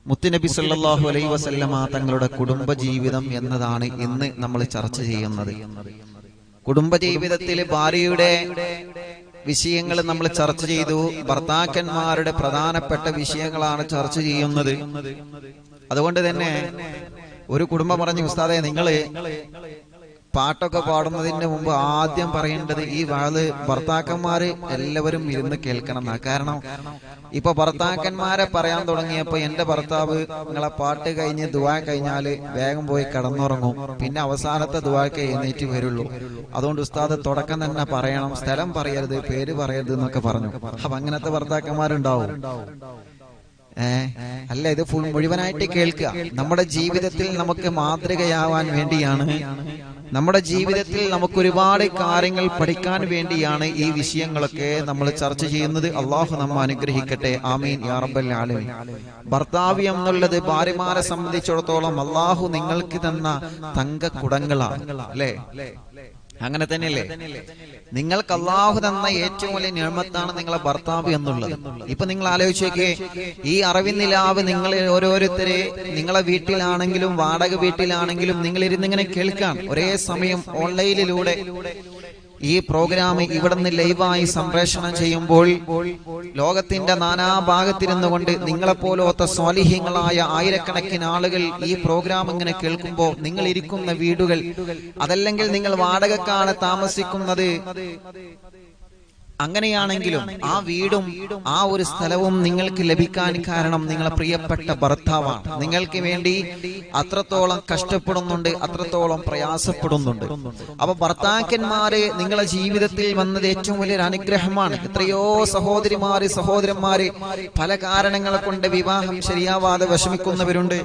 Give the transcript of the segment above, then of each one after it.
മുത്തുനബി സല്ലല്ലാഹു അലൈഹി വസല്ലമ തങ്ങളുടെ കുടുംബജീവിതം എന്നതാണ് ഇന്ന് നമ്മൾ ചർച്ച ചെയ്യുന്നത്. കുടുംബജീവിതത്തിലെ ഭാര്യയുടെ വിഷയങ്ങൾ നമ്മൾ ചർച്ച ചെയ്തു. ഭർത്താക്കന്മാരുടെ പ്രധാനപ്പെട്ട വിഷയങ്ങളാണ് ചർച്ച ചെയ്യുന്നത്. അതുകൊണ്ട് തന്നെ ഒരു കുടുംബം പറഞ്ഞു, ഉസ്താദേ നിങ്ങള് പാട്ടൊക്കെ പാടുന്നതിന് മുമ്പ് ആദ്യം പറയേണ്ടത് ഈ വാള് ഭർത്താക്കന്മാര് എല്ലാവരും ഇരുന്ന് കേൾക്കണം എന്നാ. കാരണം ഇപ്പൊ ഭർത്താക്കന്മാരെ പറയാൻ തുടങ്ങിയപ്പോ എന്റെ ഭർത്താവ് നിങ്ങളെ പാട്ട് കഴിഞ്ഞ് ദുആ കഴിഞ്ഞാല് വേഗം പോയി കിടന്നുറങ്ങും, പിന്നെ അവസാനത്തെ ദുആക്ക് എഴുന്നേറ്റ് വരുള്ളൂ. അതുകൊണ്ട് ഉസ്താദ് തുടക്കം തന്നെ പറയണം, സ്ഥലം പറയരുത്, പേര് പറയരുത് എന്നൊക്കെ പറഞ്ഞു. അപ്പൊ അങ്ങനത്തെ ഭർത്താക്കന്മാരുണ്ടാവും. അല്ല, ഇത് മുഴുവനായിട്ട് കേൾക്കുക. നമ്മുടെ ജീവിതത്തിൽ നമുക്ക് മാതൃകയാവാൻ വേണ്ടിയാണ്, നമ്മുടെ ജീവിതത്തിൽ നമുക്ക് ഒരുപാട് കാര്യങ്ങൾ പഠിക്കാൻ വേണ്ടിയാണ് ഈ വിഷയങ്ങളൊക്കെ നമ്മൾ ചർച്ച ചെയ്യുന്നത്. അള്ളാഹു നമ്മെ അനുഗ്രഹിക്കട്ടെ, ആമീൻ യാ റബ്ബൽ ആലമീൻ. ഭർത്താവ് എന്നുള്ളത് ഭാര്യമാരെ സംബന്ധിച്ചിടത്തോളം അള്ളാഹു നിങ്ങൾക്ക് തന്ന തങ്കക്കുടങ്ങളാണ്, അല്ലേ? അങ്ങനെ തന്നെയല്ലേ? നിങ്ങൾക്ക് അള്ളാഹു തന്ന ഏറ്റവും വലിയ നിഅമത്താണ് നിങ്ങളെ ഭർത്താവ് എന്നുള്ളത്. ഇപ്പൊ നിങ്ങൾ ആലോചിച്ചേക്കേ, ഈ അറിവിന്നിലാവ് നിങ്ങൾ ഓരോരുത്തരെ നിങ്ങളെ വീട്ടിലാണെങ്കിലും വാടക വീട്ടിലാണെങ്കിലും നിങ്ങൾ ഇരുന്നിങ്ങനെ കേൾക്കാൻ ഒരേ സമയം ഓൺലൈനിലൂടെ ഈ പ്രോഗ്രാം ഇവിടുന്ന് ലൈവായി സംപ്രേഷണം ചെയ്യുമ്പോൾ ലോകത്തിന്റെ നാനാഭാഗത്തിരുന്നു കൊണ്ട് നിങ്ങളെപ്പോലത്തെ സ്വാലിഹ്യങ്ങളായ ആയിരക്കണക്കിന് ആളുകൾ ഈ പ്രോഗ്രാം ഇങ്ങനെ കേൾക്കുമ്പോൾ നിങ്ങൾ ഇരിക്കുന്ന വീടുകൾ, അതല്ലെങ്കിൽ നിങ്ങൾ വാടകക്കാണ് താമസിക്കുന്നത്, അങ്ങനെയാണെങ്കിലും ആ വീടും ആ ഒരു സ്ഥലവും നിങ്ങൾക്ക് ലഭിക്കാൻ കാരണം നിങ്ങളെ പ്രിയപ്പെട്ട ഭർത്താവാണ്. നിങ്ങൾക്ക് വേണ്ടി അത്രത്തോളം കഷ്ടപ്പെടുന്നുണ്ട്, അത്രത്തോളം പ്രയാസപ്പെടുന്നുണ്ട്. അപ്പൊ ഭർത്താക്കന്മാര് നിങ്ങളെ ജീവിതത്തിൽ വന്നത് ഏറ്റവും വലിയൊരു അനുഗ്രഹമാണ്. എത്രയോ സഹോദരിമാര് സഹോദരന്മാര് പല കാരണങ്ങളെ കൊണ്ട് വിവാഹം ശരിയാവാതെ വിഷമിക്കുന്നവരുണ്ട്.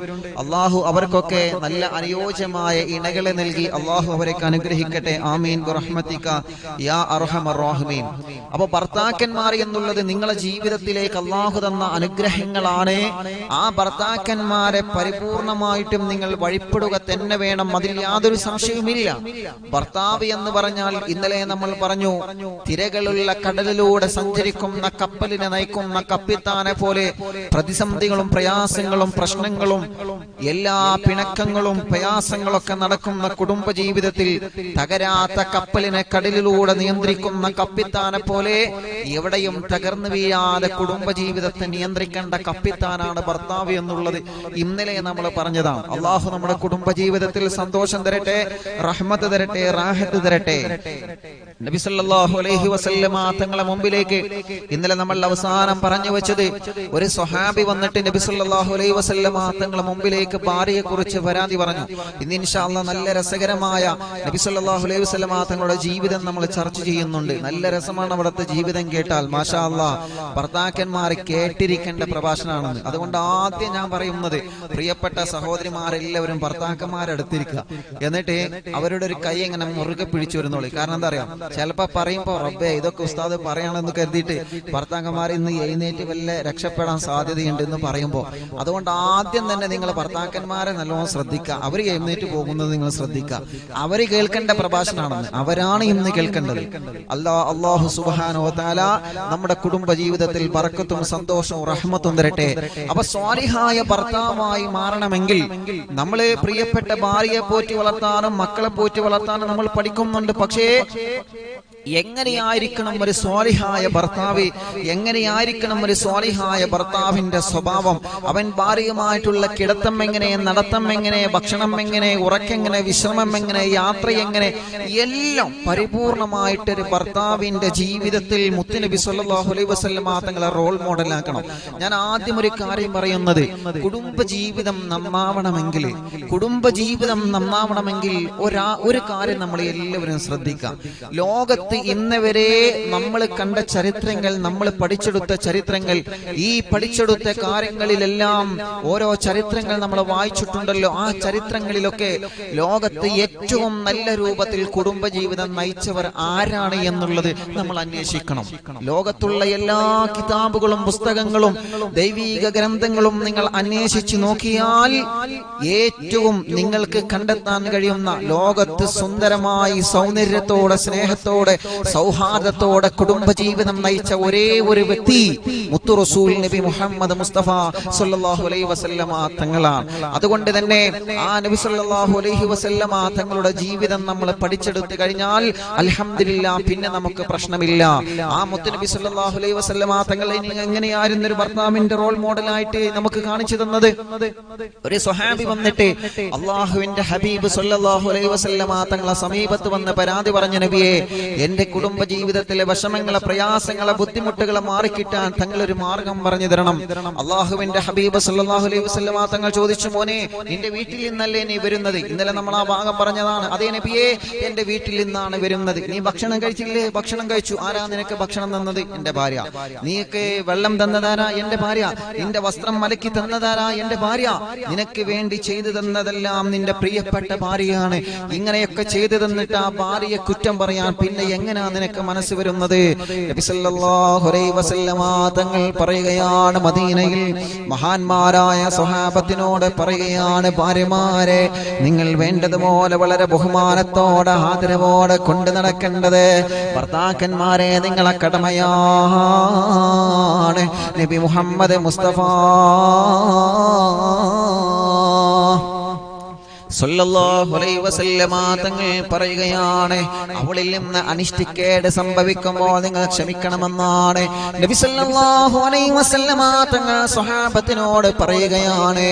അള്ളാഹു അവർക്കൊക്കെ നല്ല അനുയോജ്യമായ ഇണകളെ നൽകി അള്ളാഹു അവരൊക്കെ അനുഗ്രഹിക്കട്ടെ, ആമീൻ ബിറഹ്മതിക യാ അർഹമർ റഹീമീൻ. അപ്പൊ ഭർത്താക്കന്മാർ എന്നുള്ളത് നിങ്ങളെ ജീവിതത്തിലേക്ക് അള്ളാഹു തന്ന അനുഗ്രഹങ്ങളാണ്. ആ ഭർത്താക്കന്മാരെ പരിപൂർണമായിട്ടും നിങ്ങൾ വഴിപ്പെടുക തന്നെ വേണം, അതിൽ യാതൊരു സംശയവുമില്ല. ഭർത്താവ് എന്ന് പറഞ്ഞാൽ ഇന്നലെ നമ്മൾ പറഞ്ഞു, തിരകളുള്ള കടലിലൂടെ സഞ്ചരിക്കുന്ന കപ്പലിനെ നയിക്കുന്ന കപ്പിത്താനെ പോലെ പ്രതിസന്ധികളും പ്രയാസങ്ങളും പ്രശ്നങ്ങളും എല്ലാ പിണക്കങ്ങളും പ്രയാസങ്ങളൊക്കെ നടക്കുന്ന കുടുംബ ജീവിതത്തിൽ തകരാത്ത കപ്പലിനെ കടലിലൂടെ നിയന്ത്രിക്കുന്ന കപ്പിത്താനെ പോലെ എവിടെയും തകർന്നു വീഴാതെ കുടുംബജീവിതത്തെ നിയന്ത്രിക്കേണ്ട കപ്പിത്താനാണ് ഭർത്താവ് എന്നുള്ളത് ഇന്നലെ നമ്മൾ പറഞ്ഞതാണ്. അള്ളാഹു നമ്മുടെ കുടുംബജീവിതത്തിൽ സന്തോഷം തരട്ടെ, റഹ്മത്ത് തരട്ടെ, റാഹത്ത് തരട്ടെ. നബി സല്ലല്ലാഹു അലൈഹി വസല്ലമ തങ്ങളെ മുമ്പിലേക്ക് ഇന്നലെ നമ്മൾ അവസാനം പറഞ്ഞു വെച്ചത്, ഒരു സ്വഹാബി വന്നിട്ട് നബി സല്ലല്ലാഹു അലൈഹി വസല്ലമ തങ്ങളെ മുമ്പിലേക്ക് ഭാര്യയെ കുറിച്ച് പരാതി പറഞ്ഞു. ഇന്ന് ഇൻഷാ അല്ലാഹ് നല്ല രസകരമായ നബി സല്ലല്ലാഹു അലൈഹി വസല്ലമ തങ്ങളുടെ ജീവിതം നമ്മൾ ചർച്ച ചെയ്യുന്നുണ്ട്. നല്ല രസമാണ് അവിടുത്തെ ജീവിതം കേട്ടാൽ. മാഷാ അല്ലാഹ്, ഭർത്താക്കന്മാർ കേട്ടിരിക്കേണ്ട പ്രഭാഷണമാണെന്ന്. അതുകൊണ്ട് ആദ്യം ഞാൻ പറയുന്നത്, പ്രിയപ്പെട്ട സഹോദരിമാരെല്ലാവരും ഭർത്താക്കന്മാരെടുത്തിരിക്കുക, എന്നിട്ട് അവരുടെ ഒരു കൈ ഇങ്ങനെ മുറുകെ പിടിച്ചു വരുന്നോളി. കാരണം എന്താ അറിയാം, ചിലപ്പോ പറയുമ്പോ റബ്ബേ ഇതൊക്കെ ഉസ്താദ് പറയണമെന്ന് കരുതിയിട്ട് ഭർത്താക്കന്മാർ ഇന്ന് എഴുന്നേറ്റ് വല്ല രക്ഷപ്പെടാൻ സാധ്യതയുണ്ട് എന്ന് പറയുമ്പോ, അതുകൊണ്ട് ആദ്യം തന്നെ നിങ്ങൾ ഭർത്താക്കന്മാരെ നല്ലോണം ശ്രദ്ധിക്കുക. അവർ എഴുന്നേറ്റ് നിങ്ങൾ ശ്രദ്ധിക്കുക. അവര് കേൾക്കേണ്ട പ്രഭാഷണമാണെന്ന്, അവരാണ് ഇന്ന് കേൾക്കേണ്ടത്. അല്ലാഹു സുബ്ഹാനഹു വ തആല നമ്മുടെ കുടുംബ ജീവിതത്തിൽ ബറക്കത്തും സന്തോഷവും റഹ്മത്തും തരട്ടെ. അപ്പൊ സ്വാലിഹായ ഭർത്താവായി മാറണമെങ്കിൽ നമ്മള് പ്രിയപ്പെട്ട ഭാര്യയെ പോറ്റി വളർത്താനും മക്കളെ പോറ്റി വളർത്താനും നമ്മൾ പഠിക്കുന്നുണ്ട്. പക്ഷേ എങ്ങനെയായിരിക്കണം ഒരു സ്വാലിഹായ ഭർത്താവ്, എങ്ങനെയായിരിക്കണം ഒരു സ്വാലിഹായ ഭർത്താവിന്റെ സ്വഭാവം, അവൻ ഭാര്യയുമായിട്ടുള്ള കിടത്തം എങ്ങനെ, നടത്തം എങ്ങനെ, ഭക്ഷണം എങ്ങനെ, ഉറക്കെങ്ങനെ, വിശ്രമം എങ്ങനെ, യാത്ര എങ്ങനെ, എല്ലാം പരിപൂർണമായിട്ടൊരു ഭർത്താവിന്റെ ജീവിതത്തിൽ മുത്തുനബി സല്ലല്ലാഹു അലൈഹി വസല്ലമ തങ്ങളെ റോൾ മോഡലാക്കണം. ഞാൻ ആദ്യം ഒരു കാര്യം പറയുന്നത്, കുടുംബജീവിതം നന്നാവണമെങ്കിൽ ഒരു കാര്യം നമ്മൾ എല്ലാവരും ശ്രദ്ധിക്കാം. ലോകത്ത് ഇന്ന് വരെ നമ്മൾ കണ്ട ചരിത്രങ്ങൾ, നമ്മൾ പഠിച്ചെടുത്ത ചരിത്രങ്ങൾ, ഈ പഠിച്ചെടുത്ത കാര്യങ്ങളിലെല്ലാം ഓരോ ചരിത്രങ്ങൾ നമ്മൾ വായിച്ചിട്ടുണ്ടല്ലോ. ആ ചരിത്രങ്ങളിലൊക്കെ ലോകത്ത് ഏറ്റവും നല്ല രൂപത്തിൽ കുടുംബജീവിതം നയിച്ചവർ ആരാണ് എന്നുള്ളത് നമ്മൾ അന്വേഷിക്കണം. ലോകത്തുള്ള എല്ലാ കിതാബുകളും പുസ്തകങ്ങളും ദൈവീക ഗ്രന്ഥങ്ങളും നിങ്ങൾ അന്വേഷിച്ചു നോക്കിയാൽ ഏറ്റവും നിങ്ങൾക്ക് കണ്ടെത്താൻ കഴിയുന്ന, ലോകത്ത് സുന്ദരമായി സൗന്ദര്യത്തോടെ സ്നേഹത്തോടെ സൗഹാർദ്ദത്തോടെ കുടുംബജീവിതം നയിച്ച ഒരേ ഒരു വ്യക്തി മുത്തു റസൂൽ നബി മുഹമ്മദ് മുസ്തഫ സല്ലല്ലാഹു അലൈഹി വസല്ലമ തങ്ങളാണ്. അതുകൊണ്ട് തന്നെ ആ നബി സല്ലല്ലാഹു അലൈഹി വസല്ലമ തങ്ങളുടെ ജീവിതം നമ്മൾ പഠിച്ചെടുത്തു കഴിഞ്ഞാൽ അൽഹംദുലില്ലാഹ് പിന്നെ നമുക്ക് പ്രശ്നമില്ല. ആ മുത്തു നബി സല്ലല്ലാഹു അലൈഹി വസല്ലമ തങ്ങൾ എങ്ങനെയായിരുന്നു ഒരു ഭർത്താവിന്റെ റോൾ മോഡലായിട്ട് നമുക്ക് കാണിച്ചു തന്നത്? ഒരു സ്വഹാബി വന്നിട്ട് അള്ളാഹുവിന്റെ ഹബീബ് സല്ലല്ലാഹു അലൈഹി വസല്ലമ തങ്ങളെ സമീപത്ത് വന്ന് പരാതി പറഞ്ഞു, നബിയെ, എന്റെ കുടുംബ ജീവിതത്തിലെ വിഷമങ്ങളെ, പ്രയാസങ്ങളെ, ബുദ്ധിമുട്ടുകളെ മാറിക്കിട്ടാൻ തങ്ങൾ ഒരു മാർഗം പറഞ്ഞു തരണം. അള്ളാഹുവിന്റെ ഹബീബ് സല്ലല്ലാഹു അലൈഹി വസല്ലമ തങ്ങൾ ചോദിച്ചു, മോനെ, നിന്റെ വീട്ടിൽ നിന്നല്ലേ നീ വരുന്നത്? ഇന്നലെ നമ്മൾ ആ ഭാഗം പറഞ്ഞതാണ്. അതേ നബിയെ, എന്റെ വീട്ടിൽ നിന്നാണ് വരുന്നത്. നീ ഭക്ഷണം കഴിച്ചില്ലേ? ഭക്ഷണം കഴിച്ചു. ആരാ നിനക്ക് ഭക്ഷണം തന്നത്? എന്റെ ഭാര്യ. നീക്ക് വെള്ളം തന്നതാരാ? എന്റെ ഭാര്യ. നിന്റെ വസ്ത്രം മലക്കി തന്നതാരാ? എന്റെ ഭാര്യ. നിനക്ക് വേണ്ടി ചെയ്തു തന്നതെല്ലാം നിന്റെ പ്രിയപ്പെട്ട ഭാര്യയാണ്. ഇങ്ങനെയൊക്കെ ചെയ്തു തന്നിട്ട് ആ ഭാര്യയെ കുറ്റം പറയാൻ പിന്നെ എങ്ങനെയാ നിനക്ക് മനസ്സ് വരുന്നത്? നബി സല്ലല്ലാഹു അലൈഹി വസല്ലമ തങ്ങൾ പറയുകയാണ്, മദീനയിൽ മഹാന്മാരായ സ്വഹാബത്തിനോട് പറയുകയാണ്, ഭാര്യമാരെ, നിങ്ങൾ വേണ്ടതുപോലെ വളരെ ബഹുമാനത്തോടെ ആദരവോടെ കൊണ്ടു നടക്കേണ്ടത് ഭർത്താക്കന്മാരെ നിങ്ങളെ കടമയാണ്. നബി മുഹമ്മദ് മുസ്തഫ സല്ലല്ലാഹു അലൈഹി വസല്ലമ തങ്ങൾ പറയുകയാണ്, അവളിൽ നിന്ന് അനിഷ്ടിക്കേട് സംഭവിക്കുമ്പോൾ നിങ്ങൾ ക്ഷമിക്കണമെന്നാണ് നബി സല്ലല്ലാഹു അലൈഹി വസല്ലമ തങ്ങൾ സ്വഹാബത്തിനോട് പറയുകയാണ്.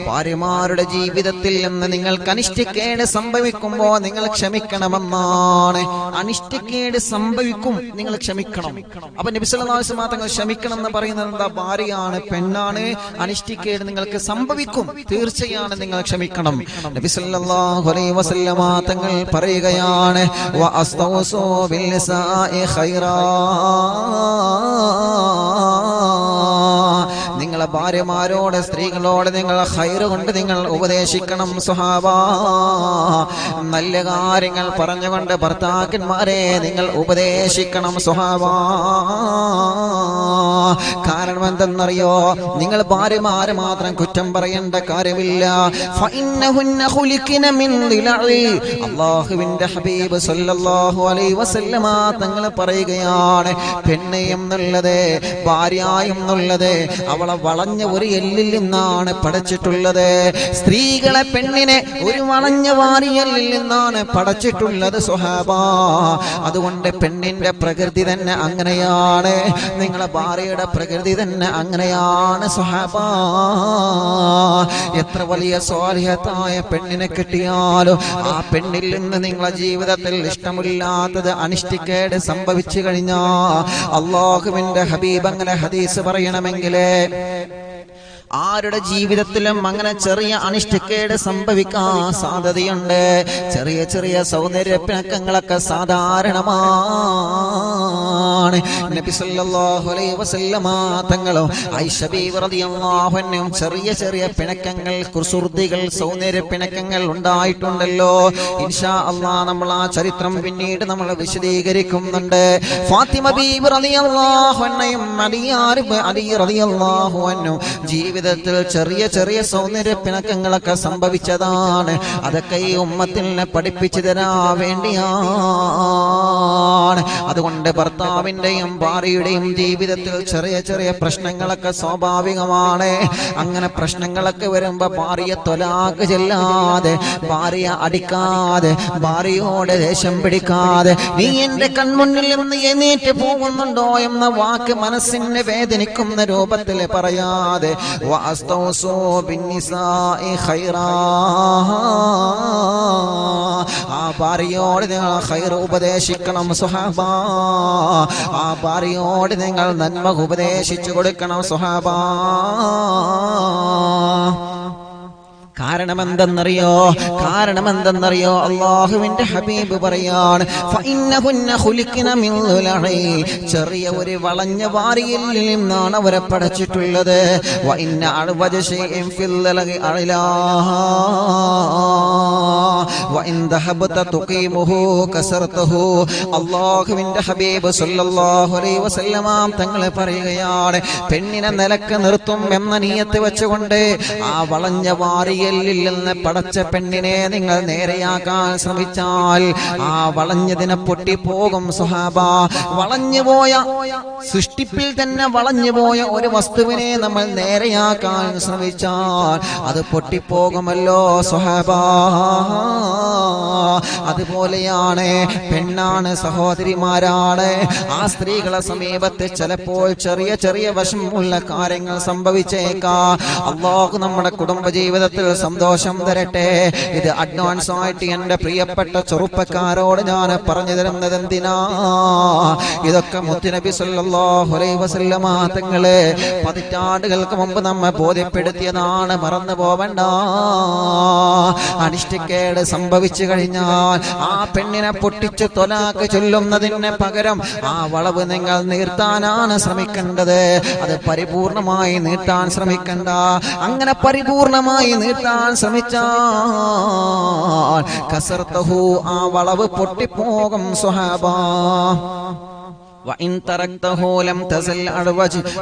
ഭാര്യമാരുടെ ജീവിതത്തിൽ നിന്ന് നിങ്ങൾക്ക് അനിഷ്ടിക്കേട് സംഭവിക്കുമ്പോൾ നിങ്ങൾ ക്ഷമിക്കണമെന്നാണ്. അനിഷ്ടിക്കേട് സംഭവിക്കും, നിങ്ങൾ ക്ഷമിക്കണം. അപ്പൊ നബി സല്ലല്ലാഹു അലൈഹി വസല്ലമ തങ്ങൾ ക്ഷമിക്കണം എന്ന് പറയുന്നത് എന്താ? ഭാര്യയാണ്, പെണ്ണാണ്, അനിഷ്ടിക്കേട് നിങ്ങൾക്ക് സംഭവിക്കും, തീർച്ചയാണ് നിങ്ങൾ ക്ഷമിക്കണം. നബി സല്ലല്ലാഹു അലൈഹി വസല്ലമ തങ്ങൾ പറയുകയാണ്, വ അസ്തൗസു ബിൽ നിസാഇ ഖൈറാ, നിങ്ങളെ ഭാര്യമാരോട്, സ്ത്രീകളോട് നിങ്ങൾ ഖൈർ കൊണ്ട് നിങ്ങൾ ഉപദേശിക്കണം സ്വഹാബാ. നല്ല കാര്യങ്ങൾ പറഞ്ഞുകൊണ്ട് ഭർത്താക്കന്മാരെ നിങ്ങൾ ഉപദേശിക്കണം സ്വഹാബാ. കാരണം എന്തെന്നറിയോ? നിങ്ങൾ ഭാര്യമാരെ മാത്രം കുറ്റം പറയേണ്ട കാര്യമില്ല. അല്ലാഹുവിന്റെ ഹബീബ് സല്ലല്ലാഹു അലൈഹി വസല്ലമ തങ്ങൾ പറയുകയാണ്, പെണ്ണ് എന്നുള്ളത്, ഭാര്യ എന്നുള്ളത് അവളെ വളഞ്ഞ ഒരു എല്ലിൽ നിന്നാണ് പടച്ചിട്ടുള്ളത്. സ്ത്രീകളെ, പെണ്ണിനെ ഒരു വളഞ്ഞ വാരിയെല്ലിൽ നിന്നാണ് പടച്ചിട്ടുള്ളത് സ്വഹാബാ. അതുകൊണ്ട് പെണ്ണിന്റെ പ്രകൃതി തന്നെ അങ്ങനെയാണ്, നിങ്ങളെ ഭാര്യയുടെ പ്രകൃതി തന്നെ അങ്ങനെയാണ് സ്വഹാബാ. എത്ര വലിയ സ്വാലിഹത്തായ പെണ്ണിനെ കിട്ടിയാലോ ആ പെണ്ണിൽ നിന്ന് നിങ്ങളെ ജീവിതത്തിൽ ഇഷ്ടമില്ലാത്തത്, അനിഷ്ടിക്കേട് സംഭവിച്ചു കഴിഞ്ഞാ അല്ലാഹുവിന്റെ ഹബീബ് അങ്ങനെ ഹദീസ് പറയണമെങ്കിലേ ആരുടെ ജീവിതത്തിലും അങ്ങനെ ചെറിയ അനിഷ്ടക്കേട് സംഭവിക്കാൻ സാധ്യതയുണ്ട്. ചെറിയ ചെറിയ സൗന്ദര്യപ്പിണക്കങ്ങളൊക്കെ സാധാരണമാണ്. നബി സല്ലല്ലാഹു അലൈഹി വസല്ലമ തങ്ങളും ആയിഷ ബീവി റളിയല്ലാഹു അൻഹയും ചെറിയ ചെറിയ പിണക്കങ്ങൾ, കുസൃതികൾ, സൗന്ദര്യപ്പിണക്കങ്ങൾ ഉണ്ടായിട്ടുണ്ടല്ലോ. ഇൻഷാ അല്ലാഹ് നമ്മൾ ആ ചരിത്രം പിന്നീട് നമ്മൾ വിശദീകരിക്കുന്നുണ്ട്. ഫാത്തിമ ബീവി റളിയല്ലാഹു അൻഹയും അലി റളിയല്ലാഹു അൻഹു ജീവിതത്തിൽ ചെറിയ ചെറിയ സൗന്ദര്യ പിണക്കങ്ങളൊക്കെ സംഭവിച്ചതാണ്. അതൊക്കെ ഈ ഉമ്മത്തിനെ പഠിപ്പിച്ചു തരാൻ വേണ്ടിയാണ്. അതുകൊണ്ട് ഭർത്താവിന്റെയും ഭാര്യയുടെയും ജീവിതത്തിൽ ചെറിയ ചെറിയ പ്രശ്നങ്ങളൊക്കെ സ്വാഭാവികമാണ്. അങ്ങനെ പ്രശ്നങ്ങളൊക്കെ വരുമ്പോ ഭാര്യ തൊലാക്ക് ചെല്ലാതെ, ഭാര്യ അടിക്കാതെ, ഭാര്യയോട് ദേഷ്യം പിടിക്കാതെ, നീ എന്റെ കൺമുന്നിൽ നിന്ന് എണീറ്റ് പോകുന്നുണ്ടോ എന്ന വാക്ക് മനസ്സിനെ വേദനിക്കുന്ന രൂപത്തിൽ പറയാതെ, ആ ഭാര്യയോട് നിങ്ങൾ ഖൈർ ഉപദേശിക്കണം സ്വഹാബാ. ആ ഭാര്യയോട് നിങ്ങൾ നന്മ ഉപദേശിച്ചു കൊടുക്കണം സ്വഹാബാ. കാരണം എന്തെന്നറിയോ? അല്ലാഹുവിന്റെ ഹബീബ് പറയാണ്, ചെറിയ ഒരു വളഞ്ഞ വാരിയിൽ നിന്നാണ് അവരെ പടച്ചിട്ടുള്ളത്. അല്ലാഹുവിന്റെ ഹബീബ് സല്ലല്ലാഹു അലൈഹി വസല്ലമ തങ്ങൾ പറയുകയാണ്, പെണ്ണിനെ നിലക്ക് നിർത്തും എന്ന നിയത്ത് വെച്ചുകൊണ്ട് ആ വളഞ്ഞ വാരിയലിൽ നിന്ന് പടച്ച പെണ്ണിനെ നിങ്ങൾ നേരെയാക്കാൻ ശ്രമിച്ചാൽ ആ വളഞ്ഞതിനെ പൊട്ടിപ്പോകും സ്വഹാബ. വളഞ്ഞുപോയ സൃഷ്ടിപ്പിൽ തന്നെ വളഞ്ഞുപോയ ഒരു വസ്തുവിനെ നമ്മൾ നേരെയാക്കാൻ ശ്രമിച്ചാൽ അത് പൊട്ടിപ്പോകുമല്ലോ സ്വഹാബ. അതുപോലെയാണ് പെണ്ണാണ്, സഹോദരിമാരാണ്. ആ സ്ത്രീകളെ സമീപത്ത് ചിലപ്പോൾ ചെറിയ ചെറിയ വശമുള്ള കാര്യങ്ങൾ സംഭവിച്ചേക്കാം. അല്ലാഹു നമ്മുടെ കുടുംബ ജീവിതത്തിൽ സന്തോഷം തരട്ടെ. ഇത് അഡ്വാൻസ് ആയിട്ട് എന്റെ പ്രിയപ്പെട്ട ചെറുപ്പക്കാരോട് ഞാൻ പറഞ്ഞു തരുന്നത് എന്തിനാ? ഇതൊക്കെ മുത്തുനബി സല്ലല്ലാഹു അലൈഹി വസല്ലമ തങ്ങളെ പതിറ്റാണ്ടുകൾക്ക് മുമ്പ് നമ്മെ ബോധ്യപ്പെടുത്തിയതാണ്, മറന്നു പോവണ്ട. അനിഷ്ടക്കേട് സംഭവിച്ചു കഴിഞ്ഞാൽ ആ പെണ്ണിനെ പൊട്ടിച്ച് തൊലാക്ക് ചൊല്ലുന്നതിന് പകരം ആ വളവ് നിങ്ങൾ നീർത്താനാണ് ശ്രമിക്കേണ്ടത്. അത് പരിപൂർണമായി നീട്ടാൻ ശ്രമിക്കണ്ട. അങ്ങനെ പരിപൂർണമായി നീട്ടാൻ ശ്രമിച്ചാൽ കസർതഹു, ആ വളവ് പൊട്ടിപ്പോകും സ്വഹാബാ.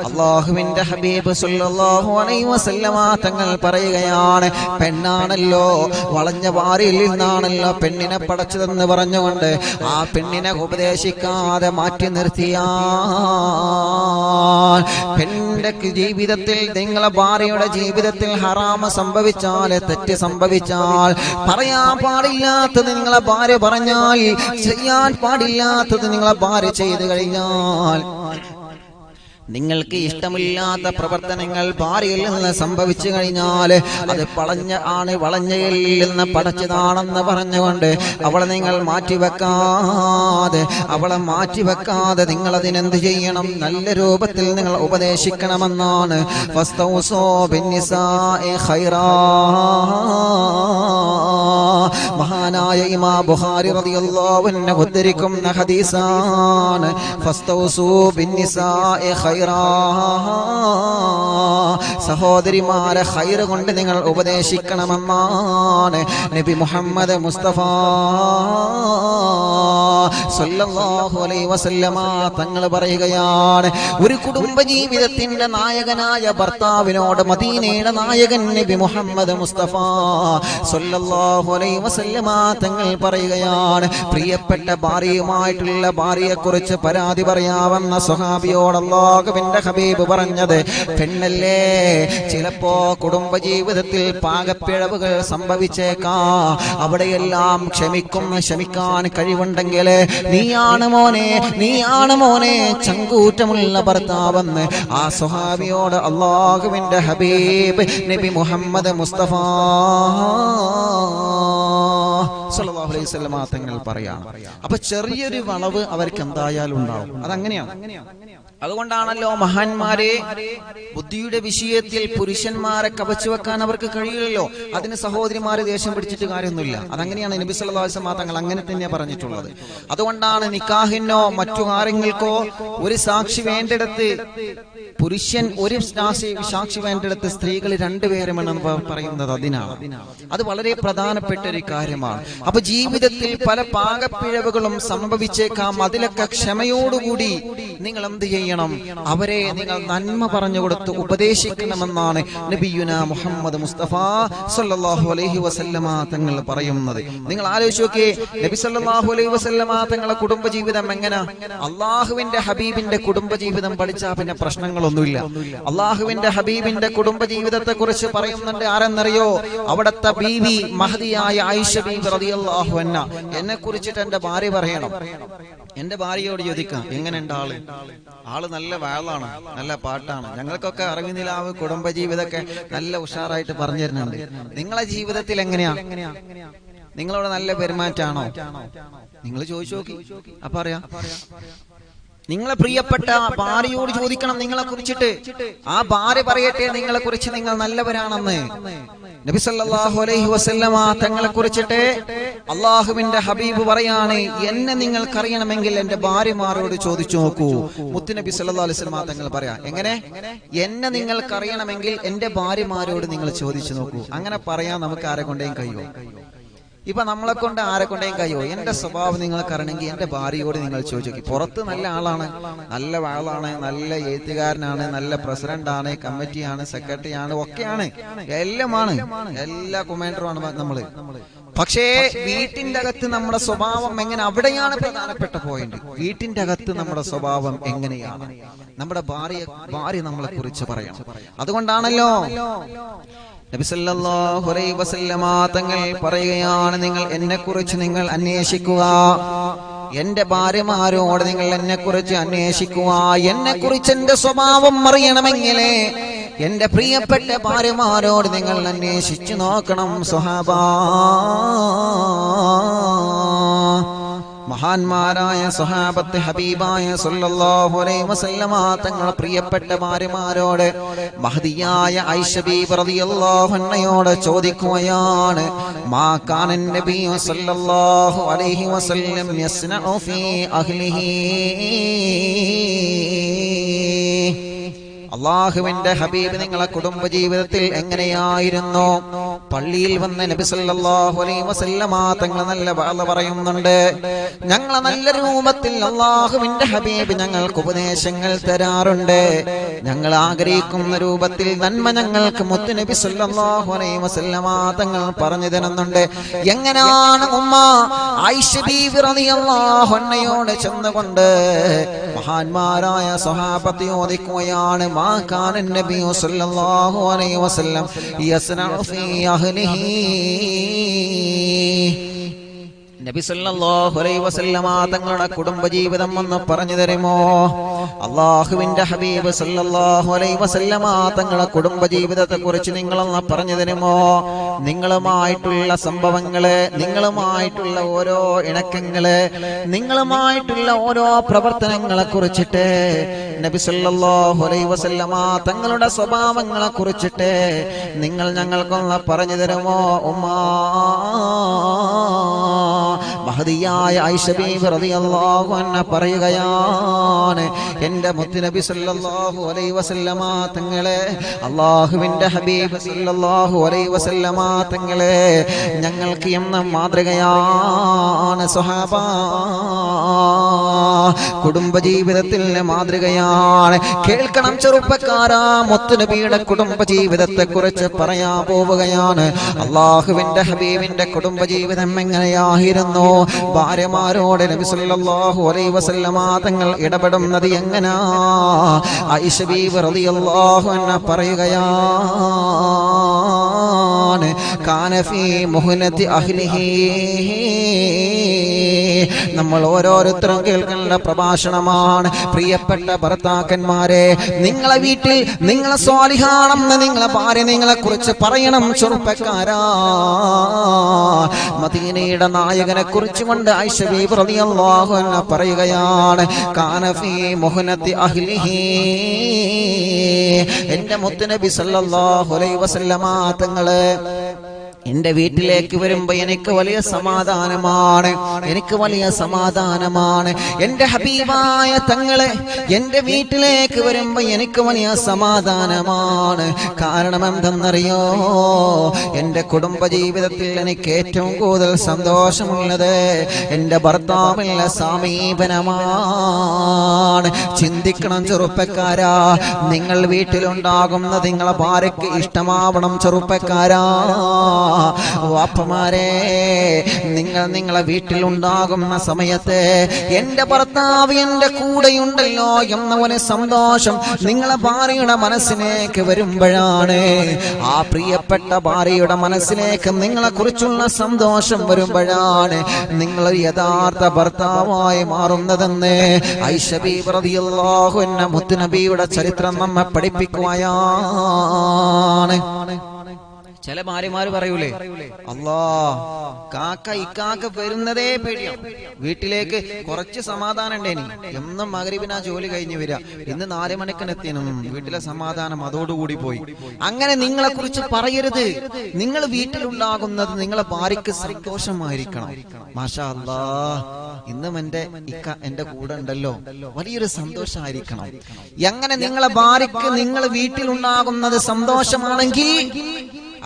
അല്ലാഹുവിന്റെ ഹബീബ് സല്ലല്ലാഹു അലൈഹി വസല്ലമ തങ്ങൾ പറയുകയാണ്, പെണ്ണാണല്ലോ, വളഞ്ഞ വാരിൽ നിന്നാണല്ലോ പെണ്ണിനെ പടച്ചതെന്ന് പറഞ്ഞുകൊണ്ട് ആ പെണ്ണിനെ ഉപദേശിക്കാതെ മാറ്റി നിർത്തിയാൽ, പെണ്ണിന്റെ ജീവിതത്തിൽ, നിങ്ങളെ ഭാര്യയുടെ ജീവിതത്തിൽ ഹറാമ് സംഭവിച്ചാൽ, തെറ്റ് സംഭവിച്ചാൽ, പറയാൻ പാടില്ലാത്തത് നിങ്ങളെ ഭാര്യ പറഞ്ഞാൽ, ചെയ്യാൻ പാടില്ലാത്തത് നിങ്ങളെ ഭാര്യ ചെയ്തു കഴിഞ്ഞാൽ, നിങ്ങൾക്ക് ഇഷ്ടമില്ലാത്ത പ്രവർത്തനങ്ങൾ ഭാര്യയിൽ നിന്ന് സംഭവിച്ചു കഴിഞ്ഞാൽ അത് വളഞ്ഞയിൽ നിന്ന് പടച്ചതാണെന്ന് പറഞ്ഞുകൊണ്ട് അവളെ നിങ്ങൾ മാറ്റിവെക്കാതെ നിങ്ങൾ അതിനെന്ത് ചെയ്യണം? നല്ല രൂപത്തിൽ നിങ്ങൾ ഉപദേശിക്കണമെന്നാണ്. ഫസ്തൗസൂ ബിന്നിസാഇ ഖൈറാ. മഹാനായ ഇമാം ബുഖാരി റളിയല്ലാഹു അൻഹു ഉദ്ധരിക്കുന്ന ഹദീസാണ്. ഫസ്തൗസൂ ബിന്നിസാഇ ഖൈറാ. സഹോദരിമാരെ ഖൈർ കൊണ്ട് നിങ്ങൾ ഉപദേശിക്കണമെന്നാണ് നബി മുഹമ്മദ് മുസ്തഫ സല്ലല്ലാഹു അലൈഹി വസല്ലമ തങ്ങൾ പറയുകയാണ്, ഒരു കുടുംബ ജീവിതത്തിന്റെ നായകനായ ഭർത്താവിനോട് മദീനയുടെ നായകൻ നബി മുഹമ്മദ് മുസ്തഫ സല്ലല്ലാഹു അലൈഹി വസല്ലമ തങ്ങൾ പറയുകയാണ്, പ്രിയപ്പെട്ട ഭാര്യയുമായിട്ടുള്ള ഭാര്യയെക്കുറിച്ച് പരാതി പറയാമെന്ന സ്വഹാബിയോട് അല്ലാഹുവിന്റെ ഹബീബ് പറഞ്ഞത്, പെണ്ണല്ലേ, ചിലപ്പോ കുടുംബജീവിതത്തിൽ പാകപ്പിഴവുകൾ സംഭവിച്ചേക്കാം, അവിടെയെല്ലാം ക്ഷമിക്കാൻ കഴിവുണ്ടെങ്കിൽ നീയാണ് മോനെ ചങ്കൂറ്റമുള്ള ഭർത്താവെന്ന് ആ സ്വഹാബിയോട് അല്ലാഹുവിന്റെ ഹബീബ് നബി മുഹമ്മദ് മുസ്തഫ സല്ലല്ലാഹു അലൈഹി വസല്ലം തങ്ങൾ പറയാണ്. അപ്പൊ ചെറിയൊരു വളവ് അവർക്ക് എന്തായാലും ഉണ്ടാവും. അതങ്ങനെയാണ്. അതുകൊണ്ടാണല്ലോ മഹാന്മാരെ ബുദ്ധിയുടെ വിഷയത്തിൽ പുരുഷന്മാരെ കവച്ചു വെക്കാൻ അവർക്ക് കഴിയില്ലല്ലോ. അതിന് സഹോദരിമാരെ ദേഷ്യം പിടിച്ചിട്ട് കാര്യമൊന്നുമില്ല. അതങ്ങനെയാണ് നബി സല്ലല്ലാഹു അലൈഹി വസല്ലം തങ്ങൾ അങ്ങനെ തന്നെയാണ് പറഞ്ഞിട്ടുള്ളത്. അതുകൊണ്ടാണ് നിക്കാഹിനോ മറ്റു കാര്യങ്ങൾക്കോ ഒരു സാക്ഷി വേണ്ടിടത്ത് പുരുഷൻ ഒരു സാക്ഷി വേണ്ടിടത്ത് സ്ത്രീകൾ രണ്ടുപേരുമെന്ന് പറയുന്നത് അതിനാണ്. അത് വളരെ പ്രധാനപ്പെട്ട ഒരു കാര്യമാണ്. അപ്പൊ ജീവിതത്തിൽ പല പാകപ്പിഴവുകളും സംഭവിച്ചേക്കാം. അതിലൊക്കെ ക്ഷമയോടുകൂടി നിങ്ങൾ എന്ത് ചെയ്യണം? അവരെ നിങ്ങൾ നന്മ പറഞ്ഞു കൊടുത്ത് ഉപദേശിക്കണമെന്നാണ് നബിയുന മുഹമ്മദ് മുസ്തഫ സല്ലല്ലാഹു അലൈഹി വസല്ലമ തങ്ങൾ പറയുന്നത്. നിങ്ങൾ ആലോചിച്ച് നോക്കിയേ, നബി സല്ലല്ലാഹു അലൈഹി വസല്ലമ തങ്ങളെ കുടുംബജീവിതം എങ്ങനെ? അള്ളാഹുവിന്റെ ഹബീബിന്റെ കുടുംബജീവിതം പഠിച്ചാൽ പിന്നെ പ്രശ്നങ്ങളൊന്നുമില്ല. അള്ളാഹുവിന്റെ ഹബീബിന്റെ കുടുംബജീവിതത്തെ കുറിച്ച് പറയുന്നുണ്ട്. ആരെന്നറിയോ? അവിടത്തെ ബീവി മഹദിയായ ആയിഷ ബീവി റളിയല്ലാഹു അൻഹ. എന്നെ കുറിച്ചിട്ട് എന്റെ ഭാര്യ പറയണം, എന്റെ ഭാര്യയോട് ചോദിക്കാം, എങ്ങനെയുണ്ട് ആള് നല്ല വാളാണ്, നല്ല പാട്ടാണ്, ഞങ്ങൾക്കൊക്കെ അറിവിനിലാവ് കുടുംബജീവിതമൊക്കെ നല്ല ഉഷാറായിട്ട് പറഞ്ഞു തരുന്നുണ്ട്. നിങ്ങളെ ജീവിതത്തിൽ എങ്ങനെയാ? നിങ്ങളോട് നല്ല പെരുമാറ്റാണോ? നിങ്ങൾ ചോദിച്ചു നോക്കി. അപ്പൊ അറിയാം. നിങ്ങളെ പ്രിയപ്പെട്ട ഭാര്യയോട് ചോദിക്കണം നിങ്ങളെ കുറിച്ചിട്ട്. ആ ഭാര്യ പറയട്ടെ നിങ്ങളെ കുറിച്ച് നിങ്ങൾ നല്ലവരാണെന്ന്. നബി സല്ലല്ലാഹു അലൈഹി വസല്ലമ തങ്ങളെ കുറിച്ചിട്ട് അള്ളാഹുവിന്റെ ഹബീബ് പറയാണ്, എന്നെ നിങ്ങൾക്കറിയണമെങ്കിൽ എന്റെ ഭാര്യമാരോട് ചോദിച്ചു നോക്കൂ. മുത്തുനബി സല്ലല്ലാഹു അലൈഹി വസല്ലമ തങ്ങൾ പറയാ, എങ്ങനെ? എന്നെ നിങ്ങൾക്കറിയണമെങ്കിൽ എന്റെ ഭാര്യമാരോട് നിങ്ങൾ ചോദിച്ചു നോക്കൂ. അങ്ങനെ പറയാൻ നമുക്ക് ആരെ കൊണ്ടേയും കഴിയുമോ? ഇപ്പൊ നമ്മളെ കൊണ്ട് ആരെ കൊണ്ടേയും കഴിയോ? എന്റെ സ്വഭാവം നിങ്ങൾക്ക് അറിയണമെങ്കിൽ എന്റെ ഭാര്യയോട് നിങ്ങൾ ചോദിച്ചു. പുറത്ത് നല്ല ആളാണ്, നല്ല ആളാണ്, നല്ല എഴുത്തുകാരനാണ്, നല്ല പ്രസിഡന്റാണ്, കമ്മിറ്റിയാണ്, സെക്രട്ടറിയാണ്, ഒക്കെയാണ്, എല്ലാമാണ്, എല്ലാ കൊമാൻഡറുമാണ് നമ്മള്. പക്ഷേ വീട്ടിന്റെ അകത്ത് നമ്മുടെ സ്വഭാവം എങ്ങനെ, അവിടെയാണ് പ്രധാനപ്പെട്ട പോയിന്റ്. വീട്ടിന്റെ അകത്ത് നമ്മുടെ സ്വഭാവം എങ്ങനെയാണ്, നമ്മുടെ ഭാര്യ നമ്മളെ കുറിച്ച് പറയണം. അതുകൊണ്ടാണല്ലോ നബി സല്ലല്ലാഹു അലൈഹി വസല്ലമ തങ്ങൾ പറയുകയാണ്, നിങ്ങൾ എന്നെ കുറിച്ച് നിങ്ങൾ അന്വേഷിക്കുക, എന്റെ ഭാര്യമാരോട് നിങ്ങൾ എന്നെ കുറിച്ച് അന്വേഷിക്കുക. എന്നെ കുറിച്ച് എന്റെ സ്വഭാവം അറിയണമെങ്കിലേ എന്റെ പ്രിയപ്പെട്ട ഭാര്യമാരോട് നിങ്ങൾ അന്വേഷിച്ചു നോക്കണം സ്വഹാബാ. മഹാന്മാരായ സ്വഹാബത്ത് ഹബീബായ സല്ലല്ലാഹു അലൈഹി വസല്ലമ തങ്ങൾ പ്രിയപ്പെട്ട ഭാര്യമാരോട് മഹദിയായ ആയിഷ ബീബി റളിയല്ലാഹു അൻഹയോട് ചോദിക്കുകയാണ്, മാ കാന നബി സല്ലല്ലാഹു അലൈഹി വസല്ലം യസ്നഉ ഫീ അഹ്ലിഹി. അല്ലാഹുവിന്റെ ഹബീബ് നിങ്ങളെ കുടുംബ ജീവിതത്തിൽ എങ്ങനെയായിരുന്നു? പള്ളിയിൽ വന്ന് നബി സല്ലല്ലാഹു അലൈഹി വസല്ലമ തങ്ങൾ നല്ല വഅദ് പറയുന്നുണ്ട്. ഞങ്ങളെ നല്ല രൂപത്തിൽ അല്ലാഹുവിന്റെ ഹബീബ് ഞങ്ങൾക്ക് ഉപദേശങ്ങൾ തരാറുണ്ട്. ഞങ്ങൾ ആഗ്രഹിക്കുന്ന രൂപത്തിൽ നന്മ ഞങ്ങൾക്ക് മുത്ത് നബി സല്ലല്ലാഹു അലൈഹി വസല്ലമ തങ്ങൾ പറഞ്ഞു തരുന്നുണ്ട്. എങ്ങനെയാണ് ഉമ്മ ആയിഷ ബീവി റളിയല്ലാഹു അൻഹയോട് ചെന്നുകൊണ്ട് മഹാന്മാരായ സ്വഹാബത്ത് ചോദിക്കുകയാണ്, മാ കാന നബി സല്ലല്ലാഹു അലൈഹി വസല്ലം യസ്നഉ ഫീ അഹ്ലിഹി. നബി സല്ലല്ലാഹു അലൈഹി വസല്ലമ തങ്ങളുടെ കുടുംബജീവിതം ഒന്ന് പറഞ്ഞു തരുമോ? അല്ലാഹുവിന്റെ ഹബീബ് സല്ലല്ലാഹു അലൈഹി വസല്ലമ തങ്ങളുടെ കുടുംബജീവിതത്തെ കുറിച്ച് നിങ്ങളൊന്ന് പറഞ്ഞു തരുമോ? നിങ്ങളുമായിട്ടുള്ള സംഭവങ്ങള്, നിങ്ങളുമായിട്ടുള്ള ഓരോ ഇണക്കങ്ങള്, നിങ്ങളുമായിട്ടുള്ള ഓരോ പ്രവർത്തനങ്ങളെ കുറിച്ചിട്ട് നബി സല്ലല്ലാഹു അലൈഹി വസല്ലമ തങ്ങളുടെ സ്വഭാവങ്ങളെ കുറിച്ചിട്ട് നിങ്ങൾ ഞങ്ങൾക്കൊന്ന് പറഞ്ഞു തരുമോ ഉമ്മാ? മഹദിയായ ആയിഷ ബീബി റളിയല്ലാഹു അൻഹ പറയുകയാണ്, എന്റെ മുത്ത് നബി സല്ലല്ലാഹു അലൈഹി വസല്ലമ തങ്ങളെ, അല്ലാഹുവിന്റെ ഹബീബ് സല്ലല്ലാഹു അലൈഹി വസല്ലമ തങ്ങളെ ഞങ്ങൾക്ക് എന്നും മാതൃകയാണ് സ്വഹാബാ. കുടുംബജീവിതത്തിൽ മാതൃകയാണ്. കേൾക്കണം ചെറുപ്പക്കാരാ, മുത്ത് നബിയുടെ കുടുംബജീവിതത്തെ കുറിച്ച് പറയാൻ പോവുകയാണ്. അല്ലാഹുവിന്റെ ഹബീബിന്റെ കുടുംബജീവിതം എങ്ങനെയായിരുന്നു? ഭാര്യമാരോട് നബി സല്ലല്ലാഹു അലൈഹി വസല്ലമ തങ്ങൾ ഇടപെടുന്നത് എങ്ങനാ? ആയിഷ ബീവി റളിയല്ലാഹു അൻഹ പറയുകയാണ്, കാന ഫീ മുഹ്നതി അഹ്ലിഹി. നമ്മൾ ഓരോരുത്തരും കേൾക്കേണ്ട പ്രഭാഷണമാണ്. പ്രിയപ്പെട്ട ഭർത്താക്കന്മാരെ, നിങ്ങളെ വീട്ടിൽ നിങ്ങളെ സ്വാലിഹാണെന്ന് നിങ്ങളെ ഭാര്യ നിങ്ങളെ കുറിച്ച് പറയണം ചെറുപ്പക്കാരാ. മദീനയുടെ നായകനെ കുറിച്ച് കൊണ്ട് ആയിഷ ബീബി റളിയല്ലാഹു അൻഹ പറയുകയാണ്, കാന ഫീ മുഹ്നതി അഹ്ലിഹി. എന്റെ മുത്ത് നബി സല്ലല്ലാഹു അലൈഹി വസല്ലമ തങ്ങളെ എന്റെ വീട്ടിലേക്ക് വരുമ്പോ എനിക്ക് വലിയ സമാധാനമാണ്, എനിക്ക് വലിയ സമാധാനമാണ്. എന്റെ ഹബീബായ തങ്ങളെ എന്റെ വീട്ടിലേക്ക് വരുമ്പോ എനിക്ക് വലിയ സമാധാനമാണ്. കാരണം എന്തെന്നറിയോ? എന്റെ കുടുംബജീവിതത്തിൽ എനിക്ക് ഏറ്റവും കൂടുതൽ സന്തോഷമുള്ളത് എന്റെ ഭർത്താവിന്റെ സമീപനമാണ്. ചിന്തിക്കണം ചെറുപ്പക്കാരാ, നിങ്ങൾ വീട്ടിലുണ്ടാകുന്ന നിങ്ങളെ ഭാര്യയ്ക്ക് ഇഷ്ടമാവണം ചെറുപ്പക്കാരാ. വാപ്പമാരെ, നിങ്ങളെ വീട്ടിലുണ്ടാകുന്ന സമയത്ത് എന്റെ ഭർത്താവ് എന്റെ കൂടെയുണ്ടല്ലോ എന്ന ഒരു സന്തോഷം നിങ്ങളെ ഭാര്യയുടെ മനസ്സിലേക്ക് വരുമ്പോഴാണ്, ആ പ്രിയപ്പെട്ട ഭാര്യയുടെ മനസ്സിലേക്ക് നിങ്ങളെ കുറിച്ചുള്ള സന്തോഷം വരുമ്പോഴാണ് നിങ്ങൾ യഥാർത്ഥ ഭർത്താവായി മാറുന്നതെന്ന് ആയിഷ ബീബി റളിയല്ലാഹു അൻഹ മുത്ത് നബിയുടെ ചരിത്രം നമ്മെ പഠിപ്പിക്കുകയാണ്. ചില ഭാര്യമാര് പറയൂലേ, അല്ലാ കാക്ക ഇക്കാക്ക വരുന്നതേ പേടിയാണ്, വീട്ടിലേക്ക് കുറച്ച് സമാധാനം ഉണ്ടേനി, എന്നും മഗ്‌രിബിനാ ജോലി കഴിഞ്ഞ് വരിക, ഇന്ന് 4 മണിക്കെത്തിനും വീട്ടിലെ സമാധാനം അതോടുകൂടി പോയി. അങ്ങനെ നിങ്ങളെ കുറിച്ച് പറയരുത്. നിങ്ങൾ വീട്ടിലുണ്ടാകുന്നത് നിങ്ങളെ ഭാര്യയ്ക്ക് സന്തോഷമായിരിക്കണം. മാഷാ അല്ലാ, ഇന്നും എന്റെ കൂടെ ഉണ്ടല്ലോ, വലിയൊരു സന്തോഷമായിരിക്കണം. അങ്ങനെ നിങ്ങളെ ഭാര്യയ്ക്ക് നിങ്ങൾ വീട്ടിലുണ്ടാകുന്നത് സന്തോഷമാണെങ്കിൽ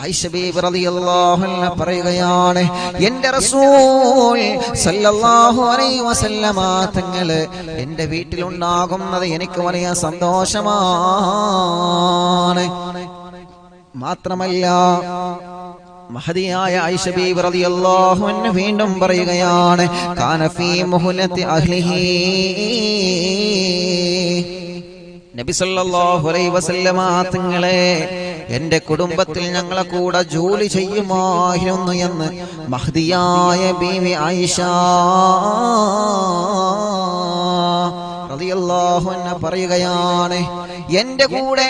ആയിഷ ബീവി റളിയല്ലാഹു അൻഹ പറയുകയാണ്, എന്റെ റസൂൽ സല്ലല്ലാഹു അലൈഹി വസല്ലമ തങ്ങള് എന്റെ വീട്ടിലുണ്ടാകുന്നത് എനിക്ക് വലിയ സന്തോഷമാണ്. മാത്രമല്ല മഹദിയായ ആയിഷ ബീവി റളിയല്ലാഹു അൻഹ വീണ്ടും പറയുകയാണ്, കാന ഫീ മുഹ്ലത്തി അഹ്ലിഹി, നബി സല്ലല്ലാഹു അലൈഹി വസല്ലമ തങ്ങളെ എന്റെ കുടുംബത്തിൽ ഞങ്ങളെ കൂടെ ജോലി ചെയ്യുമായിരുന്നു എന്ന് മഹദിയായ ബീവി ആയിഷ റളിയല്ലാഹു അൻഹ പറയുകയാണ്, എന്റെ കൂടെ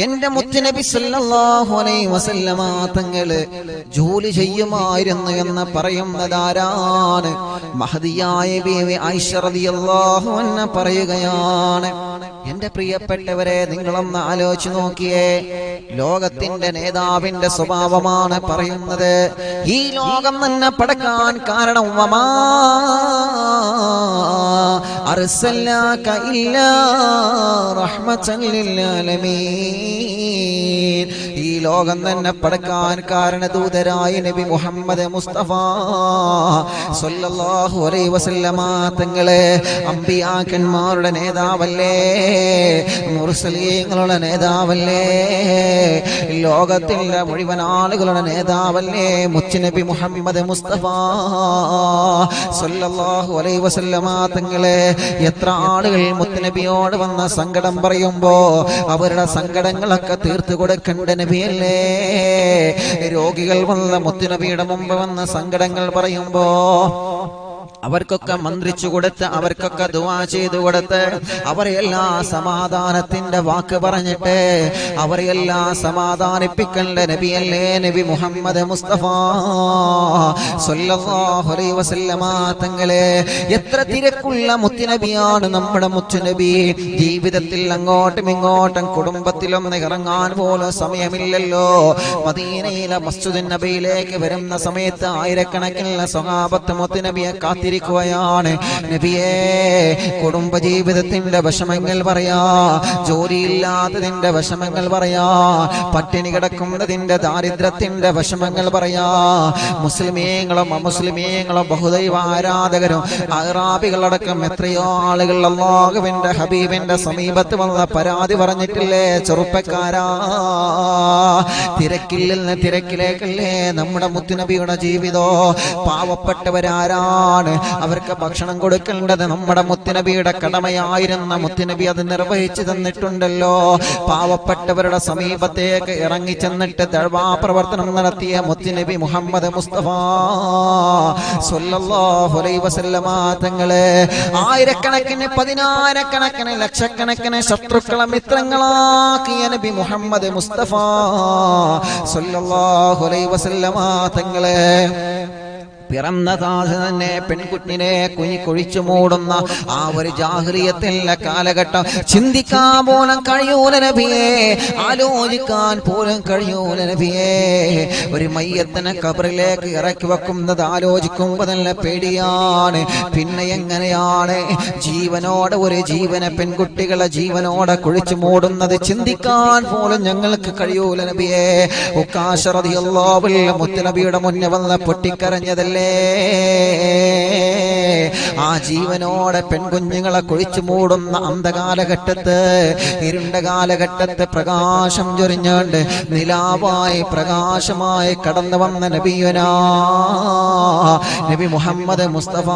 എന്റെ മുത്തുനബി സല്ലല്ലാഹു അലൈഹി വസല്ലമ തങ്ങള് ജോലി ചെയ്യുമായിരുന്നു എന്ന് പറയുന്നതാരാണ്? മഹദിയായ ബീവി ആയിഷ റളിയല്ലാഹു അൻഹ പറയുകയാണ്. എന്റെ പ്രിയപ്പെട്ടവരെ, നിങ്ങളൊന്ന് ആലോചിച്ച് നോക്കിയേ. ലോകത്തിന്റെ നേതാവിന്റെ സ്വഭാവമാണ് പറയുന്നത്. ഈ ലോകം തന്നെ പടക്കാൻ കാരണം വമാ അർസൽനാക ഇല്ലാ റഹ്മതൻ ലിൽ ആലമീൻ. ഈ ലോകം തന്നെ പടക്കാൻ കാരണദൂതരായ നബി മുഹമ്മദ് മുസ്തഫ സല്ലല്ലാഹു അലൈഹി വസല്ലമ തങ്ങളെ അമ്പിയാക്കന്മാരുടെ നേതാവല്ലേ, മുർസലീങ്ങളുടെ നേതാവല്ലേ, ലോകത്തിലെ മുഴുവൻ ആളുകളുടെ നേതാവല്ലേ മുത്തുനബി മുഹമ്മദ് മുസ്തഫ സല്ലല്ലാഹു അലൈഹി വസല്ലമ തങ്ങളെ. എത്ര ആളുകൾ മുത്തുനബിയോട് വന്ന സങ്കടം പറയുമ്പോ അവരുടെ സങ്കടങ്ങളൊക്കെ തീർത്തു കൊടുക്കേണ്ട നബിയല്ലേ. രോഗികൾ വന്ന മുത്തുനബിയുടെ മുമ്പ് വന്ന സങ്കടങ്ങൾ പറയുമ്പോ അവർക്കൊക്കെ മന്ത്രിച്ചു കൊടുത്ത്, അവർക്കൊക്കെ ദുആ ചെയ്തു കൊടുത്ത്, അവരെല്ലാം സമാധാനത്തിന്റെ വാക്ക് പറഞ്ഞിട്ട് അവരെല്ലാം സമാധാനിപ്പിക്കേണ്ട നബിയല്ലേ നബി മുഹമ്മദ് മുസ്തഫ സല്ലല്ലാഹു അലൈഹി വസല്ലമ തങ്ങളെ. എത്ര തിരക്കുള്ള മുത്തുനബിയാണ് നമ്മുടെ മുത്തുനബി. ജീവിതത്തിൽ അങ്ങോട്ടും ഇങ്ങോട്ടും കുടുംബത്തിലൊന്ന് ഇറങ്ങാൻ പോലും സമയമില്ലല്ലോ. മദീനയിലെ മസ്ജിദുൻ നബിയിലേക്ക് വരുന്ന സമയത്ത് ആയിരക്കണക്കിനുള്ള സ്വഹാബത്ത് മുത്തുനബിയെ ാണ്. നബിയേ, കുടുംബജീവിതത്തിന്റെ വിഷമങ്ങൾ പറയാ, ജോലിയില്ലാത്തതിന്റെ വിഷമങ്ങൾ പറയാ, പട്ടിണി കിടക്കുന്നതിന്റെ ദാരിദ്ര്യത്തിന്റെ വിഷമങ്ങൾ പറയാ. മുസ്ലിമീങ്ങളും അമുസ്ലിമീങ്ങളും ബഹുദൈവ ആരാധകരും അറാബികളടക്കം എത്രയോ ആളുകൾ അല്ലാഹുവിന്റെ ഹബീബിന്റെ സമീപത്ത് വന്ന പരാതി പറഞ്ഞിട്ടില്ലേ ചെറുപ്പക്കാരാ? തിരക്കിൽ നിന്ന് തിരക്കിലേക്കല്ലേ നമ്മുടെ മുത്തുനബിയുടെ ജീവിതോ. പാവപ്പെട്ടവരാരാണ്? അവർക്ക് ഭക്ഷണം കൊടുക്കേണ്ടത് നമ്മുടെ മുത്തുനബിയുടെ കടമയായിരുന്ന മുത്തുനബി അത് നിർവഹിച്ചു തന്നിട്ടുണ്ടല്ലോ. പാവപ്പെട്ടവരുടെ സമീപത്തേക്ക് ഇറങ്ങി ചെന്നിട്ട് ദഅ്വാ പ്രവർത്തനം നടത്തിയ മുത്തുനബി മുഹമ്മദ് മുസ്തഫ സല്ലല്ലാഹു അലൈഹി വസല്ലമ തങ്ങളെ ആയിരക്കണക്കിന് പതിനായിരക്കണക്കിന് ലക്ഷക്കണക്കിന് ശത്രുക്കളെ മിത്രങ്ങളാക്കിയ നബി മുഹമ്മദ് മുസ്തഫ സല്ലല്ലാഹു അലൈഹി വസല്ലമ തങ്ങളെ പിറന്ന തന്നെ പെൺകുട്ടിനെ കുഴിച്ചു മൂടുന്ന ആ ഒരു ജാഹിലിയത്തിന്റെ കാലഘട്ടം ചിന്തിക്കാൻ പോലും കഴിയൂല നബിയേ, ആലോചിക്കാൻ പോലും കഴിയൂല നബിയേ. ഒരു മയ്യത്തിനെ ഖബറിലേക്ക് ഇറക്കി വെക്കുന്നത് ആലോചിക്കുമ്പോൾ തന്നെ പേടിയാണ്. പിന്നെ എങ്ങനെയാണ് ജീവനോടെ ഒരു ജീവനെ, പെൺകുട്ടികളെ ജീവനോടെ കുഴിച്ചു മൂടുന്നത് ചിന്തിക്കാൻ പോലും ഞങ്ങൾക്ക് കഴിയൂല നബിയേ. ഉക്കാശ റളിയല്ലാഹു അൻഹു മുത്തുനബിയുടെ മുന്നിൽ വന്ന് പൊട്ടിക്കരഞ്ഞതല്ലേ. ആ ജീവനോടെ പെൺകുഞ്ഞുങ്ങളെ കുഴിച്ചു മൂടുന്ന അന്ധകാലഘട്ടത്ത്, ഇരുണ്ട കാലഘട്ടത്ത് പ്രകാശം ചൊരിഞ്ഞുകൊണ്ട് നിലാവായി പ്രകാശമായി കടന്നു വന്ന നബിയുനാ നബി മുഹമ്മദ് മുസ്തഫ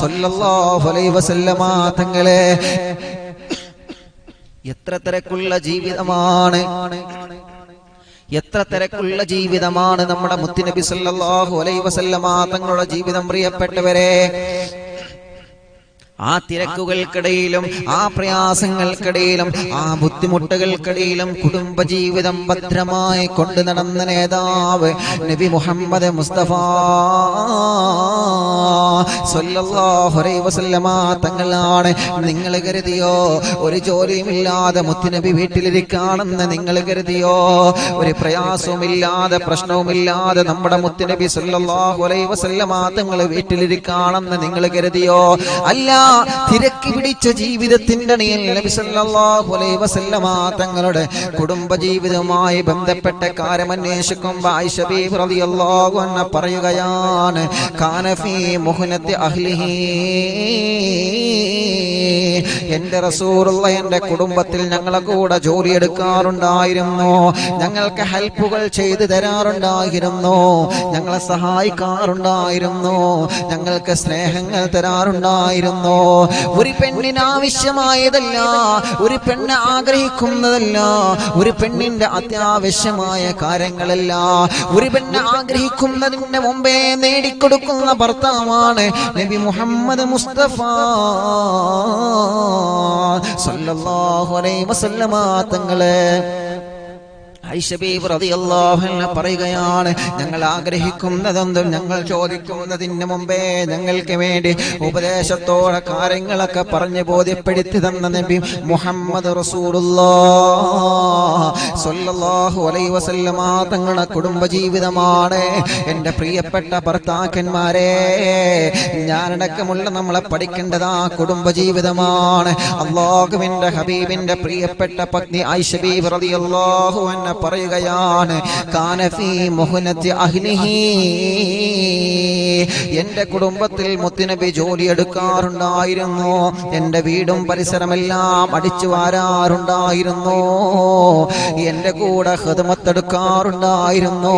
സല്ലല്ലാഹു അലൈഹി വസല്ലമ തങ്ങളെ. എത്ര തിരക്കുള്ള ജീവിതമാണ്, എത്ര തിരക്കുള്ള ജീവിതമാണ് നമ്മുടെ മുത്തുനബി സല്ലല്ലാഹു അലൈഹി വസല്ലമ തങ്ങളുടെ ജീവിതം. പ്രിയപ്പെട്ടവരെ, ആ തിരക്കുകൾക്കിടയിലും ആ പ്രയാസങ്ങൾക്കിടയിലും ആ ബുദ്ധിമുട്ടുകൾക്കിടയിലും കുടുംബജീവിതം ഭദ്രമായി കൊണ്ടു നടന്ന നേതാവ് നബി മുഹമ്മദ് മുസ്തഫ സല്ലല്ലാഹു അലൈഹി വസല്ലമ തങ്ങളാണ്. നിങ്ങൾ കരുതിയോ ഒരു ജോലിയുമില്ലാതെ മുത്തുനബി വീട്ടിലിരിക്കാണെന്ന് നിങ്ങൾ കരുതിയോ? ഒരു പ്രയാസവുമില്ലാതെ പ്രശ്നവുമില്ലാതെ നമ്മുടെ മുത്തുനബി സല്ലല്ലാഹു അലൈഹി വസല്ലമ തങ്ങൾ വീട്ടിലിരിക്കാണെന്ന് നിങ്ങൾ കരുതിയോ? അല്ല, തിരക്ക് പിടിച്ച ജീവിതത്തിന്റെ നബി സല്ലല്ലാഹു അലൈഹി വസല്ലമ തങ്ങളുടെ കുടുംബജീവിതവുമായി ബന്ധപ്പെട്ട കാര്യം അന്വേഷിക്കുമ്പോൾ ആയിഷ ബീവി റളിയല്ലാഹു അൻഹ പറയുകയാണ്, കാന ഫീ മുഹ്നത്തി അഹ്ലിഹി, എന്റെ റസൂലുള്ള എന്റെ കുടുംബത്തിൽ ഞങ്ങളെ കൂടെ ജോലി എടുക്കാറുണ്ടായിരുന്നു, ഞങ്ങൾക്ക് ഹെൽപ്പുകൾ ചെയ്തു തരാറുണ്ടായിരുന്നു, ഞങ്ങളെ സഹായിക്കാറുണ്ടായിരുന്നു, ഞങ്ങൾക്ക് സ്നേഹങ്ങൾ തരാറുണ്ടായിരുന്നു. ഒരു പെണ്ണിന് ആവശ്യമായതല്ല, ഒരു പെണ്ണ് ആഗ്രഹിക്കുന്നതല്ല, ഒരു പെണ്ണിന്റെ അത്യാവശ്യമായ കാര്യങ്ങളല്ല, ഒരു പെണ്ണ് ആഗ്രഹിക്കുന്നതിന് മുമ്പേ നേടിക്കൊടുക്കുന്ന ഭർത്താവാണ് നബി മുഹമ്മദ് മുസ്തഫ സല്ലല്ലാഹു അലൈഹി വസല്ലമ തങ്ങളെ. ആയിഷ ബീവി റളിയല്ലാഹു അൻഹ പറയുകയാണ്, ഞങ്ങൾ ആഗ്രഹിക്കുന്നതെന്തും ഞങ്ങൾ ചോദിക്കുന്നതിന് മുമ്പേ ഞങ്ങൾക്ക് വേണ്ടി ഉപദേശത്തോടെ കാര്യങ്ങളൊക്കെ പറഞ്ഞ് ബോധ്യപ്പെടുത്തി തന്ന നബി മുഹമ്മദ് റസൂലുള്ളാഹ് സ്വല്ലല്ലാഹു അലൈഹി വസല്ലമ തങ്ങളുടെ കുടുംബജീവിതമാണ്. എൻ്റെ പ്രിയപ്പെട്ട ഭർത്താക്കന്മാരെ, ഞാനടക്കമുള്ള നമ്മളെ പഠിക്കേണ്ടത് ആ കുടുംബജീവിതമാണ്. അല്ലാഹുവിൻ്റെ ഹബീബിൻ്റെ പ്രിയപ്പെട്ട പത്നി ആയിഷ ബീവി റളിയല്ലാഹു അൻഹ പറയുകയാണ്, കാന ഫീ മുഹ്നത്തി അഹ്ലിഹി, എന്റെ കുടുംബത്തിൽ മുത്തുനബി ജോലി എടുക്കാറുണ്ടായിരുന്നു, എന്റെ വീടും പരിസരമെല്ലാം അടിച്ചു വാരാറുണ്ടായിരുന്നു, എന്റെ കൂടെ ഖിദ്മത്തെടുക്കാറുണ്ടായിരുന്നു,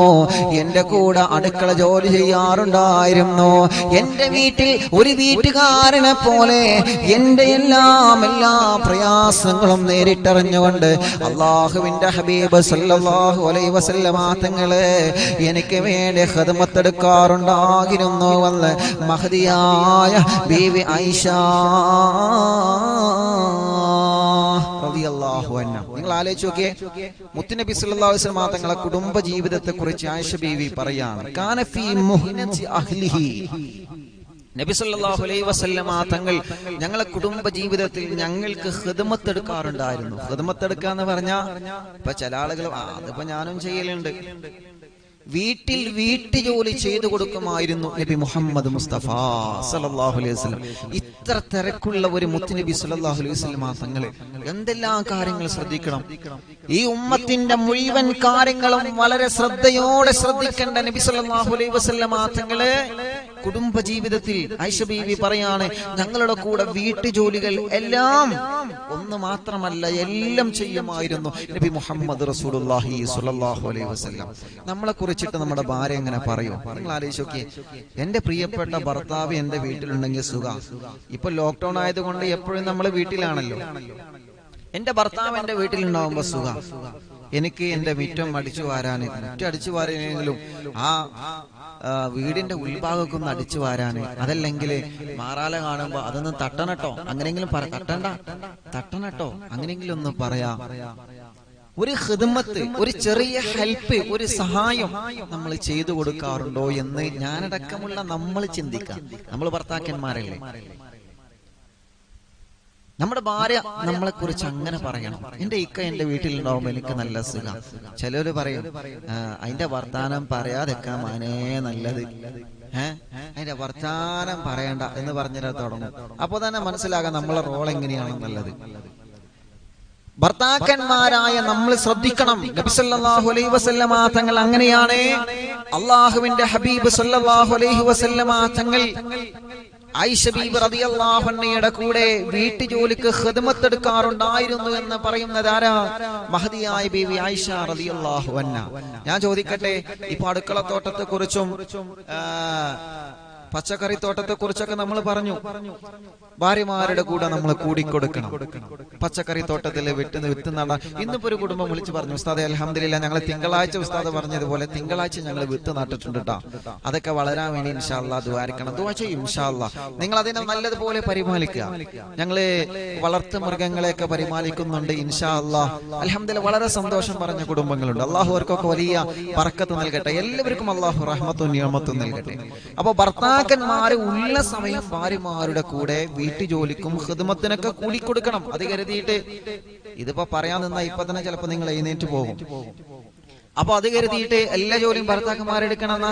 എന്റെ കൂടെ അടുക്കള ജോലി ചെയ്യാറുണ്ടായിരുന്നു. എന്റെ വീട്ടിൽ ഒരു വീട്ടുകാരനെ പോലെ എന്റെ എല്ലാ പ്രയാസങ്ങളും നേരിട്ടറിഞ്ഞുകൊണ്ട് അല്ലാഹുവിന്റെ ഹബീബ് സല്ലല്ലാഹു അലൈഹി വസല്ലമ തങ്ങളെ എനിക്ക് വേണ്ടി ഖിദ്മത്തെടുക്കാറുണ്ടായിരുന്നു എന്ന് മഹദിയായ ബീവി ആയിഷ റളിയല്ലാഹു അൻഹ. നിങ്ങൾ ആലോചിച്ച് നോക്കിയേ, മുത്തുനബി സല്ലല്ലാഹു അലൈഹി വസല്ലമ തങ്ങളെ കുടുംബ ജീവിതത്തെ കുറിച്ച് ആയിഷ ബീവി പറയാണ്, കാന ഫീ മുഹ്നത്തി അഹ്ലിഹി, നബി സല്ലല്ലാഹു അലൈഹി വസല്ലമ തങ്ങൾ ഞങ്ങളെ കുടുംബ ജീവിതത്തിൽ ഞങ്ങൾക്ക് ഖിദ്മത്ത് എടുക്കാറുണ്ടായിരുന്നു. ഖിദ്മത്ത് എടുക്കാന്ന് പറഞ്ഞാൽ ഇപ്പൊ ചില ആളുകൾ അതിപ്പോ ഞാനും ചെയ്യലുണ്ട്, വീട്ടിൽ വീട്ടുജോലി ചെയ്തു കൊടുക്കുമായിരുന്നു നബി മുഹമ്മദ് മുസ്തഫ സല്ലല്ലാഹു അലൈഹി വസല്ലം. ഇത്ര തിരക്കുള്ള ഒരു മുത്തുനബി സല്ലല്ലാഹു അലൈഹി വസല്ലം തങ്ങളെ എന്തെല്ലാം കാര്യങ്ങൾ ശ്രദ്ധിക്കണം. ഈ ഉമ്മത്തിന്റെ മുഴുവൻ കാര്യങ്ങളും വളരെ ശ്രദ്ധയോടെ ശ്രദ്ധിക്കേണ്ട നബി സല്ലല്ലാഹു അലൈഹി വസല്ലം തങ്ങളെ കുടുംബജീവിതത്തിൽ ആയിഷ ബീവി പറയാണ്, ഞങ്ങളുടെ കൂടെ വീട്ടുജോലികൾ എല്ലാം ഒന്ന് മാത്രമല്ല എല്ലാം ചെയ്യുമായിരുന്നു നബി മുഹമ്മദ് റസൂലുള്ളാഹി സ്വല്ലല്ലാഹു അലൈഹി വസല്ലം. നമ്മളെ കുറിച്ചിട്ട് നമ്മുടെ ഭാര്യ എങ്ങനെ പറയും? നിങ്ങൾ ആലോചിച്ച് നോക്കിയേ, എന്റെ പ്രിയപ്പെട്ട ഭർത്താവ് എന്റെ വീട്ടിലുണ്ടെങ്കിൽ സുഖം. ഇപ്പൊ ലോക്ക്ഡൌൺ ആയതുകൊണ്ട് എപ്പോഴും നമ്മൾ വീട്ടിലാണല്ലോ. എന്റെ ഭർത്താവ് എന്റെ വീട്ടിലുണ്ടാവുമ്പോ സുഖം. എനിക്ക് എന്റെ മുറ്റം അടിച്ചു വാരാന്, മുറ്റം അടിച്ചു വാരാനെങ്കിലും ആ വീടിന്റെ ഉൾഭാഗമൊക്കെ ഒന്ന് അടിച്ചു വാരാന്, അതല്ലെങ്കിൽ മാറാല കാണുമ്പോ അതൊന്ന് തട്ടണട്ടോ, അങ്ങനെയെങ്കിലും തട്ടണട്ടോ അങ്ങനെയെങ്കിലും ഒന്ന് പറയാ. ഒരു ഖിദ്മത്ത്, ഒരു ചെറിയ ഹെൽപ്പ്, ഒരു സഹായം നമ്മൾ ചെയ്തു കൊടുക്കാറുണ്ടോ എന്ന് ഞാനടക്കമുള്ള നമ്മൾ ചിന്തിക്കാം. നമ്മൾ ഭർത്താക്കന്മാരല്ലേ, നമ്മുടെ ഭാര്യ നമ്മളെ കുറിച്ച് അങ്ങനെ പറയണം. എന്റെ ഇക്ക എന്റെ വീട്ടിലുണ്ടാവുമ്പോ എനിക്ക് നല്ല സുഖം. ചിലര് പറയും, അതിന്റെ വർത്താനം പറയാതെക്കാൻ മാനേ നല്ലത്, അതിന്റെ വർത്താനം പറയണ്ട എന്ന് പറഞ്ഞിട്ട് തുടങ്ങും. അപ്പൊ തന്നെ മനസ്സിലാകാം നമ്മളെ റോൾ എങ്ങനെയാണ് നല്ലത്. ഭർത്താക്കന്മാരായ നമ്മൾ ശ്രദ്ധിക്കണം. നബി സല്ലല്ലാഹു അലൈഹി വസല്ലമ തങ്ങൾ അങ്ങനെയാണ്. അല്ലാഹുവിന്റെ ഹബീബ് സല്ലല്ലാഹു അലൈഹി വസല്ലമ തങ്ങൾ ആയിഷ ബീബി റളിയല്ലാഹു അൻഹയുടെ കൂടെ വീട്ടുജോലിക്ക് ഖിദ്മത്ത് എടുക്കാറുണ്ടായിരുന്നു എന്ന് പറയുന്നത് ആരാ? മഹദിയായ ബീവി ആയിഷ റളിയല്ലാഹു അൻഹ. ഞാൻ ചോദിക്കട്ടെ, ഇപ്പൊ അടുക്കളത്തോട്ടത്തെ കുറിച്ചും പച്ചക്കറി തോട്ടത്തെ കുറിച്ചൊക്കെ നമ്മൾ പറഞ്ഞു. ഭാര്യമാരുടെ കൂടെ നമ്മൾ കൂടിക്കൊടുക്കണം. പച്ചക്കറി തോട്ടത്തില് വിത്ത് നടാൻ. ഇന്നിപ്പോ ഒരു കുടുംബം വിളിച്ചു പറഞ്ഞു, ഉസ്താദെ അൽഹംദുലില്ലാ ഞങ്ങൾ തിങ്കളാഴ്ച ഉസ്താദ് പറഞ്ഞതുപോലെ തിങ്കളാഴ്ച ഞങ്ങൾ വിത്ത് നട്ടിട്ടുണ്ട് കേട്ടോ. അതൊക്കെ വളരാൻ വേണ്ടി ഇൻഷാ അല്ലാഹ് ദുആരിക്കണം. ദുആ ചെയ്യും ഇൻഷാ അല്ലാഹ്. നിങ്ങൾ അതിനെ നല്ലതുപോലെ പരിപാലിക്കുക. ഞങ്ങള് വളർത്തു മൃഗങ്ങളെയൊക്കെ പരിപാലിക്കുന്നുണ്ട് ഇൻഷാ അല്ലാഹ്. അൽഹംദുലില്ലാ വളരെ സന്തോഷം പറഞ്ഞ കുടുംബങ്ങളുണ്ട്. അല്ലാഹു അവർക്കൊക്കെ വലിയ ബർക്കത്ത് നൽകട്ടെ. എല്ലാവർക്കും അല്ലാഹു റഹ്മത്തും നിഅമത്തും നൽകട്ടെ. അപ്പൊ ഭർത്താക്കന്മാര് ഉള്ള സമയം ഭാര്യമാരുടെ കൂടെ വീട്ടുജോലിക്കും ഖിദ്മത്തിനൊക്കെ കൂടിക്കൊടുക്കണം. അത് കരുതിയിട്ട് ഇതിപ്പോ പറയാൻ നിന്നാ ഇപ്പൊ തന്നെ ചിലപ്പോ നിങ്ങൾ എഴുന്നേറ്റ് പോകും. അപ്പൊ അത് കരുതിയിട്ട് എല്ലാ ജോലിയും ഭർത്താക്കന്മാരെടുക്കണമെന്നാ?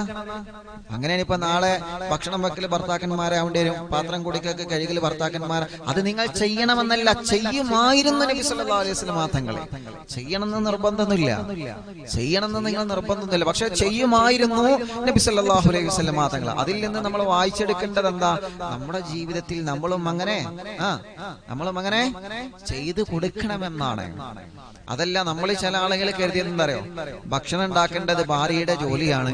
അങ്ങനെയാണ്. ഇപ്പൊ നാളെ ഭക്ഷണം വെക്കല് ഭർത്താക്കന്മാരാവേണ്ടി വരും, പാത്രം കുടിക്കൊക്കെ കഴുകല് ഭർത്താക്കന്മാർ. അത് നിങ്ങൾ ചെയ്യണമെന്നല്ല, ചെയ്യുമായിരുന്നു നബി സല്ലല്ലാഹു അലൈഹി വസല്ലം തങ്ങളെ. ചെയ്യണമെന്ന് നിർബന്ധമൊന്നുമില്ല, ചെയ്യണമെന്ന് നിങ്ങൾ നിർബന്ധമൊന്നുമില്ല, പക്ഷെ ചെയ്യുമായിരുന്നു നബി സല്ലല്ലാഹു അലൈഹി വസല്ലം തങ്ങൾ. അതിൽ നിന്ന് നമ്മൾ വായിച്ചെടുക്കേണ്ടത് എന്താ? നമ്മുടെ ജീവിതത്തിൽ നമ്മളും അങ്ങനെ ചെയ്തു കൊടുക്കണമെന്നാണ്. അതല്ല നമ്മൾ ചില ആളുകൾ കരുതിയത് എന്താ അറിയോ? ഭക്ഷണം ഉണ്ടാക്കേണ്ടത് ഭാര്യയുടെ ജോലിയാണ്,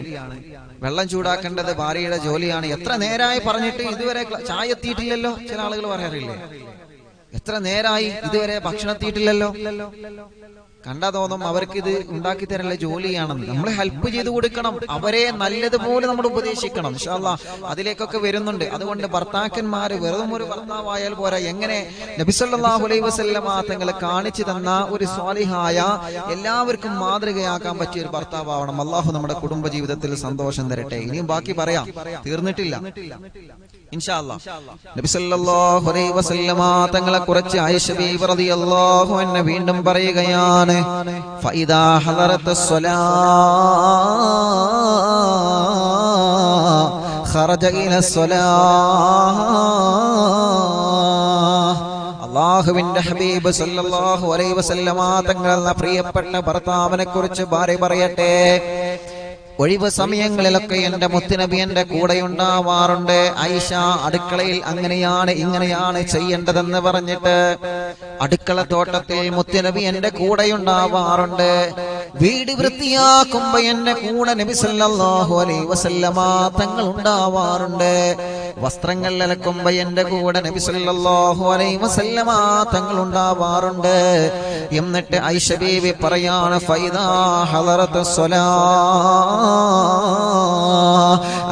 വെള്ളം ചൂടാക്കേണ്ടത് ഭാര്യയുടെ ജോലിയാണ്. എത്ര നേരമായി പറഞ്ഞിട്ട് ഇതുവരെ ചായ എത്തിയിട്ടില്ലല്ലോ? ചില ആളുകൾ പറയാറില്ലേ, എത്ര നേരമായി ഇതുവരെ ഭക്ഷണം എത്തിയിട്ടില്ലല്ലോ? കണ്ടാ തോന്നും അവർക്ക് ഇത് ഉണ്ടാക്കി തരല്ലേ ജോലിയാണെന്ന്. നമ്മൾ ഹെൽപ്പ് ചെയ്ത് കൊടുക്കണം, അവരെ നല്ലതുപോലെ നമ്മൾ ഉപദേശിക്കണം. ഇൻഷാ അല്ലാഹ് അതിലേക്കൊക്കെ വരുന്നുണ്ട്. അതുകൊണ്ട് ഭർത്താക്കന്മാര് വെറും ഒരു ഭർത്താവായാൽ പോരാ. എങ്ങനെ നബി സല്ലല്ലാഹു അലൈഹി വസല്ലം തങ്ങൾ കാണിച്ചു തന്ന ഒരു സ്വാലിഹായ, എല്ലാവർക്കും മാതൃകയാക്കാൻ പറ്റിയ ഒരു ഭർത്താവാവണം. അല്ലാഹു നമ്മുടെ കുടുംബ ജീവിതത്തിൽ സന്തോഷം തരട്ടെ. ഇനിയും ബാക്കി പറയാം, തീർന്നിട്ടില്ല ഇൻഷാ അല്ലാഹ്. നബി സല്ലല്ലാഹു അലൈഹി വസല്ലം തങ്ങളെ കുറിച്ച് ആയിഷ ബീവി റളിയല്ലാഹു അൻഹ വീണ്ടും പറയുകയാണ്, ഫഇദാ ഹദറത്തുസ് സ്വലാഹ് ഖറജ ഇലസ് സ്വലാഹ്. അല്ലാഹുവിന്റെ ഹബീബ് സല്ലല്ലാഹു അലൈഹി വസല്ലം തങ്ങൾ എന്ന പ്രിയപ്പെട്ട ഭർത്താവിനെ കുറിച്ച് ഭാര്യ പറയട്ടെ, ഒഴിവ് സമയങ്ങളിലൊക്കെ എന്റെ മുത്തുനബി എന്റെ കൂടെ ഉണ്ടാവാറുണ്ട്. ആയിഷ അടുക്കളയിൽ അങ്ങനെയാണ് ഇങ്ങനെയാണ് ചെയ്യേണ്ടതെന്ന് പറഞ്ഞിട്ട് അടുക്കള തോട്ടത്തിൽ മുത്തുനബി എന്റെ കൂടെ ഉണ്ടാവാറുണ്ട്. വീട് വൃത്തിയാക്കുമ്പോ എന്റെ കൂടെ നബി സല്ലല്ലാഹു അലൈഹി വസല്ലമ തങ്ങൾ ഉണ്ടാവാറുണ്ട്. വസ്ത്രങ്ങൾ അലക്കുമ്പോ എന്റെ കൂടെ നബി സല്ലല്ലാഹു അലൈഹി വസല്ലമ തങ്ങൾ ഉണ്ടാവാറുണ്ട്. എന്നിട്ട് ആയിഷ ബീവി പറയാണ്, ഫൈദാ ഹളറത്തുസ് സ്വലാഹ്,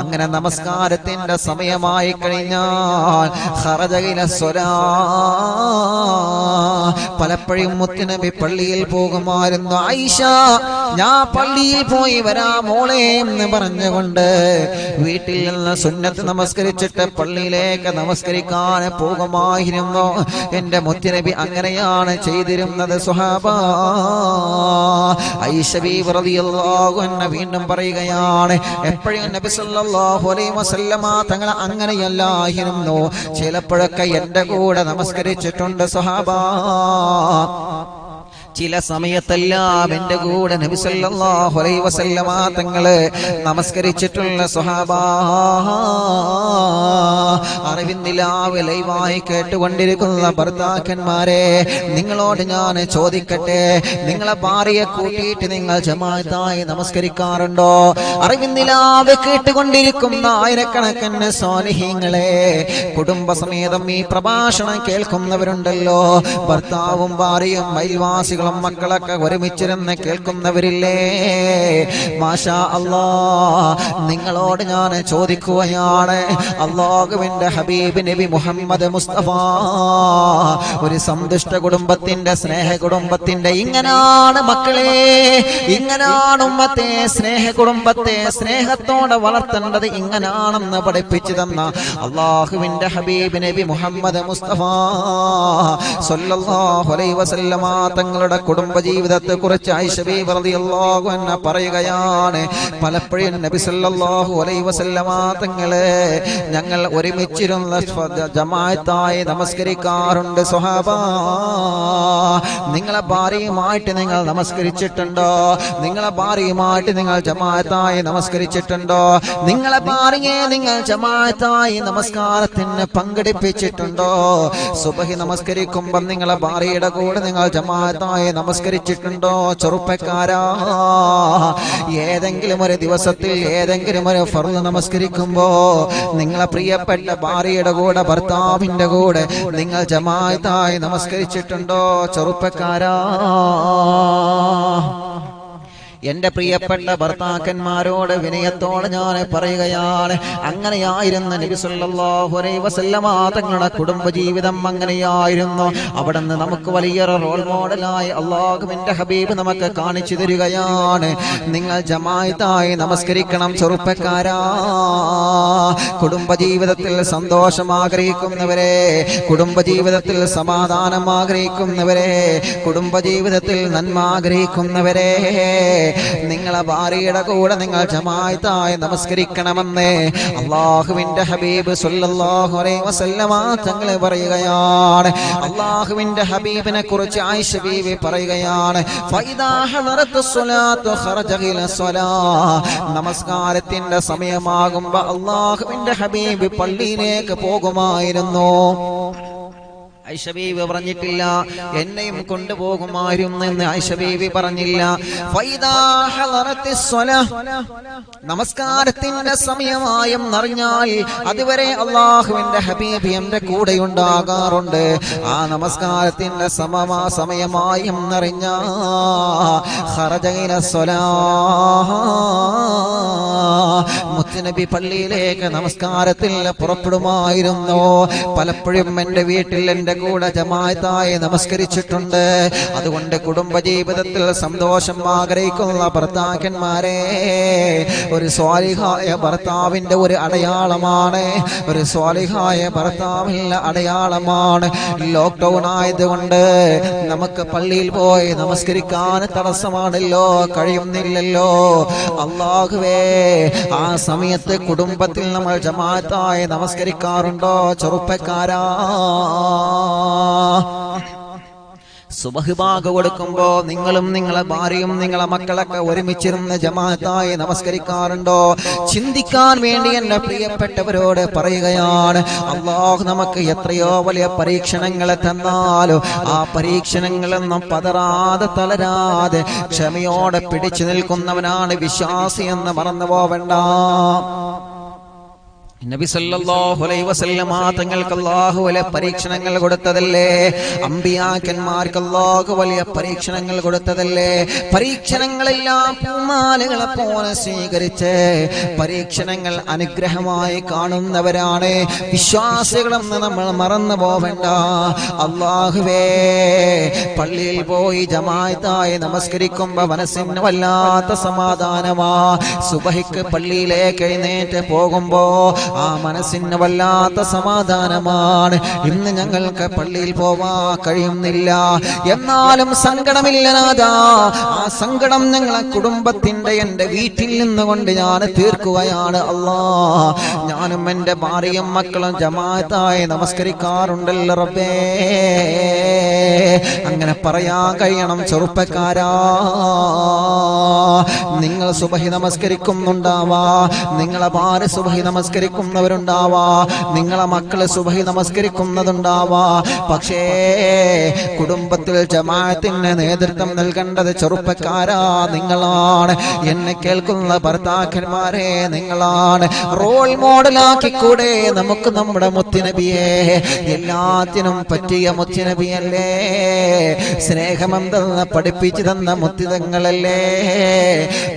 അങ്ങനെ നമസ്കാരത്തിന്റെ സമയമായി കഴിഞ്ഞാൽ ഖറജ ഇലസ് സ്വലാഹ്, പലപ്പോഴും മുത്തുനബി പള്ളിയിൽ പോകുമായിരുന്നു. ആയിഷ, ഞാൻ പള്ളിയിൽ പോയി വരാം മോളെ എന്ന് പറഞ്ഞുകൊണ്ട് വീട്ടിൽ നിന്ന് സുന്നത്ത് നമസ്കരിച്ചിട്ട് പള്ളിയിലേക്ക് നമസ്കരിക്കാൻ പോകുമായിരുന്നു. എന്റെ മുത്തുനബി അങ്ങനെയാണ് ചെയ്തിരുന്നത് സ്വഹാബ. ആയിഷ ബീവി റളിയല്ലാഹു അൻഹ വീണ്ടും പറയുകയാണ്, എപ്പോഴും നബി സല്ലല്ലാഹു അലൈഹി വസല്ലമ തങ്ങൾ അങ്ങനെയല്ലായിരുന്നു, ചിലപ്പോഴൊക്കെ എന്റെ കൂടെ നമസ്കരിച്ചിട്ടുണ്ട് സ്വഹാബ. ചില സമയത്തെല്ലാം എന്റെ കൂടെ നബി സല്ലല്ലാഹു അലൈഹി വസല്ലമ തങ്ങള് നമസ്കരിച്ചിട്ടുള്ള സ്വഹാബ. അറിവിന്ദിലാവ് ലൈവായി കേട്ടുകൊണ്ടിരിക്കുന്ന ഭർത്താക്കന്മാരെ, നിങ്ങളോട് ഞാൻ ചോദിക്കട്ടെ, നിങ്ങളെ ഭാര്യയെ കൂട്ടിയിട്ട് നിങ്ങൾ ജമാഅത്തായി നമസ്കരിക്കാറുണ്ടോ? അറിവിന്ദിലാവ് കേട്ടുകൊണ്ടിരിക്കുന്ന ആയിരക്കണക്കിന് സ്വാലിഹീങ്ങളെ, കുടുംബസമേതം ഈ പ്രഭാഷണം കേൾക്കുന്നവരുണ്ടല്ലോ, ഭർത്താവും ഭാര്യയും അയൽവാസികളും മക്കളൊക്കെ ഒരുമിച്ചിരുന്ന് കേൾക്കുന്നവരില്ലേ? മാഷാ അല്ലാഹ്, നിങ്ങളോട് ഞാൻ ചോദിക്കുകയാണ്, അല്ലാഹുവിന്റെ ഹബീബ് നബി മുഹമ്മദ് മുസ്തഫ ഒരു സന്തുഷ്ട കുടുംബത്തിന്റെ, സ്നേഹ കുടുംബത്തിന്റെ, ഇങ്ങനാണ് മക്കളെ, ഇങ്ങനാണ് ഉമ്മത്തെ, സ്നേഹ കുടുംബത്തെ സ്നേഹത്തോടെ വളർത്തേണ്ടത്, ഇങ്ങനാണെന്ന് പഠിപ്പിച്ചു തന്ന അല്ലാഹുവിന്റെ ഹബീബ് നബി മുഹമ്മദ് മുസ്തഫ സല്ലല്ലാഹു അലൈഹി വസല്ലമ തങ്ങളുടെ കുടുംബജീവിതത്തെ കുറിച്ച് ആയിഷ ബീവി റളിയല്ലാഹു അൻഹ പറയുകയാണ്, പലപ്പോഴും നബി സല്ലല്ലാഹു അലൈഹി വസല്ലമ തങ്ങളെ ഞങ്ങൾ ഒരുമിച്ചിരുന്ന ജമാഅത്തായി നമസ്കരിക്കാറുണ്ട് സ്വഹാബ. നിങ്ങളെ ഭാര്യയുമായിട്ട് നിങ്ങൾ നമസ്കരിച്ചിട്ടുണ്ടോ? നിങ്ങളെ ഭാര്യയുമായിട്ട് നിങ്ങൾ ജമാഅത്തായി നമസ്കരിച്ചിട്ടുണ്ടോ? നിങ്ങളെ ഭാര്യയെ നിങ്ങൾ ജമാഅത്തായി നമസ്കാരത്തിന് പങ്കെടുപ്പിച്ചിട്ടുണ്ടോ? സുബ്ഹി നമസ്കരിക്കുമ്പോൾ നിങ്ങളെ ഭാര്യയുടെ കൂടെ നിങ്ങൾ ജമാഅത്തായി നമസ്കരിച്ചിട്ടുണ്ടോ? ചെറുപ്പക്കാരാ, ഏതെങ്കിലും ഒരു ദിവസത്തിൽ ഏതെങ്കിലും ഒരു ഫർള് നമസ്കരിക്കുമ്പോ നിങ്ങളെ പ്രിയപ്പെട്ട ഭാര്യയുടെ കൂടെ, ഭർത്താവിന്റെ കൂടെ നിങ്ങൾ ജമാഅത്തായി നമസ്കരിച്ചിട്ടുണ്ടോ? ചെറുപ്പക്കാരാ, എന്റെ പ്രിയപ്പെട്ട ഭർത്താക്കന്മാരോട് വിനയത്തോടെ ഞാൻ പറയുകയാണ്, അങ്ങനെയായിരുന്നു നബി സല്ലല്ലാഹു അലൈഹി വസല്ലമ തങ്ങളുടെ കുടുംബജീവിതം, അങ്ങനെയായിരുന്നു. അവിടുന്ന് നമുക്ക് വലിയൊരു റോൾ മോഡലായി അല്ലാഹുവിന്റെ ഹബീബ് നമുക്ക് കാണിച്ചു തരികയാണ്. നിങ്ങൾ ജമാഅത്തായി നമസ്കരിക്കണം ചെറുപ്പക്കാരാ. കുടുംബജീവിതത്തിൽ സന്തോഷം ആഗ്രഹിക്കുന്നവരെ, കുടുംബജീവിതത്തിൽ സമാധാനം ആഗ്രഹിക്കുന്നവരെ, കുടുംബജീവിതത്തിൽ നന്മ ആഗ്രഹിക്കുന്നവരെ, നിങ്ങളെ ഭാര്യയുടെ കൂടെ നിങ്ങൾ ജമാഅത്തായി നമസ്കരിക്കണമെന്ന് അല്ലാഹുവിന്റെ ഹബീബ് സ്വല്ലല്ലാഹു അലൈഹി വസല്ലമ തങ്ങൾ പറയുകയാണ്. അല്ലാഹുവിന്റെ ഹബീബിനെ കുറിച്ച് ആയിഷ ബീവി പറയുകയാണ്, ഫൈദാ ഹദറത്തുസ് സ്വലാത്തു ഖറജ ഇലാ സ്വലാത്ത്, നമസ്കാരത്തിന്റെ സമയമാകുമ്പോൾ അല്ലാഹുവിന്റെ ഹബീബ് പള്ളിയിലേക്ക് പോകുമായിരുന്നു. ആയിഷ ബീവി പറഞ്ഞിട്ടില്ല എന്നെയും കൊണ്ടുപോകുമായിരുന്നു എന്ന് ആയിഷ ബീവി പറഞ്ഞില്ല. ഫൈദാ ഹളറത്തിസ് സ്വലാഹ്, നമസ്കാരത്തിന്റെ സമയമായെന്നറിഞ്ഞാൽ അതുവരെ അല്ലാഹുവിന്റെ ഹബീബ് എന്റെ കൂടെ ഉണ്ടാകാറുണ്ട്. ആ നമസ്കാരത്തിന്റെ സമയമായെന്നറിഞ്ഞാൽ ഖറജ ഇലാ സ്വലാഹ്, മുത്തുനബി പള്ളിയിലേക്ക് നമസ്കാരത്തിൽ പുറപ്പെടുമായിരുന്നു. പലപ്പോഴും എന്റെ വീട്ടിൽ എന്റെ കൂടെ ജമാഅത്തായി നമസ്കരിച്ചിട്ടുണ്ട്. അതുകൊണ്ട് കുടുംബജീവിതത്തിൽ സന്തോഷം ആഗ്രഹിക്കുന്ന ഭർത്താക്കന്മാരെ, ഒരു സ്വാലിഹായ ഭർത്താവിന്റെ ഒരു അടയാളമാണ്, ഒരു സ്വാലിഹായ ഭർത്താവിന്റെ അടയാളമാണ്. ലോക്ക്ഡൗൺ ആയതുകൊണ്ട് നമുക്ക് പള്ളിയിൽ പോയി നമസ്കരിക്കാൻ തടസ്സമാണല്ലോ, കഴിയുന്നില്ലല്ലോ. അല്ലാഹുവേ, ആ സമയത്ത് കുടുംബത്തിൽ നമ്മൾ ജമാഅത്തായി നമസ്കരിക്കാറുണ്ടോ ചെറുപ്പക്കാരാ? സുബഹ് ബാങ്ക് കൊടുക്കുമ്പോ നിങ്ങളും നിങ്ങളെ ഭാര്യയും നിങ്ങളെ മക്കളൊക്കെ ഒരുമിച്ചിരുന്ന് ജമാഅത്തായി നമസ്കരിക്കാറുണ്ടോ? ചിന്തിക്കാൻ വേണ്ടി എന്റെ പ്രിയപ്പെട്ടവരോട് പറയുകയാണ്. അല്ലാഹു നമുക്ക് എത്രയോ വലിയ പരീക്ഷണങ്ങളെ തന്നാലോ ആ പരീക്ഷണങ്ങളൊന്നും പതറാതെ തളരാതെ ക്ഷമയോടെ പിടിച്ചു നിൽക്കുന്നവനാണ് വിശ്വാസി എന്ന് മറന്നു പോവണ്ട. നബി സല്ലല്ലാഹു അലൈഹി വസല്ലമ തങ്ങൾക്ക് അല്ലാഹു വലിയ പരീക്ഷണങ്ങൾ കൊടുത്തതല്ലേ? അമ്പിയാക്കന്മാർക്ക് അല്ലാഹു വലിയ പരീക്ഷണങ്ങൾ കൊടുത്തതല്ലേ? പരീക്ഷണങ്ങളെല്ലാം പൂമാലകളെ പോലെ സ്വീകരിച്ച് പരീക്ഷണങ്ങൾ അനുഗ്രഹമായി കാണുന്നവരാണ് വിശ്വാസികളെന്ന് നമ്മൾ മറന്നു പോവേണ്ട. അല്ലാഹുവേ, പള്ളിയിൽ പോയി ജമാഅത്തായി നമസ്കരിക്കുമ്പോ മനസ്സിന് വല്ലാത്ത സമാധാനമാ. സുബഹിക്ക് പള്ളിയിലേക്ക് എഴുന്നേറ്റ് പോകുമ്പോ ആ മനസ്സിന് വല്ലാത്ത സമാധാനമാണ്. ഇന്ന് ഞങ്ങൾക്ക് പള്ളിയിൽ പോവാൻ കഴിയുന്നില്ല, എന്നാലും സങ്കടമില്ലനാഥാ. ആ സങ്കടം ഞങ്ങളെ കുടുംബത്തിന്റെ എന്റെ വീട്ടിൽ നിന്നുകൊണ്ട് ഞാൻ തീർക്കുകയാണ്. അല്ലാ, ഞാനും എന്റെ ഭാര്യയും മക്കളും ജമാഅത്തായി നമസ്കരിക്കാറുണ്ടല്ലോ റബ്ബേ. അങ്ങനെ പറയാൻ കഴിയണം ചെറുപ്പക്കാരാ. നിങ്ങൾ സുബഹി നമസ്കരിക്കുന്നുണ്ടാവാ, നിങ്ങളെ ഭാര്യ സുബഹി നമസ്കരിക്കുന്നവരുണ്ടാവാ, നിങ്ങളെ മക്കള് സുബഹി നമസ്കരിക്കുന്നതുണ്ടാവാ. പക്ഷേ കുടുംബത്തിൽ ജമാഅത്തിന് നേതൃത്വം നൽകേണ്ടത് ചെറുപ്പക്കാരാ നിങ്ങളാണ്. എന്നെ കേൾക്കുന്ന ഭർത്താക്കന്മാരെ നിങ്ങളാണ്. റോൾ മോഡലാക്കിക്കൂടെ നമുക്ക് നമ്മുടെ മുത്തുനബിയെ? എല്ലാത്തിനും പറ്റിയ മുത്തുനബിയല്ലേ? സ്നേഹമെന്തെന്ന് പഠിപ്പിച്ചു തന്ന മുത്തിതങ്ങളല്ലേ?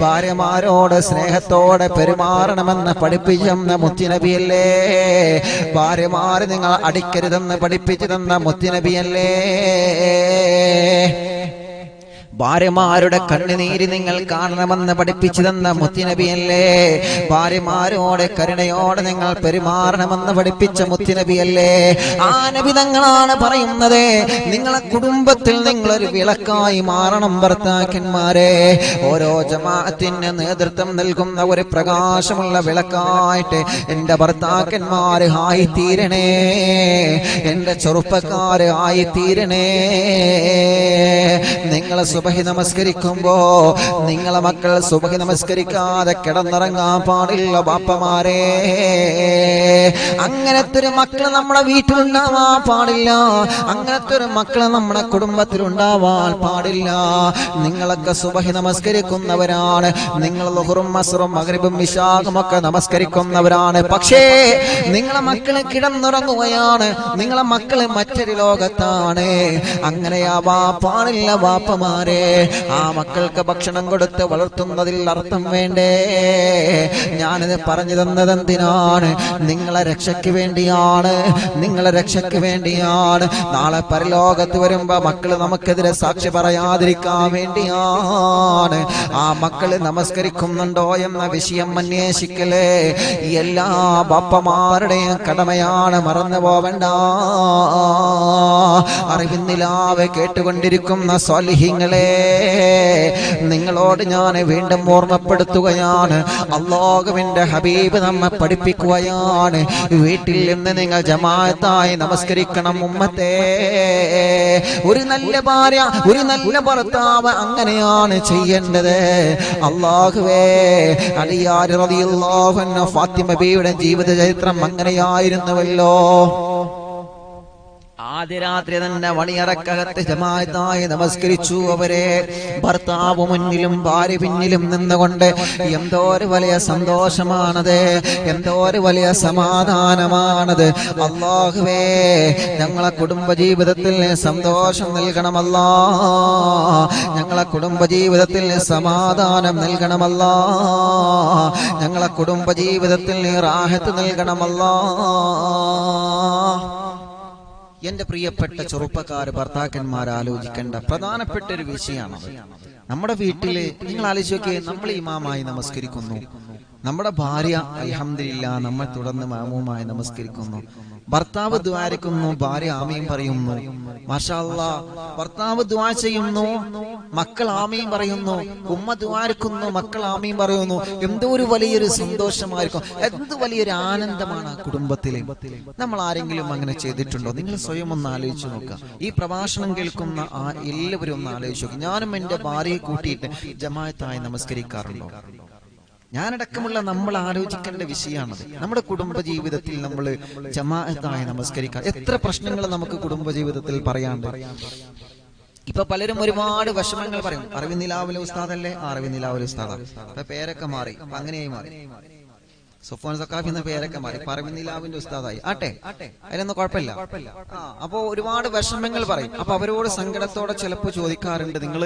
ഭാര്യമാരോട് സ്നേഹത്തോടെ പെരുമാറണമെന്ന് പഠിപ്പിച്ചു തന്ന മുത്തുനബിയല്ലേ? ഭാര്യമാരെ നിങ്ങൾ അടിക്കരുതെന്ന് പഠിപ്പിച്ചു തന്ന മുത്തുനബിയല്ലേ? ഭാര്യമാരുടെ കണ്ണുനീര് നിങ്ങൾ കാണണമെന്ന് പഠിപ്പിച്ചു തന്ന മുത്തുനബിയല്ലേ? ഭാര്യമാരോട് കരുണയോടെ നിങ്ങൾ പെരുമാറണമെന്ന് പഠിപ്പിച്ച മുത്തുനബിയല്ലേ? ആ നബി തങ്ങളാണ് പറയുന്നത്, നിങ്ങളെ കുടുംബത്തിൽ നിങ്ങളൊരു വിളക്കായി മാറണം ഭർത്താക്കന്മാരെ. ഓരോ ജമാഅത്തിന് നേതൃത്വം നൽകുന്ന ഒരു പ്രകാശമുള്ള വിളക്കായിട്ട് എന്റെ ഭർത്താക്കന്മാര് ആയിത്തീരണേ, എന്റെ ചെറുപ്പക്കാര് ആയിത്തീരണേ. നിങ്ങളെ സുബഹി നമസ്കരിക്കുമ്പോ നിങ്ങളെ മക്കൾ സുബഹി നമസ്കരിക്കാതെ കിടന്നിറങ്ങാൻ പാടില്ല ബാപ്പമാരെ. അങ്ങനത്തെ ഒരു മക്കള് നമ്മുടെ വീട്ടിലുണ്ടാവാൻ പാടില്ല, അങ്ങനത്തെ ഒരു മക്കള് നമ്മുടെ കുടുംബത്തിലുണ്ടാവാൻ പാടില്ല. നിങ്ങളൊക്കെ സുബഹി നമസ്കരിക്കുന്നവരാണ്, നിങ്ങൾ ളുഹറും അസ്റും മഗ്രിബും ഇശാഉം ഒക്കെ നമസ്കരിക്കുന്നവരാണ്. പക്ഷേ നിങ്ങളെ മക്കള് കിടന്നുറങ്ങുകയാണ്, നിങ്ങളെ മക്കള് മറ്റൊരു ലോകത്താണ്. അങ്ങനെയാവാ പാടില്ല ബാപ്പമാരെ. ആ മക്കൾക്ക് ഭക്ഷണം കൊടുത്ത് വളർത്തുന്നതിൽ അർത്ഥം വേണ്ടേ? ഞാനിത് പറഞ്ഞു തന്നത് എന്തിനാണ്? നിങ്ങളെ രക്ഷയ്ക്ക് വേണ്ടിയാണ്, നിങ്ങളെ രക്ഷയ്ക്ക് വേണ്ടിയാണ്. നാളെ പരലോകത്ത് വരുമ്പോ മക്കള് നമുക്കെതിരെ സാക്ഷി പറയാതിരിക്കാൻ വേണ്ടിയാണ്. ആ മക്കള് നമസ്കരിക്കുന്നുണ്ടോ എന്ന വിഷയം അന്വേഷിക്കലേ എല്ലാ ബാപ്പമാരുടെയും കടമയാണ്, മറന്നു പോവണ്ട. അറിവിന്നിലാവെ കേട്ടുകൊണ്ടിരിക്കുന്ന സ്വാലിഹീങ്ങളെ, നിങ്ങളോട് ഞാൻ വീണ്ടും ഓർമ്മപ്പെടുത്തുകയാണ്, അല്ലാഹുവിന്റെ ഹബീബ് നമ്മെ പഠിപ്പിക്കുകയാണ്, വീട്ടിൽ നിന്ന് നിങ്ങൾ ജമാഅത്തായി നമസ്കരിക്കണം ഉമ്മത്തേ. ഒരു നല്ല ഭാര്യ, ഒരു നല്ല ഭർത്താവ് അങ്ങനെയാണ് ചെയ്യേണ്ടത്. അല്ലാഹുവേ, അലിയാർ റളിയല്ലാഹു അൻഹു ഫാത്തിമ ബീവിയുടെ ജീവിത ചരിത്രം അങ്ങനെയായിരുന്നുവല്ലോ. ആദ്യ രാത്രി തന്നെ വണിയറക്കകത്ത് ജമാഅത്തായി നമസ്കരിച്ചു അവരെ. ഭർത്താവ് മുന്നിലും ഭാര്യ പിന്നിലും നിന്നുകൊണ്ട് എന്തോ ഒരു വലിയ സന്തോഷമാണത്, എന്തോ ഒരു വലിയ സമാധാനമാണത്. അല്ലാഹുവേ, ഞങ്ങളെ കുടുംബജീവിതത്തിൽ സന്തോഷം നൽകണമല്ലാ, ഞങ്ങളെ കുടുംബജീവിതത്തിൽ സമാധാനം നൽകണമല്ലാ, ഞങ്ങളെ കുടുംബജീവിതത്തിൽ റാഹത്ത് നൽകണമല്ലാ. എന്റെ പ്രിയപ്പെട്ട ചെറുപ്പക്കാർ, ഭർത്താക്കന്മാർ ആലോചിക്കേണ്ട പ്രധാനപ്പെട്ട ഒരു വിഷയമാണ്. നമ്മുടെ വീട്ടില് നിങ്ങൾ ആലോചിച്ച് നോക്കിയേ, നമ്മൾ ഇമാമായി നമസ്കരിക്കുന്നു, നമ്മുടെ ഭാര്യ അൽഹംദുലില്ലാ നമ്മൾ തുടർന്ന് മാമൂമായി നമസ്കരിക്കുന്നു, ഭർത്താവ് ദുആരിക്കുന്നു, ഭാര്യ ആമീൻ പറയുന്നു, മാഷാ അല്ലാഹ്, ഭർത്താവ് ദുആ ചെയ്യുന്നു, മക്കൾ ആമീൻ പറയുന്നു, ഉമ്മ ദുആരിക്കുന്നു, മക്കൾ ആമീൻ പറയുന്നു. എന്തോ ഒരു വലിയൊരു സന്തോഷമായിരിക്കും, എന്ത് വലിയൊരു ആനന്ദമാണ് ആ കുടുംബത്തിലെ. നമ്മൾ ആരെങ്കിലും അങ്ങനെ ചെയ്തിട്ടുണ്ടോ? നിങ്ങൾ സ്വയം ഒന്ന് ആലോചിച്ച് നോക്കുക. ഈ പ്രഭാഷണം കേൾക്കുന്ന എല്ലാവരും ഒന്ന് ആലോചിച്ച് നോക്കുക. ഞാനും എന്റെ ഭാര്യയെ കൂട്ടിയിട്ട് ജമാഅത്തായി നമസ്കരിക്കാറുണ്ടോ? ഞാനടക്കമുള്ള നമ്മൾ ആലോചിക്കേണ്ട വിഷയമാണത്. നമ്മുടെ കുടുംബജീവിതത്തിൽ നമ്മൾ ജമാഅത്തായി നമസ്കരിക്കുക. എത്ര പ്രശ്നങ്ങൾ നമുക്ക് കുടുംബജീവിതത്തിൽ പറയാണ്ട്. ഇപ്പൊ പലരും ഒരുപാട് വിഷമങ്ങൾ പറയും. അറിവിനിലാവിലെ ഉസ്താദല്ലേ? അറിവിനിലാവിലെ ഉസ്താദാ. ഇപ്പൊ പേരൊക്കെ മാറി, അങ്ങനെയായി മാറി. സുഫ്വാൻ സഖാഫി എന്ന പേരൊക്കെ മാറി, അറിവിനിലാവിന്റെ ഉസ്താദായി. ആട്ടെ, അതിനൊന്നും കുഴപ്പമില്ല. അപ്പോ ഒരുപാട് വിഷമങ്ങൾ പറയും. അപ്പൊ അവരോട് സങ്കടത്തോടെ ചിലപ്പോൾ ചോദിക്കാറുണ്ട്, നിങ്ങൾ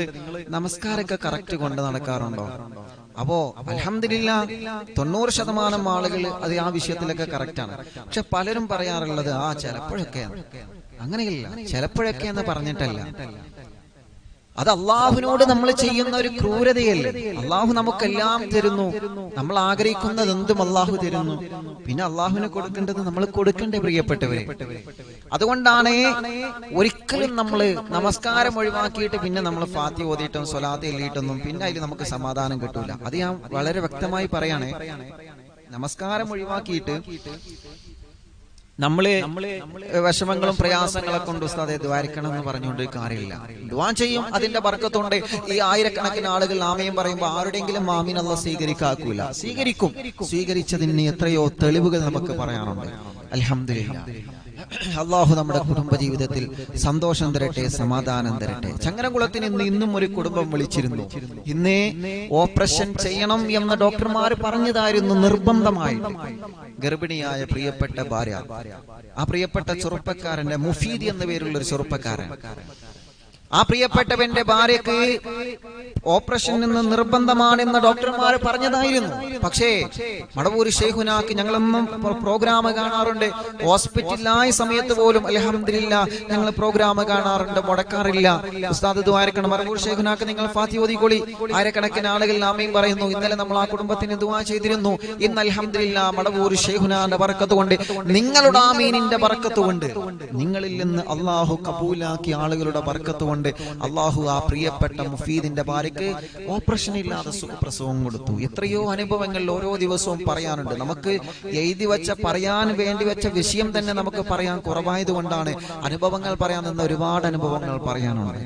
നമസ്കാരമൊക്കെ കറക്റ്റ് കൊണ്ട് നടക്കാറുണ്ടോ? അപ്പോ അൽഹംദുലില്ലാഹ് 90% ആളുകൾ അത് ആ വിഷയത്തിലൊക്കെ കറക്റ്റ് ആണ്. പക്ഷെ പലരും പറയാറുള്ളത് ചിലപ്പോഴൊക്കെ. അങ്ങനെയില്ല, ചിലപ്പോഴൊക്കെ എന്ന് പറഞ്ഞിട്ടല്ല. അത് അള്ളാഹുവിനോട് നമ്മൾ ചെയ്യുന്ന ഒരു ക്രൂരതയല്ലേ. അള്ളാഹു നമുക്കെല്ലാം തരുന്നു, നമ്മൾ ആഗ്രഹിക്കുന്നത് എന്തും അള്ളാഹു തരുന്നു. പിന്നെ അള്ളാഹുവിന് കൊടുക്കേണ്ടത് നമ്മൾ കൊടുക്കണ്ടേ പ്രിയപ്പെട്ടവരെ? അതുകൊണ്ടാണ് ഒരിക്കലും നമ്മൾ നമസ്കാരം ഒഴിവാക്കിയിട്ട് പിന്നെ നമ്മൾ ഫാത്തിഹ ഓതിയിട്ടും സ്വലാത്ത് എല്ലിയിട്ടൊന്നും പിന്നെ അതിൽ നമുക്ക് സമാധാനം കിട്ടൂല. അത് ഞാൻ വളരെ വ്യക്തമായി പറയാണ്. നമസ്കാരം ഒഴിവാക്കിയിട്ട് നമ്മള് വിഷമങ്ങളും പ്രയാസങ്ങളൊക്കെ കൊണ്ട് ഉസ്താദെ ദ്വാരിക്കണം എന്ന് പറഞ്ഞുകൊണ്ട് കാര്യമില്ല. ദ്വാ ചെയ്യും, അതിന്റെ ബർക്കത്തുണ്ട്. ഈ ആയിരക്കണക്കിന് ആളുകൾ ആമീൻ പറയുമ്പോൾ ആരുടെയെങ്കിലും ആമീൻ അല്ലാഹ് സ്വീകരിക്കാക്കൂല. സ്വീകരിക്കും. സ്വീകരിച്ചതിന് എത്രയോ തെളിവുകൾ നമുക്ക് പറയാനുണ്ട്. അൽഹംദുലില്ലാഹ്. അള്ളാഹു നമ്മുടെ കുടുംബജീവിതത്തിൽ സന്തോഷം തരട്ടെ, സമാധാനം തരട്ടെ. ചങ്ങരംകുളത്തിന് ഇന്നും ഒരു കുടുംബം വിളിച്ചിരുന്നു. ഇന്നേ ഓപ്പറേഷൻ ചെയ്യണം എന്ന് ഡോക്ടർമാർ പറഞ്ഞതായിരുന്നു നിർബന്ധമായി. ഗർഭിണിയായ പ്രിയപ്പെട്ട ഭാര്യ, ആ പ്രിയപ്പെട്ട ചെറുപ്പക്കാരന്റെ മുഫീദ് എന്ന പേരുള്ള ഒരു ചെറുപ്പക്കാരൻ, ആ പ്രിയപ്പെട്ടവന്റെ ഭാര്യക്ക് ഓപ്പറേഷൻ നിന്ന് നിർബന്ധമാണെന്ന് ഡോക്ടർമാർ പറഞ്ഞതായിരുന്നു. പക്ഷേ മടവൂർ ശൈഖുനാക്ക് ഞങ്ങളൊന്നും പ്രോഗ്രാം കാണാറുണ്ട്. ഹോസ്പിറ്റലായ സമയത്ത് പോലും അൽഹംദുലില്ലാഹ് ഞങ്ങൾ പ്രോഗ്രാം കാണാറുണ്ട്, മുടക്കാറില്ല. ഉസ്താദ് ദുആരിക്കണം, മടവൂർ ശൈഖുനാക്ക് നിങ്ങൾ ഫാത്തിഹ ഓതിക്കോളി. ആയിരക്കണക്കിന് ആളുകൾ ആമീൻ പറയുന്നു. ഇന്നലെ നമ്മൾ ആ കുടുംബത്തിന് ദുആ ചെയ്തിരുന്നു. ഇന്ന് അൽഹംദുലില്ലാഹ് മടവൂർ ശൈഖുനാന്റെ ബർക്കത്ത് കൊണ്ട്, നിങ്ങളുടെ ആമീനിന്റെ ബർക്കത്ത് കൊണ്ട്, നിങ്ങളിൽ നിന്ന് അല്ലാഹു കബൂലാക്കി ആളുകളുടെ ബർക്കത്ത് കൊണ്ട് അല്ലാഹു ആ പ്രിയപ്പെട്ട മുഫീദിന്റെ ഭാര്യക്ക് ഓപ്പറേഷൻ ഇല്ലാതെ സുഖപ്രസവം കൊടുത്തു. എത്രയോ അനുഭവങ്ങൾ ഓരോ ദിവസവും പറയാനുണ്ട്. നമുക്ക് എഴുതി വെച്ച, പറയാൻ വേണ്ടി വെച്ച വിഷയം തന്നെ നമുക്ക് പറയാൻ കുറവായത് കൊണ്ടാണ് അനുഭവങ്ങൾ പറയാൻ നിന്ന് ഒരുപാട് അനുഭവങ്ങൾ പറയാനുണ്ട്.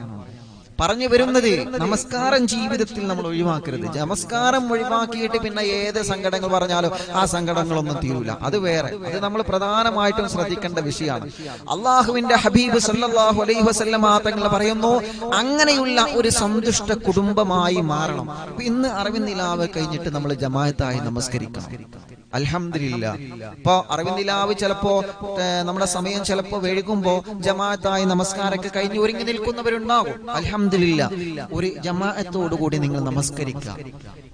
പറഞ്ഞു വരുന്നത്, നമസ്കാരം ജീവിതത്തിൽ നമ്മൾ ഒഴിവാക്കരുത്. നമസ്കാരം ഒഴിവാക്കിയിട്ട് പിന്നെ ഏത് സങ്കടങ്ങൾ പറഞ്ഞാലും ആ സങ്കടങ്ങളൊന്നും തീരൂല. അത് വേറെ, അത് നമ്മൾ പ്രധാനമായിട്ടും ശ്രദ്ധിക്കേണ്ട വിഷയമാണ്. അള്ളാഹുവിന്റെ ഹബീബ് സല്ലല്ലാഹു അലൈഹി വസല്ലമ തങ്ങൾ പറയുന്നു, അങ്ങനെയുള്ള ഒരു സന്തുഷ്ട കുടുംബമായി മാറണം. ഇന്ന് അറിവിനിലാവ് കഴിഞ്ഞിട്ട് നമ്മൾ ജമാഅത്തായി നമസ്കരിക്കണം. അൽഹംദുലില്ലാഹ്. ഇപ്പൊ അറിവിനിലാവ് ചിലപ്പോ നമ്മുടെ സമയം ചിലപ്പോ വൈകുമ്പോ ജമാഅത്തായി നമസ്കാരമൊക്കെ കഴിഞ്ഞ് ഒരുങ്ങി നിൽക്കുന്നവരുണ്ടാകും. അൽഹംദുലില്ലാഹ്. ഒരു ജമാഅത്തോടു കൂടി നിങ്ങൾ നമസ്കരിക്കുക.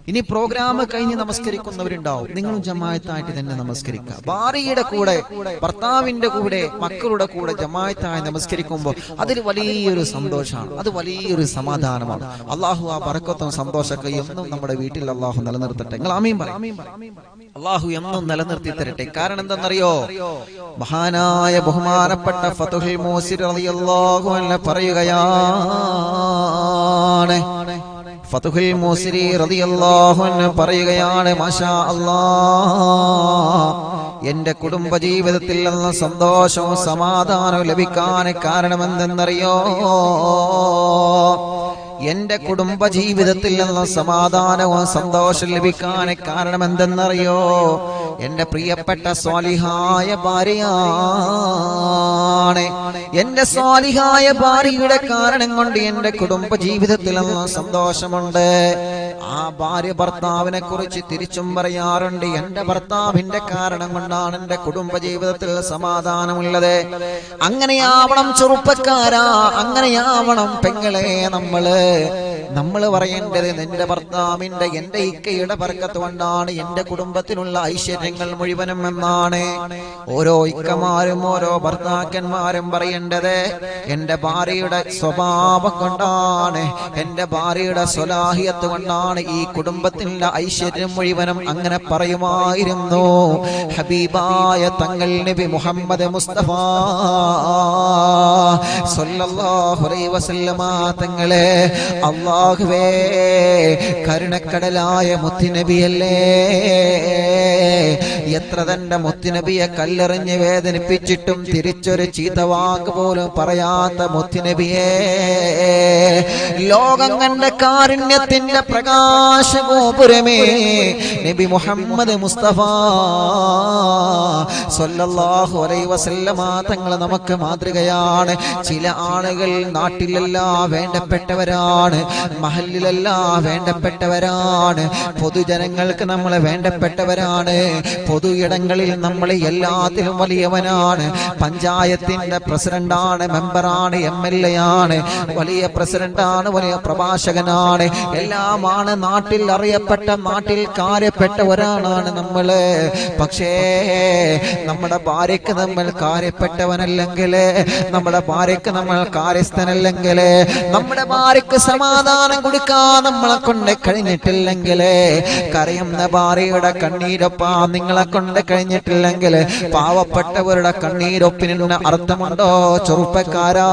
ഇനി പ്രോഗ്രാം കഴിഞ്ഞ് നമസ്കരിക്കുന്നവരുണ്ടാവും, നിങ്ങളും ജമാഅത്തായിട്ട് തന്നെ നമസ്കരിക്കുക. ഭാര്യയുടെ കൂടെ, ഭർത്താവിന്റെ കൂടെ, മക്കളുടെ കൂടെ ജമാഅത്തായി നമസ്കരിക്കുമ്പോൾ അതിൽ വലിയൊരു സന്തോഷമാണ്, അത് വലിയൊരു സമാധാനമാണ്. അള്ളാഹു ആ ബറക്കത്തും സന്തോഷമൊക്കെ എന്നും നമ്മുടെ വീട്ടിൽ അള്ളാഹു നിലനിർത്തട്ടെ. നിങ്ങൾ ആമീൻ പറയും. അള്ളാഹു എന്നും നിലനിർത്തി തരട്ടെ. കാരണം എന്തെന്നറിയോ, മഹാനായ ബഹുമാനപ്പെട്ട ഫതുഹുൽ മൂസിർ റളിയല്ലാഹു അൻഹു പറയുകയാണ്, ഫതുഹുൽ മൂസിരി റളിയല്ലാഹു അൻഹു പറയുകയാണ്, മാഷാ അല്ലാഹ്, എന്റെ കുടുംബ ജീവിതത്തിൽ നിന്ന് സന്തോഷവും സമാധാനവും ലഭിക്കാൻ കാരണമെന്തെന്നറിയോ, എന്റെ കുടുംബ ജീവിതത്തിൽ നിന്ന് സമാധാനവും സന്തോഷം ലഭിക്കാൻ കാരണം എന്തെന്നറിയോ, എന്റെ പ്രിയപ്പെട്ട സ്വാലിഹായ ഭാര്യയാണ്. എന്റെ സ്വാലിഹായ ഭാര്യയുടെ കാരണം കൊണ്ട് എന്റെ കുടുംബ ജീവിതത്തിൽ നിന്ന് സന്തോഷമുണ്ട്. ആ ഭാര്യ ഭർത്താവിനെ കുറിച്ച് തിരിച്ചും പറയാറുണ്ട്, എന്റെ ഭർത്താവിന്റെ കാരണം കൊണ്ടാണ് എന്റെ കുടുംബ ജീവിതത്തിൽ സമാധാനമുള്ളത്. അങ്ങനെയാവണം ചെറുപ്പക്കാരാ, അങ്ങനെയാവണം പെങ്ങളെ. നമ്മള് പറയേണ്ടത്, നിന്റെ ഭർത്താവിന്റെ, എന്റെ ഇക്കയുടെ ബർക്കത്ത് കൊണ്ടാണ് എന്റെ കുടുംബത്തിലുള്ള ഐശ്വര്യങ്ങൾ മുഴുവനും എന്നാണ് ഓരോ ഇക്കമാരും ഓരോ ഭർത്താക്കന്മാരും പറയേണ്ടത്. എന്റെ ഭാര്യയുടെ സ്വഭാവം കൊണ്ടാണ്, എന്റെ ഭാര്യയുടെ സ്വലാഹിയത്ത് കൊണ്ടാണ് ഈ കുടുംബത്തിന്റെ ഐശ്വര്യം മുഴുവനും. അങ്ങനെ പറയുമായിരുന്നു ഹബീബായ തങ്ങൾ നബി മുഹമ്മദ് മുസ്തഫ സ്വല്ലല്ലാഹു അലൈഹി വസല്ലമ തങ്ങളെ. അല്ലാഹുവേ, കരുണക്കടലായ മുത്തുനബിയല്ലേ, എത്ര തന്റെ മുത്തുനബിയെ കല്ലെറിഞ്ഞ് വേദനിപ്പിച്ചിട്ടും തിരിച്ചൊരു ചീത്ത വാക്ക് പോലും പറയാത്ത മുത്തുനബിയെ, ലോകം കണ്ട കാരുണ്യത്തിന്റെ പ്രകാശഗോപുരമേ നബി മുഹമ്മദ് മുസ്തഫ സ്വല്ലല്ലാഹു അലൈഹി വസല്ലമ തങ്ങൾ നമുക്ക് മാതൃകയാണ്. ചില ആളുകൾ നാട്ടിലെല്ലാം വേണ്ടപ്പെട്ടവരാണ്, മഹല്ലിലെല്ലാം വേണ്ടപ്പെട്ടവരാണ്, പൊതുജനങ്ങൾക്ക് നമ്മൾ വേണ്ടപ്പെട്ടവരാണ്, പൊതു ഇടങ്ങളിൽ നമ്മൾ എല്ലാത്തിലും വലിയവനാണ്. പഞ്ചായത്തിന്റെ പ്രസിഡന്റാണ്, മെമ്പറാണ്, MLA ആണ്, വലിയ പ്രസിഡന്റാണ്, വലിയ പ്രഭാഷകനാണ്, എല്ലാമാണ്. നാട്ടിൽ അറിയപ്പെട്ട, നാട്ടിൽ കാര്യപ്പെട്ട ഒരാളാണ് നമ്മള്. പക്ഷേ നമ്മുടെ ഭാര്യക്ക് നമ്മൾ കാര്യപ്പെട്ടവനല്ലെങ്കിൽ, നമ്മുടെ ഭാര്യക്ക് നമ്മൾ കാര്യസ്ഥനല്ലെങ്കിൽ, നമ്മുടെ ഭാര്യക്ക് സമാധാനം കൊടുക്കാൻ നമ്മളെ കൊണ്ട് കഴിഞ്ഞിട്ടില്ലെങ്കിൽ, കരയുന്ന ഭാര്യയുടെ കണ്ണീരൊപ്പാ നിങ്ങളെ കൊണ്ട് കഴിഞ്ഞിട്ടില്ലെങ്കിൽ, പാവപ്പെട്ടവരുടെ കണ്ണീരൊപ്പിന് അർത്ഥമുണ്ടോ ചെറുപ്പക്കാരാ?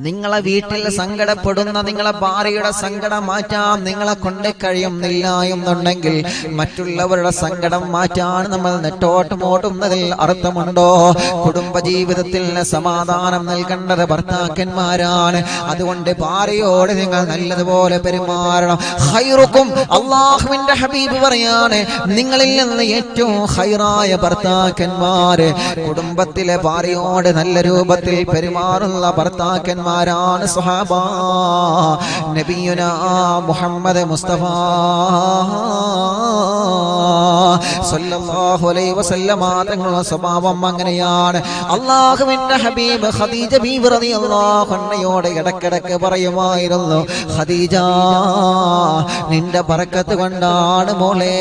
നിങ്ങളെ വീട്ടിൽ സങ്കടപ്പെടുന്ന നിങ്ങളെ ഭാര്യയുടെ സങ്കടം മാറ്റാൻ നിങ്ങളെ കൊണ്ട് കഴിയുന്നില്ല എന്നുണ്ടെങ്കിൽ, മറ്റുള്ളവരുടെ സങ്കടം മാറ്റാൻ നമ്മൾ നെട്ടോട്ടമോട്ടുന്നതിൽ അർത്ഥമുണ്ടോ? കുടുംബജീവിതത്തിൽ സമാധാനം നൽകേണ്ടത് ഭർത്താക്കന്മാരാണ്. അതുകൊണ്ട് ഭാര്യയോട് നിങ്ങൾ നല്ലതുപോലെ പെരുമാറണം. ഖൈറുക്കും, അല്ലാഹുവിന്റെ ഹബീബ് പറയാണ്, നിങ്ങളിൽ നിന്ന് ഏറ്റവും ഖൈറായ ഭർത്താക്കന്മാര് കുടുംബത്തിലെ ഭാര്യയോട് നല്ല രൂപത്തിൽ പെരുമാറുന്ന ഭർത്താക്കന്മാർ ാണ് സ്വഹാബ. നബിയുനാ മുഹമ്മദ് മുസ്തഫ സല്ലല്ലാഹു അലൈഹി വസല്ലമ തങ്ങളുടെ സ്വഭാവം അങ്ങനെയാണ്. അല്ലാഹുവിന്റെ ഹബീബ് ഖദീജ ബീവി റളിയല്ലാഹു അൻഹയോട് ഇടക്കിടക്ക് പറയുമായിരുന്നു, ഖദീജ, നിന്റെ ബറക്കത്ത് കൊണ്ടാണ് മോളെ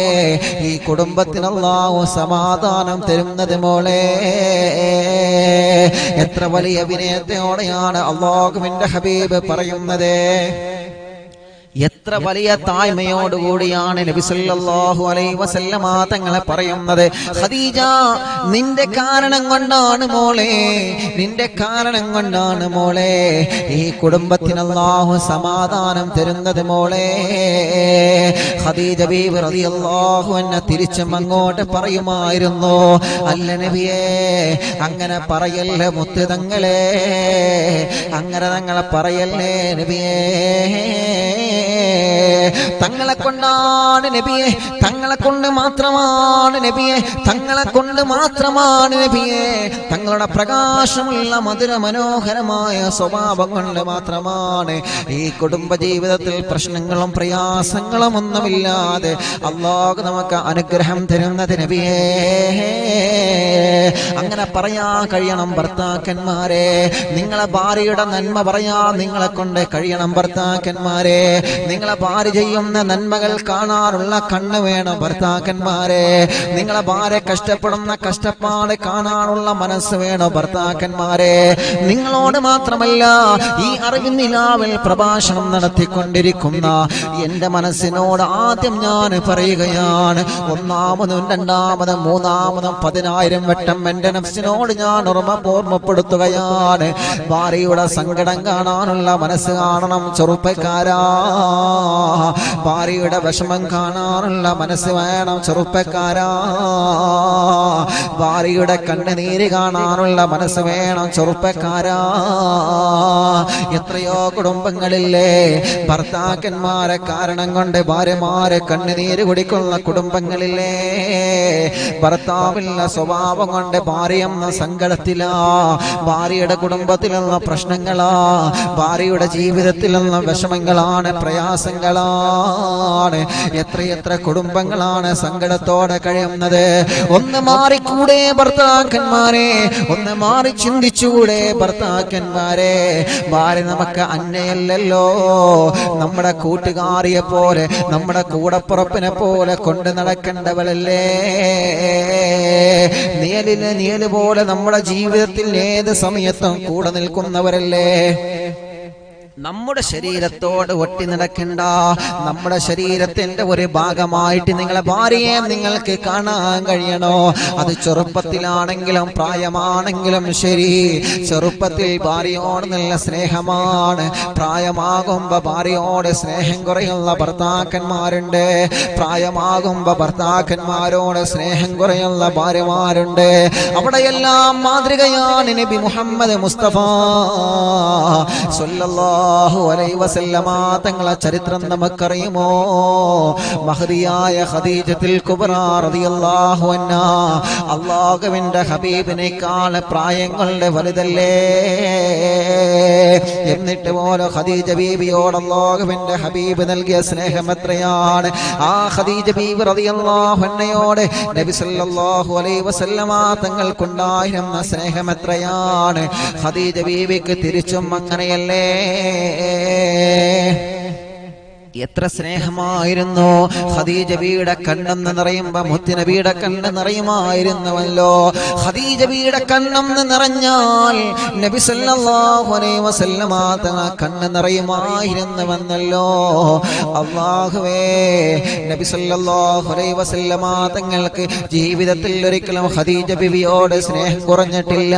ഈ കുടുംബത്തിന് അല്ലാഹു സമാധാനം തരുന്നത് മോളെ. എത്ര വലിയ വിനയത്തോടെയാണ് അല്ലാഹുവിന്റെ ഹബീബ് പറയുന്നത്, എത്ര വലിയ താഴ്മയോടുകൂടിയാണ് നബി സല്ലല്ലാഹു അലൈഹി വസല്ലമ തങ്ങളെ പറയുന്നത്. ഖദീജ, നിന്റെ കാരണം കൊണ്ടാണ് മോളെ, നിന്റെ കാരണം കൊണ്ടാണ് മോളെ ഈ കുടുംബത്തിന് അല്ലാഹു സമാധാനം തരുന്നത് മോളെ. ഖദീജ ബീവി റളിയല്ലാഹു അൻഹ തിരിച്ചും അങ്ങോട്ട് പറയുമായിരുന്നു, അല്ല നബിയേ, അങ്ങനെ പറയല്ലേ മുത്ത് തങ്ങളെ, അങ്ങനെ തങ്ങളെ പറയല്ലേ നബിയേ. തങ്ങളെ കൊണ്ടാണ് നബിയെ, തങ്ങളെ കൊണ്ട് മാത്രമാണ് നബിയെ, തങ്ങളെ കൊണ്ട് മാത്രമാണ് നബിയെ, തങ്ങളുടെ പ്രകാശമുള്ള മധുര മനോഹരമായ സ്വഭാവം കൊണ്ട് മാത്രമാണ് ഈ കുടുംബ ജീവിതത്തിൽ പ്രശ്നങ്ങളും പ്രയാസങ്ങളും ഒന്നുമില്ലാതെ അല്ലാഹു നമുക്ക് അനുഗ്രഹം തരുന്നത് നബിയേ. അങ്ങനെ പറയാൻ കഴിയണം ഭർത്താക്കന്മാരെ. നിങ്ങളെ ഭാര്യയുടെ നന്മ പറയാൻ നിങ്ങളെ കൊണ്ട് കഴിയണം ഭർത്താക്കന്മാരെ. നിങ്ങളെ ഭാര്യ ചെയ്യുന്ന നന്മകൾ കാണാനുള്ള കണ്ണ് വേണം ഭർത്താക്കന്മാരെ. നിങ്ങളെ ഭാര്യ കഷ്ടപ്പെടുന്ന കഷ്ടപ്പാട് കാണാനുള്ള മനസ്സ് വേണം ഭർത്താക്കന്മാരെ. നിങ്ങളോട് മാത്രമല്ല, ഈ അറിവിനിലാവിൽ പ്രഭാഷണം നടത്തിക്കൊണ്ടിരിക്കുന്ന എന്റെ മനസ്സിനോട് ആദ്യം ഞാൻ പറയുകയാണ്, ഒന്നാമതും രണ്ടാമതും മൂന്നാമതും 10,000 വട്ടം എന്റെ നഫ്സിനോട് ഞാൻ ഓർമ്മപ്പെടുത്തുകയാണ്. ഭാര്യയുടെ സങ്കടം കാണാനുള്ള മനസ്സ് കാണണം ചെറുപ്പക്കാരാ. ഭാര്യയുടെ വിഷമം കാണാനുള്ള മനസ്സ് വേണം ചെറുപ്പക്കാരാ. ഭാര്യയുടെ കണ്ണുനീര് കാണാനുള്ള മനസ്സ് വേണം ചെറുപ്പക്കാരാ. എത്രയോ കുടുംബങ്ങളില്ലേ ഭർത്താക്കന്മാരെ കാരണം കൊണ്ട് ഭാര്യമാരെ കണ്ണുനീര് കുടിക്കുന്ന കുടുംബങ്ങളില്ലേ. ഭർത്താവില്ല സ്വഭാവം കൊണ്ട് ഭാര്യയെന്ന സങ്കടത്തിലാ, ഭാര്യയുടെ കുടുംബത്തിൽ നിന്ന് പ്രശ്നങ്ങളാ, ഭാര്യയുടെ ജീവിതത്തിൽ നിന്ന് വിഷമങ്ങളാണ്, പ്രയാസങ്ങളാണ്. എത്രയെത്ര കുടുംബങ്ങളാണ് സങ്കടത്തോടെ കഴിയുന്നത്. ഒന്ന് മാറിക്കൂടെ ഭർത്താക്കന്മാരെ, ഒന്ന് മാറി ചിന്തിച്ചുകൂടെ ഭർത്താക്കന്മാരെ. ഭാര്യ നമുക്ക് അന്യയല്ലല്ലോ, നമ്മുടെ കൂട്ടുകാരിയെ പോലെ നമ്മുടെ കൂടപ്പുറപ്പിനെ പോലെ കൊണ്ട് നടക്കേണ്ടവളല്ലേ. നിഴല് പോലെ നമ്മുടെ ജീവിതത്തിൽ ഏത് സമയത്തും കൂടെ നിൽക്കുന്നവരല്ലേ. നമ്മുടെ ശരീരത്തോട് ഒട്ടി നടക്കണ്ട, നമ്മുടെ ശരീരത്തിന്റെ ഒരു ഭാഗമായിട്ട് നിങ്ങളെ ഭാര്യയെ നിങ്ങൾക്ക് കാണാൻ കഴിയണോ. അത് ചെറുപ്പത്തിലാണെങ്കിലും പ്രായമാണെങ്കിലും ശരി. ചെറുപ്പത്തിൽ ഭാര്യയോട് നല്ല സ്നേഹമാണ്, പ്രായമാകുമ്പോ ഭാര്യയോട് സ്നേഹം കുറയുന്ന ഭർത്താക്കന്മാരുണ്ട്, പ്രായമാകുമ്പോ ഭർത്താക്കന്മാരോട് സ്നേഹം കുറയുന്ന ഭാര്യമാരുണ്ട്. അവിടെയെല്ലാം മാതൃകയാണ് നബി മുഹമ്മദ് മുസ്തഫ സ്വല്ലല്ലാഹു അലൈഹി വസല്ലമ തങ്ങളെ ചരിത്രം നമുക്കറിയുമോ. മഹദിയായ ഖദീജത്തുൽ കുബ്ര റളിയല്ലാഹു അൻഹാ അല്ലാഹുവിന്റെ ഹബീബിനേക്കാൾ പ്രായങ്ങളുടെ വലുതല്ലേ. എന്നിട്ട് പോലും ഖദീജ ബീവിയോട് അല്ലാഹുവിന്റെ ഹബീബ് നൽകിയ സ്നേഹം എത്രയാണ്. ആ ഖദീജ ബീവി റളിയല്ലാഹു അൻഹയോട് നബി സല്ലല്ലാഹു അലൈഹി വസല്ലമ തങ്ങൾക്കുണ്ടായിരുന്ന സ്നേഹം എത്രയാണ്. ഖദീജ ബീവിക്ക് തിരിച്ചും അങ്ങനെയല്ലേ. എത്ര സ്നേഹമായിരുന്നു. ഖദീജ ബീവിയുടെ കണ്ണെന്ന് നിറയുമ്പോ മുത്തുനബിയുടെ കണ്ണ് നിറയുമായിരുന്നുവല്ലോ. ഖദീജ ബീവിയുടെ കണ്ണെന്ന് നിറഞ്ഞാൽ നബി സല്ലല്ലാഹു അലൈഹി വസല്ലമ തങ്ങൾ കണ്ണ് നിറയുമായിരുന്നുവെന്നല്ലോ. അല്ലാഹുവേ, നബി സല്ലല്ലാഹു അലൈഹി വസല്ലമ തങ്ങൾക്ക് ജീവിതത്തിൽ ഒരിക്കലും ഖദീജ ബീവിയോട് സ്നേഹം കുറഞ്ഞിട്ടില്ല.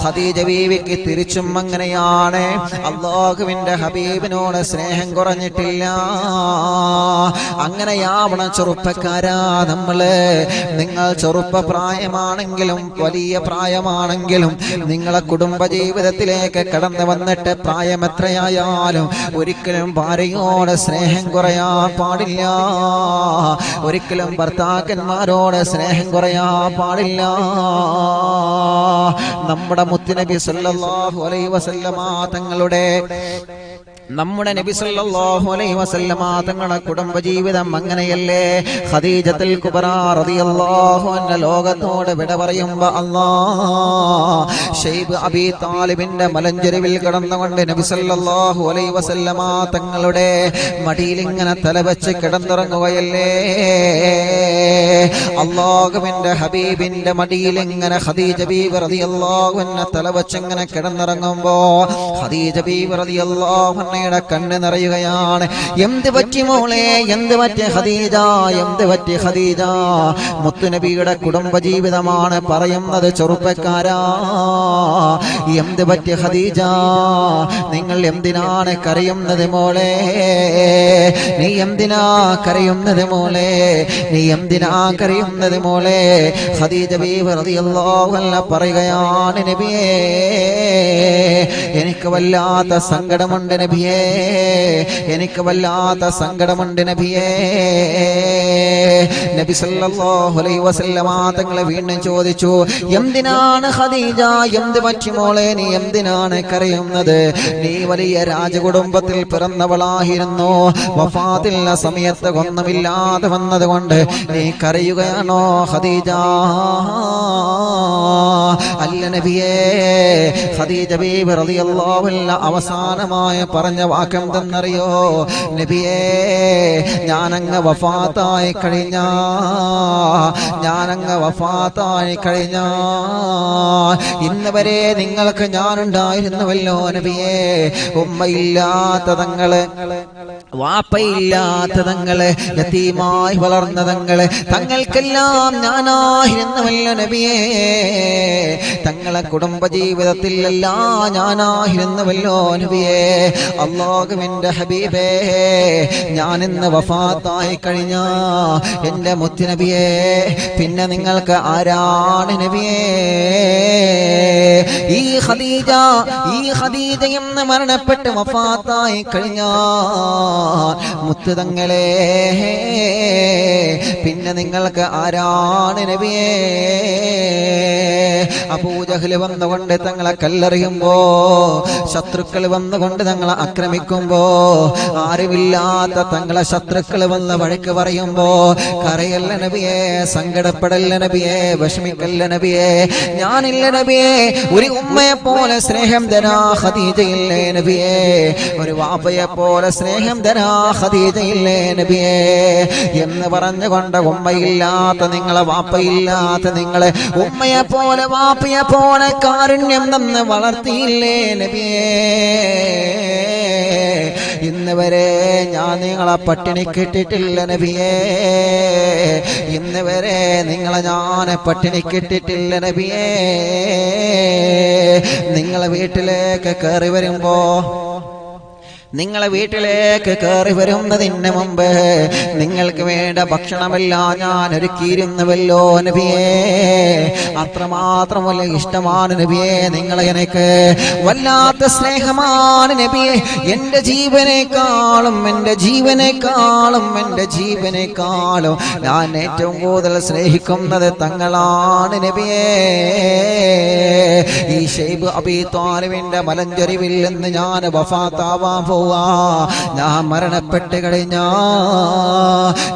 ഖദീജ ബീവിക്ക് തിരിച്ചും അങ്ങനെയാണ്. അല്ലാഹുവിന്റെ ഹബീബിനോട് സ്നേഹം കുറഞ്ഞിട്ടില്ല. അങ്ങനെയാവണം ചെറുപ്പക്കാരാ നമ്മള്. നിങ്ങൾ ചെറുപ്പ പ്രായമാണെങ്കിലും വലിയ പ്രായമാണെങ്കിലും നിങ്ങളെ കുടുംബ ജീവിതത്തിലേക്ക് കടന്നു വന്നിട്ട് പ്രായം എത്രയായാലും ഒരിക്കലും ഭാര്യയോട് സ്നേഹം കുറയാൻ പാടില്ല. ഒരിക്കലും ഭർത്താക്കന്മാരോട് സ്നേഹം കുറയാൻ പാടില്ല. നമ്മുടെ മുത്തുനബി സല്ലല്ലാഹു അലൈഹി വസല്ലമ തങ്ങളുടെ നമ്മുടെ നബി സല്ലല്ലാഹു അലൈഹി വസല്ലമ തങ്ങളുടെ കുടുംബജീവിതം അങ്ങനെയല്ലേ. ഖദീജത്തുൽ കുബ്ര റളിയല്ലാഹു അൻഹ ലോകത്തോട് വിട പറയുമ്പോ ശൈബ് അബീ താലിബിന്റെ മലഞ്ചെരുവിൽ കിടന്നുകൊണ്ട് നബി സല്ലല്ലാഹു അലൈഹി വസല്ലമ തങ്ങളുടെ മടിയിൽ ഇങ്ങനെ തലവെച്ച് കിടന്നുറങ്ങുകയല്ലേ. അല്ലാഹുവിന്റെ ഹബീബിന്റെ മടിയിൽ ഇങ്ങനെ ഖദീജ ബീവി റളിയല്ലാഹു അൻഹ തലവെച്ച് ഇങ്ങനെ കിടന്നുറങ്ങുമ്പോ ഖദീജ ബീവി റളിയല്ലാഹു അൻഹ കണ്ണ് നിറയുകയാണ്. എന്ത് പറ്റി മോളെ, എന്ത് പറ്റി ഖദീജ, എന്ത് പറ്റി ഖദീജ. മുത്തുനബിയുടെ കുടുംബജീവിതമാണ് പറയുന്നത് ചെറുപ്പക്കാരാ. എന്ത് പറ്റി ഖദീജ, നിങ്ങൾ എന്തിനാണ് കരയുന്നത് മോളെ, നീ എന്തിനാ കരയുന്നത് മോളെ, നീ എന്തിനാ കരയുന്നത് മോളെ. ഖദീജ ബീവി റളിയല്ലാഹു അൻഹ പറയുകയാണ്, നബിയേ എനിക്ക് വല്ലാത്ത സങ്കടമുണ്ട് നബിയേ. നബിയേ, എനിക്ക് വല്ലാത്ത സങ്കടമുണ്ട് നബിയേ. നബി സല്ലല്ലാഹു അലൈഹി വസല്ലമ തങ്ങളെ വീണ്ടും ചോദിച്ചു, എന്തിനാണ് ഖദീജ, എന്ത് പറ്റി മോളെ, നീ എന്തിനാണ് കരയുന്നത്? നീ വലിയ രാജകുടുംബത്തിൽ പിറന്നവളായിരുന്നു, വഫാത്തിന്റെ സമയത്ത് ഒന്നുമില്ലാതെ വന്നതുകൊണ്ട് നീ കരയുകയാണോ ഖദീജ? അല്ല നബിയേ, ഖദീജ ബീവി റളിയല്ലാഹു അൻഹ അവസാനമായി പറഞ്ഞ വാക്കെന്തെന്നറിയോ നബിയേ? ഞാനങ്ങ് വഫാത്തായി കഴിഞ്ഞാ, ഞാനങ്ങ് വഫാത്തായി കഴിഞ്ഞാ ഇന്ന് വരെ നിങ്ങൾക്ക് ഞാനുണ്ടായിരുന്നുവല്ലോ നബിയേ. ഉമ്മയില്ലാത്ത തങ്ങള്, വാപ്പയില്ലാത്ത തങ്ങള്, യതീമായി വളർന്ന തങ്ങള്, തങ്ങൾക്കെല്ലാം ഞാനായിരുന്നുവല്ലോ നബിയേ. തങ്ങളെ കുടുംബജീവിതത്തിൽ എല്ലാം ഞാനായിരുന്നുവല്ലോ നബിയേ. അല്ലാഹുവിന്റെ ഹബീബേ, ഞാനിന്ന് വഫാത്തായി കഴിഞ്ഞ എന്റെ മുത്തുനബിയേ, പിന്നെ നിങ്ങൾക്ക് ആരാണ് നബിയേ? ഈ ഖദീജ എന്ന് മരണപ്പെട്ട് വഫാത്തായി കഴിഞ്ഞ മുത്തുതങ്ങളെ, പിന്നെ നിങ്ങൾക്ക് ആരാണ് നബിയേ? അബൂജഹൽ വന്നുകൊണ്ട് തങ്ങളെ കല്ലെറിയുമ്പോ, ശത്രുക്കൾ വന്നുകൊണ്ട് തങ്ങളെ ആക്രമിക്കുമ്പോ, ആരുമില്ലാത്ത തങ്ങളെ ശത്രുക്കൾ വന്ന് വഴക്ക് പറയുമ്പോ കരയല്ല നബിയേ, സങ്കടപ്പെടല്ല നബിയേ, വിഷമിക്കല്ല നബിയേ. ഞാനില്ല നബിയേ, ഒരു ഉമ്മയെ പോലെ സ്നേഹം തരാ ഖദീജയില്ലേ നബിയേ, ഒരു വാപ്പയെ പോലെ സ്നേഹം തരാ ഖദീജയില്ലേ നബിയേ എന്ന് പറഞ്ഞുകൊണ്ട് ഉമ്മയില്ലാത്ത നിങ്ങളെ, വാപ്പയില്ലാത്ത നിങ്ങളെ ഉമ്മയെ പോലെ വാപ്പയെ പോലെ കാരുണ്യം തന്ന് വളർത്തിയില്ലേ നബിയേ. ഇന്ന് വരെ ഞാൻ നിങ്ങളെ പട്ടിണിക്കിട്ടിട്ടില്ല നബിയേ, ഇന്ന് വരെ നിങ്ങളെ ഞാൻ പട്ടിണിക്കിട്ടിട്ടില്ല നബിയേ. നിങ്ങളെ വീട്ടിലേക്ക് കയറി വരുമ്പോ, നിങ്ങളെ വീട്ടിലേക്ക് കയറി വരുന്നതിന് മുമ്പ് നിങ്ങൾക്ക് വേണ്ട ഭക്ഷണമെല്ലാം ഞാൻ ഒരുക്കിയിരുന്നുവല്ലോ നബിയേ. അത്രമാത്രം വലിയ ഇഷ്ടമാണ് നബിയേ നിങ്ങളെ, എനിക്ക് വല്ലാത്ത സ്നേഹമാണ് നബിയേ. എന്റെ ജീവനേക്കാളും ഞാൻ ഏറ്റവും കൂടുതൽ സ്നേഹിക്കുന്നത് തങ്ങളാണ് നബിയേ. ഈ ശൈബ് അബീ ത്വാലിബിന്റെ മലഞ്ചെരിവിൽ നിന്ന് ഞാൻ വഫാത്താവാൻ പോവാ. ഞാൻ മരണപ്പെട്ട് കഴിഞ്ഞാ,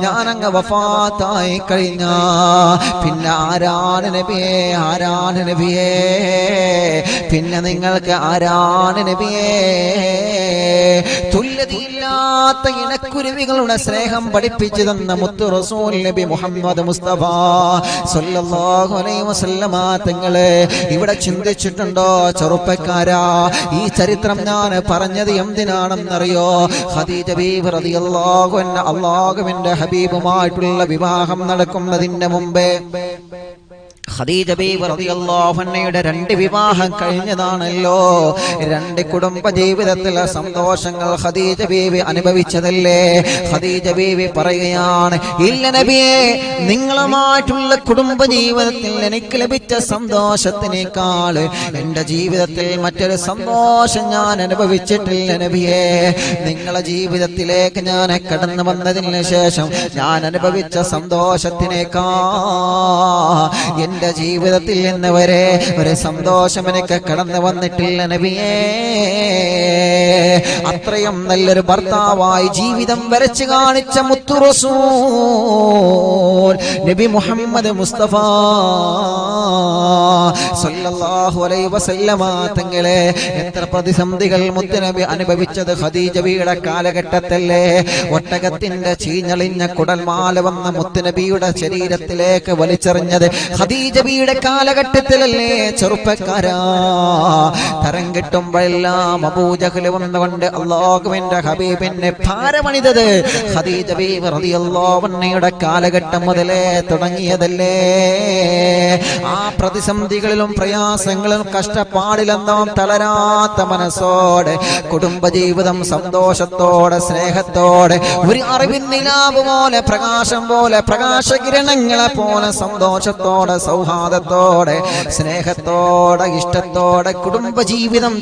ഞാനങ്ങ് വഫാത്തായി കഴിഞ്ഞ പിന്നെ ആരാണ് നബിയേ, ആരാണ് നബിയേ? പിന്നെ നിങ്ങൾക്ക് ആരാണ് നബിയേ? തുല്യതയില്ലാത്ത ഇണക്കുരുവികളുടെ സ്നേഹം പഠിപ്പിച്ചു തന്ന മുത്തു റസൂൽ നബി മുഹമ്മദ് മുസ്തഫ സല്ലല്ലാഹു അലൈഹി വസല്ലമ തങ്ങളെ ഇവിടെ ചിന്തിച്ചിട്ടുണ്ടോ ചെറുപ്പക്കാരാ? ഈ ചരിത്രം ഞാൻ പറഞ്ഞത് എന്തിനാണെന്നറിയോ? ഖദീജ ബീവി റളിയല്ലാഹു അൻഹ അല്ലാഹുവിന്റെ ഹബീബുമായിട്ടുള്ള വിവാഹം നടക്കുന്നതിന് മുമ്പേ ഖദീജ ബീവി റളിയല്ലാഹു അൻഹയുടെ 2 വിവാഹം കഴിഞ്ഞതാണല്ലോ. 2 കുടുംബ ജീവിതത്തിലെ സന്തോഷങ്ങൾ ഖദീജ ബീവി അനുഭവിച്ചതല്ലേ? ഖദീജ ബീവി പറയുകയാണ്, ഇല്ല നബിയേ, നിങ്ങളുമായിട്ടുള്ള കുടുംബ ജീവിതത്തിൽ എനിക്ക് ലഭിച്ച സന്തോഷത്തിനേക്കാൾ എന്റെ ജീവിതത്തിൽ മറ്റൊരു സന്തോഷം ഞാൻ അനുഭവിച്ചിട്ടില്ല നബിയേ. നിങ്ങളെ ജീവിതത്തിലേക്ക് ഞാൻ കടന്നു വന്നതിന് ശേഷം ഞാൻ അനുഭവിച്ച സന്തോഷത്തിനേക്കാൾ എന്റെ ജീവിതത്തിൽ ഇന്ന് വരെ ഒരു സന്തോഷം എനിക്ക് കടന്നു വന്നിട്ടില്ല നബിയേ. അത്രയും നല്ലൊരു ഭർത്താവായി ജീവിതം വരച്ചു കാണിച്ച മുത്തു റസൂൽ നബി മുഹമ്മദ് മുസ്തഫ സല്ലല്ലാഹു അലൈഹി വസല്ലമ തങ്ങളെ എത്ര പ്രതിസന്ധികൾ മുത്തുനബി അനുഭവിച്ചത് ഖദീജ ബീവിയുടെ കാലഘട്ടത്തിലെ ഒട്ടകത്തിന്റെ ചീഞ്ഞളിഞ്ഞ കുടൽമാല വന്ന മുത്തുനബിയുടെ ശരീരത്തിലേക്ക് വലിച്ചെറിഞ്ഞത് ഖദീജ ബീവിയുടെ കാലഘട്ടത്തിലല്ലേ ചെറുപ്പക്കാരാ? തരം കിട്ടുമ്പോഴെല്ലാം അബൂജഹൽ വന്നുകൊണ്ട് അല്ലാഹുവിന്റെ ഹബീബിനെ ഭാരമണിതത് ഖദീജ ബീവി ബീവി റളിയല്ലാഹു അൻഹയുടെ കാലഘട്ടം മുതലേ തുടങ്ങിയതല്ലേ. ആ പ്രതിസന്ധികളിലും പ്രയാസങ്ങളിലും കഷ്ടപ്പാടിലെന്നും തളരാത്ത മനസ്സോടെ കുടുംബജീവിതം സന്തോഷത്തോടെ സ്നേഹത്തോടെ ഒരു അറിവിൻ നിലാവ് പോലെ പ്രകാശം പോലെ പ്രകാശകിരണങ്ങളെ പോലെ സന്തോഷത്തോടെ സൗഹാർദ്ദത്തോടെ സ്നേഹത്തോടെ ഇഷ്ടത്തോടെ കുടുംബജീവിതം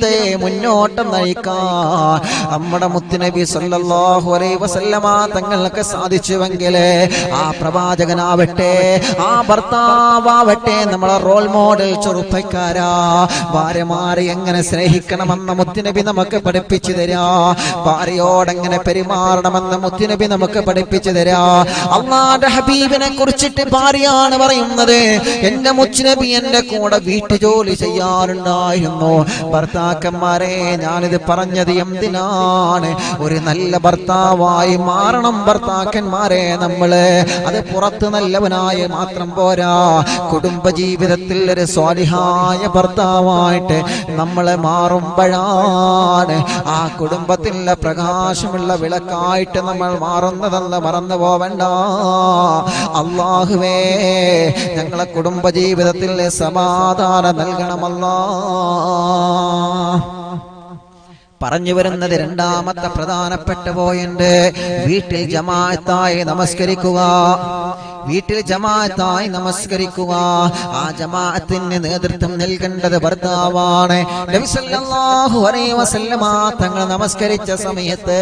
മുന്നോട്ട് നയിക്കാൻ നമ്മുടെ മുത്തുനബി സല്ലല്ലാഹു അലൈഹി വസല്ലമ തങ്ങൾക്ക് സാധിച്ചുവെങ്കിൽ ആ പ്രവാചകനാവട്ടെ ആ ഭർത്താവാവട്ടെ നമ്മളെ റോൾ മോഡൽ ചെറുപ്പക്കാരാ ഭാര്യമാരെ എങ്ങനെ സ്നേഹിക്കണമെന്ന് മുത്തുനബി നമുക്ക് പഠിപ്പിച്ചു തരാ. ഭാര്യയോടെങ്ങനെ പെരുമാറണമെന്ന് മുത്തുനബി നമുക്ക് പഠിപ്പിച്ചു തരാ. അല്ലാഹുവിന്റെ ഹബീബിനെ കുറിച്ചിട്ട് ഭാര്യയാണ് പറയുന്നത്, എന്റെ മുത്തുനബി എന്റെ കൂടെ വീട്ടുജോലി ചെയ്യാറുണ്ടായിരുന്നു. ഭർത്താക്കന്മാരെ, ഞാനിത് പറഞ്ഞത് എന്തിനാണ്? ഒരു നല്ല ഭർത്താവായി മാറണം ഭർത്താക്കന്മാരെ നമ്മള്. അത് പുറത്ത് നല്ലവനായി മാത്രം പോരാ, കുടുംബജീവിതത്തിൽ ഒരു സ്വാലിഹായ ഭർത്താവായിട്ട് നമ്മളെ മാറുമ്പോഴാണ് ആ കുടുംബത്തിലെ പ്രകാശമുള്ള വിളക്കായിട്ട് നമ്മൾ മാറുന്നതെന്ന് മറന്നു പോവണ്ട. അല്ലാഹുവേ, ഞങ്ങളെ കുടുംബജീവിതത്തിൽ സമാധാനം നൽകണമല്ലാ. പറഞ്ഞു വരുന്നത് രണ്ടാമത്തെ പ്രധാനപ്പെട്ട പോയിന്റ്, വീട്ടിൽ ജമാഅത്തായി നമസ്കരിക്കുക. വീട്ടിൽ ജമാഅത്തായി നമസ്കരിക്കുക. ആ ജമാഅത്തിന് നേതൃത്വം നൽകേണ്ടത് ഭർത്താവാണ്. നബി സല്ലല്ലാഹു അലൈഹി വസല്ലമ തങ്ങൾ നമസ്കരിച്ച സമയത്ത്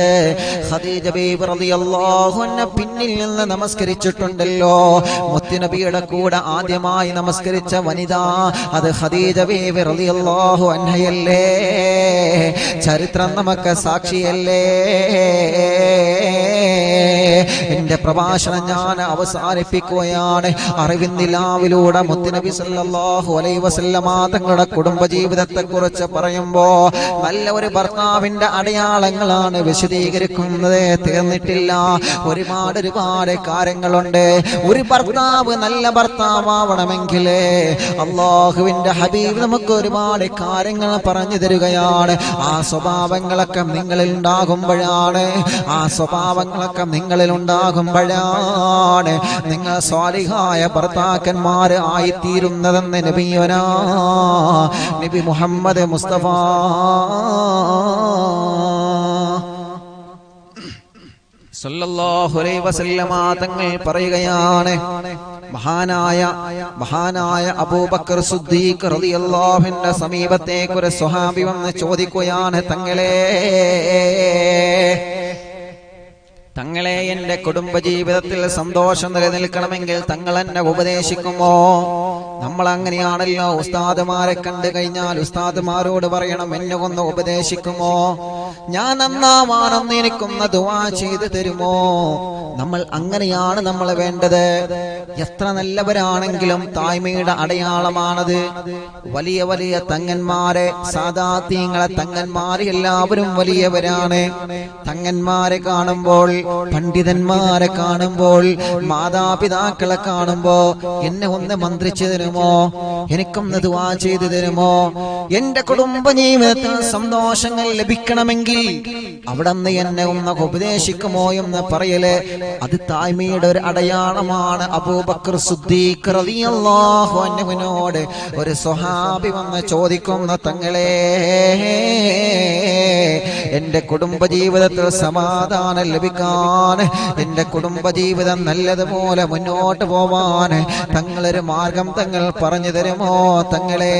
ഖദീജ ബീവി റളിയല്ലാഹു അൻഹ പിന്നിൽ നിന്ന് നമസ്കരിച്ചിട്ടുണ്ടല്ലോ. മുത്തുനബിയുടെ കൂടെ ആദ്യമായി നമസ്കരിച്ച വനിത അത് ഖദീജ ബീവി റളിയല്ലാഹു അൻഹയല്ലേ. ചരിത്രം നമുക്ക് സാക്ഷിയല്ലേ. എന്റെ പ്രഭാഷണം ഞാൻ അവസാനിപ്പിക്കുകയാണ്. അറിവിൻ നിലാവിലൂടെ മുത്തുനബി സല്ലല്ലാഹു അലൈഹി വസല്ലമ തങ്ങളുടെ കുടുംബജീവിതത്തെ കുറിച്ച് പറയുമ്പോ നല്ല ഒരു ഭർത്താവിന്റെ അടയാളങ്ങളാണ് വിശദീകരിക്കുന്നത്. തീർന്നിട്ടില്ല, ഒരുപാട് കാര്യങ്ങളുണ്ട്. ഒരു ഭർത്താവ് നല്ല ഭർത്താവണമെങ്കിൽ അല്ലാഹുവിന്റെ ഹബീബ് നമുക്ക് ഒരുപാട് കാര്യങ്ങൾ പറഞ്ഞു തരികയാണ്. ആ സ്വഭാവങ്ങളൊക്കെ നിങ്ങളിൽ ഉണ്ടാകുമ്പോഴാണ് ഉണ്ടാകുമ്പോഴാണ് നിങ്ങൾ സ്വാലിഹായ ഭർത്താക്കന്മാർ ആയിത്തീരുന്നതെന്ന് നബി മുഹമ്മദ് മുസ്തഫ സല്ലല്ലാഹു അലൈഹി വസല്ലമ തങ്ങൾ പറയുകയാണ്. മഹാനായ അബൂബക്കർ സിദ്ദീഖ് റളിയല്ലാഹു അൻഹു സമീപത്തേക്ക് ഒരു സ്വഹാബി വന്ന് ചോദിക്കുകയാണ്, തങ്ങളെ എന്റെ കുടുംബജീവിതത്തിൽ സന്തോഷം നിലനിൽക്കണമെങ്കിൽ തങ്ങൾ എന്നെ ഉപദേശിക്കുമോ? നമ്മൾ അങ്ങനെയാണല്ലോ, ഉസ്താദുമാരെ കണ്ടു കഴിഞ്ഞാൽ ഉസ്താദുമാരോട് പറയണം, എന്നെ ഒന്ന് ഉപദേശിക്കുമോ, ഞാൻ നന്നാവാണെന്ന് എനിക്കൊന്ന് ദുആ ചെയ്തു തരുമോ? നമ്മൾ അങ്ങനെയാണ് നമ്മൾ വേണ്ടത്. എത്ര നല്ലവരാണെങ്കിലും തായ്മയുടെ അടയാളമാണത്. വലിയ വലിയ തങ്ങന്മാരെ, സാദാത്യങ്ങളെ തങ്ങന്മാരെ എല്ലാവരും വലിയവരാണ്. തങ്ങന്മാരെ കാണുമ്പോൾ, പണ്ഡിതന്മാരെ കാണുമ്പോൾ, മാതാപിതാക്കളെ കാണുമ്പോ എന്നെ ഒന്ന് മന്ത്രിച്ചു തരുമോ, എനിക്കൊന്ന് ദുആ ചെയ്തു തരുമോ? എന്റെ കുടുംബ ജീവിതത്തിൽ സന്തോഷങ്ങൾ ലഭിക്കണമെങ്കിൽ അവിടെ നിന്ന് എന്നെ ഒന്ന് ഉപദേശിക്കുമോ എന്ന് പറയല്, അത് തായ്മയുടെ ഒരു അടയാളമാണ്. അബൂബക്കർ സിദ്ദീഖ് റളിയല്ലാഹു അൻഹുവിനോട് ഒരു സ്വഹാബി വന്ന് ചോദിക്കുന്ന, തങ്ങളെ എന്റെ കുടുംബജീവിതത്തിൽ സമാധാനം ലഭിക്കാൻ, എന്റെ കുടുംബജീവിതം നല്ലതുപോലെ മുന്നോട്ട് പോവാൻ തങ്ങളൊരു മാർഗം തങ്ങൾ പറഞ്ഞു തരുമോ? തങ്ങളെ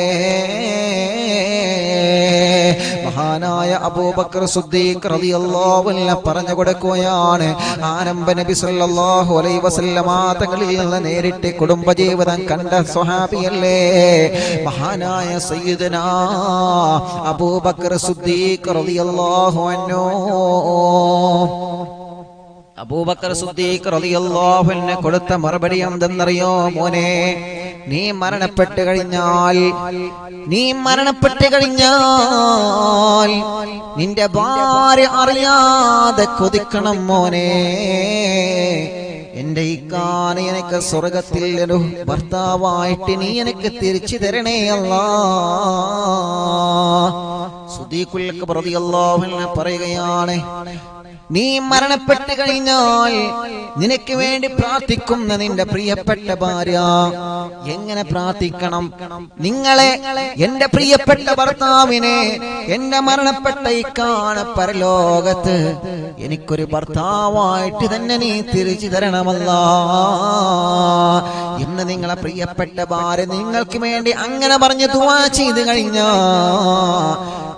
മഹാനായ അബൂബക്കർ സിദ്ദീഖ് റളിയല്ലാഹു അൻഹു പറഞ്ഞു കൊടുക്കുകയാണ്. ആരംഭ നബി സല്ലല്ലാഹു അലൈഹി വസല്ലമ തങ്ങളിൽ നിന്ന് നേരിട്ട് കുടുംബജീവിതം കണ്ട സ്വഹാബിയല്ലേ മഹാനായ സയ്യിദനാ അബൂബക്കർ സിദ്ദീഖ് റളിയല്ലാഹു അൻഹു. അബൂബക്കർ സിദ്ദീഖ് റളിയല്ലാഹു അൻഹു കൊടുത്ത മറുപടി എന്തെന്നറിയോ? മോനെ, നീ മരണപ്പെട്ട് കഴിഞ്ഞാൽ നിന്റെ ഭാര്യ അറിയാതെ കൊതിക്കണം മോനെ, എന്റെ ഇക്കാനെ എനിക്ക് സ്വർഗത്തിൽ ഒരു ഭർത്താവായിട്ട് നീ എനിക്ക് തിരിച്ചു തരണേ അല്ലാഹ്. സിദ്ദീഖുൽ അക്ബർ റളിയല്ലാഹു അൻഹു പറയുകയാണ്, നീ മരണപ്പെട്ടു കഴിഞ്ഞാൽ നിനക്ക് വേണ്ടി പ്രാർത്ഥിക്കുന്ന നിന്റെ പ്രിയപ്പെട്ട ഭാര്യ എങ്ങനെ പ്രാർത്ഥിക്കണം? നിങ്ങളെ, എന്റെ പ്രിയപ്പെട്ട ഭർത്താവിനെ, എന്റെ മരണപ്പെട്ട ഇക്കാണ പരലോകത്ത് എനിക്കൊരു ഭർത്താവായിട്ട് തന്നെ നീ തിരിച്ചു തരണമല്ലാ എന്ന് നിങ്ങളെ പ്രിയപ്പെട്ട ഭാര്യ നിങ്ങൾക്ക് വേണ്ടി അങ്ങനെ പറഞ്ഞ് ദുആ ചെയ്ത് കഴിഞ്ഞാ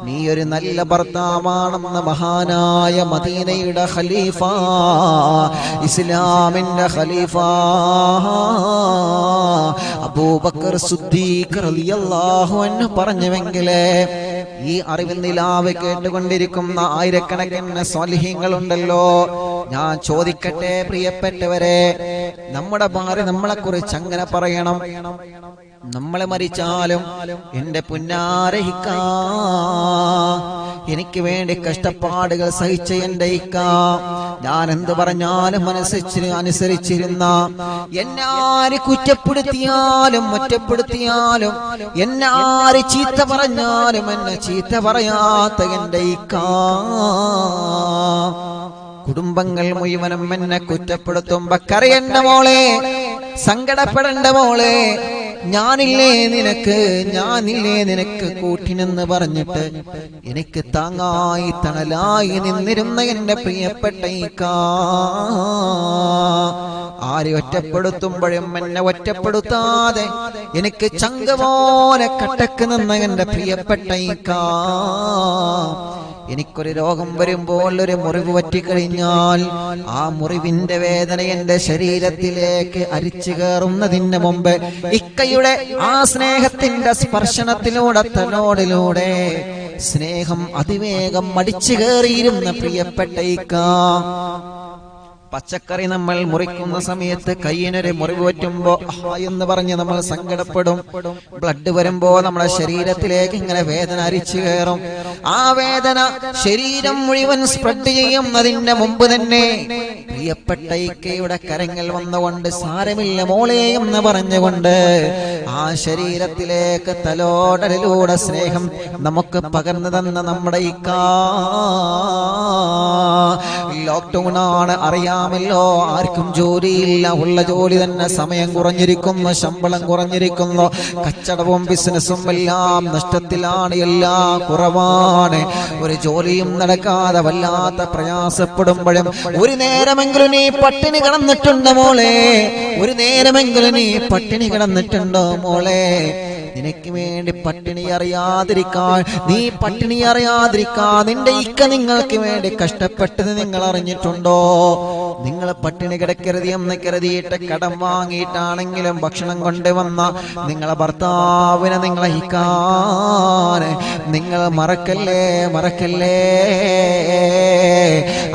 നീ ഒരു നല്ല ഭർത്താവാണെന്ന് മഹാനായ മദീനയുടെ ഖലീഫ, ഇസ്ലാമിന്റെ ഖലീഫ അബൂബക്കർ സിദ്ദീഖ് റളിയല്ലാഹു അൻഹു പറഞ്ഞുവെങ്കിലേ ഈ അറിവിൻ നിലാവ് കേട്ടുകൊണ്ടിരിക്കുന്ന ആയിരക്കണക്കിന് സ്വാലിഹീങ്ങളുണ്ടല്ലോ, ഞാൻ ചോദിക്കട്ടെ പ്രിയപ്പെട്ടവരെ, നമ്മുടെ ഭാര്യ നമ്മളെ കുറിച്ച് അങ്ങനെ പറയണം. നമ്മളെ മരിച്ചാലും എന്റെ പുന്നാരഹിക്ക, എനിക്ക് വേണ്ടി കഷ്ടപ്പാടുകൾ സഹിച്ച എന്റെ ഇക്ക, ഞാൻ എന്ത് പറഞ്ഞാലും അനുസരിച്ചിരുന്ന, എന്നെ ആര് കുറ്റപ്പെടുത്തിയാലും ഒറ്റപ്പെടുത്തിയാലും, എന്നെ ആര് ചീത്ത പറഞ്ഞാലും എന്നെ ചീത്ത പറയാത്ത എന്റെ ഇക്ക, കുടുംബങ്ങൾ മുഴുവനും എന്നെ കുറ്റപ്പെടുത്തുമ്പോ കരയണ്ട മോളെ, സങ്കടപ്പെടേണ്ട മോളെ, ഞാനില്ലേ നിനക്ക് കൂട്ടിനെന്ന് പറഞ്ഞിട്ട് എനിക്ക് താങ്ങായി തണലായി നിന്നിരുന്ന എന്റെ പ്രിയപ്പെട്ട ഇക്ക, ആരെ ഒറ്റപ്പെടുത്തുമ്പോഴും എന്നെ ഒറ്റപ്പെടുത്താതെ എനിക്ക് ചങ്ക പോലെ കട്ടക്ക് നിന്ന എന്റെ പ്രിയപ്പെട്ട ഇക്ക, എനിക്കൊരു രോഗം വരുമ്പോൾ ഒരു മുറിവ് പറ്റിക്കഴിഞ്ഞാൽ ആ മുറിവിന്റെ വേദന എന്റെ ശരീരത്തിലേക്ക് അരിച്ചു കയറുന്നതിന് മുമ്പ് ഇക്കയുടെ ആ സ്നേഹത്തിന്റെ സ്പർശനത്തിലൂടെ തന്നോടിലൂടെ സ്നേഹം അതിവേഗം അടിച്ചു കയറിയിരുന്ന പ്രിയപ്പെട്ട ഇക്ക, പച്ചക്കറി നമ്മൾ മുറിക്കുന്ന സമയത്ത് കയ്യിനൊരു മുറിവ് പറ്റുമ്പോ എന്ന് പറഞ്ഞ് നമ്മൾ സങ്കടപ്പെടും. ബ്ലഡ് വരുമ്പോ നമ്മുടെ ശരീരത്തിലേക്ക് ഇങ്ങനെ വേദന അരിച്ചു കയറും. ആ വേദന ശരീരം മുഴുവൻ സ്പ്രെഡ് ചെയ്യുന്നതിന്റെ മുമ്പ് തന്നെ പ്രിയപ്പെട്ട ഇക്കയുടെ കരങ്ങൾ വന്നുകൊണ്ട് സാരമില്ല മോളെ എന്ന് പറഞ്ഞുകൊണ്ട് ആ ശരീരത്തിലേക്ക് തലോടലിലൂടെ സ്നേഹം നമുക്ക് പകർന്നു തന്ന നമ്മുടെ ഇക്ക, ലോക്ക്ഡൌൺ ആണ് അറിയാമല്ലോ, ആർക്കും ജോലിയില്ല, ഉള്ള ജോലി തന്നെ സമയം കുറഞ്ഞിരിക്കുന്നു, ശമ്പളം കുറഞ്ഞിരിക്കുന്നു, കച്ചടവും ബിസിനസ്സും എല്ലാം നഷ്ടത്തിലാണ്, എല്ലാം കുറവാണ്, ഒരു ജോലിയും നടക്കാതെ വല്ലാത്ത പ്രയാസപ്പെടുമ്പോഴും ഒരു നേരമെങ്കിലും നീ പട്ടിണി കിടന്നിട്ടുണ്ടോ മോളെ, ഒരു നേരമെങ്കിലും നീ പട്ടിണി കിടന്നിട്ടുണ്ടോ മോളെ, നിനക്ക് വേണ്ടി പട്ടിണി അറിയാതിരിക്കാൻ, നീ പട്ടിണി അറിയാതിരിക്കാൻ നിന്റെ ഇക്ക നിങ്ങൾക്ക് വേണ്ടി കഷ്ടപ്പെട്ടത് നിങ്ങൾ അറിഞ്ഞിട്ടുണ്ടോ? നിങ്ങൾ പട്ടിണി കിടക്കരുത് എന്ന് കരുതിയിട്ട് കടം വാങ്ങിയിട്ടാണെങ്കിലും ഭക്ഷണം കൊണ്ടുവന്ന നിങ്ങളെ ഭർത്താവിനെ, നിങ്ങളെ ഇക്കാനെ നിങ്ങൾ മറക്കല്ലേ.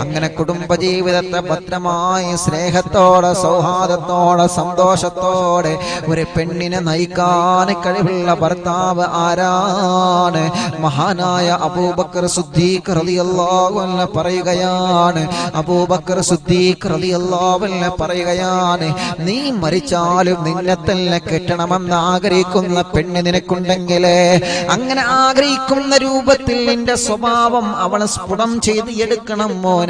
അങ്ങനെ കുടുംബജീവിതത്തെ ഭദ്രമായി സ്നേഹത്തോടെ, സൗഹാർദ്ദത്തോടെ, സന്തോഷത്തോടെ ഒരു പെണ്ണിനെ നയിക്കാൻ കഴിവുള്ള ഭർത്താവ് ആരാണ്? മഹാനായ അബൂബക്കർ സിദ്ദീഖ് റളിയല്ലാഹു അൻഹു പറയുകയാണ്, അബൂബക്കർ സിദ്ദീഖ് റളിയല്ലാഹു അൻഹു പറയുകയാണ്, നീ മരിച്ചാലും നിന്നെ തന്നെ കെട്ടണമെന്ന് ആഗ്രഹിക്കുന്ന പെണ്ണ് നിനക്കുണ്ടെങ്കിൽ, അങ്ങനെ ആഗ്രഹിക്കുന്ന രൂപത്തിൽ നിന്റെ സ്വഭാവം അവൾ സ്ഫുടം ചെയ്ത് എടുക്കണം മോനെ.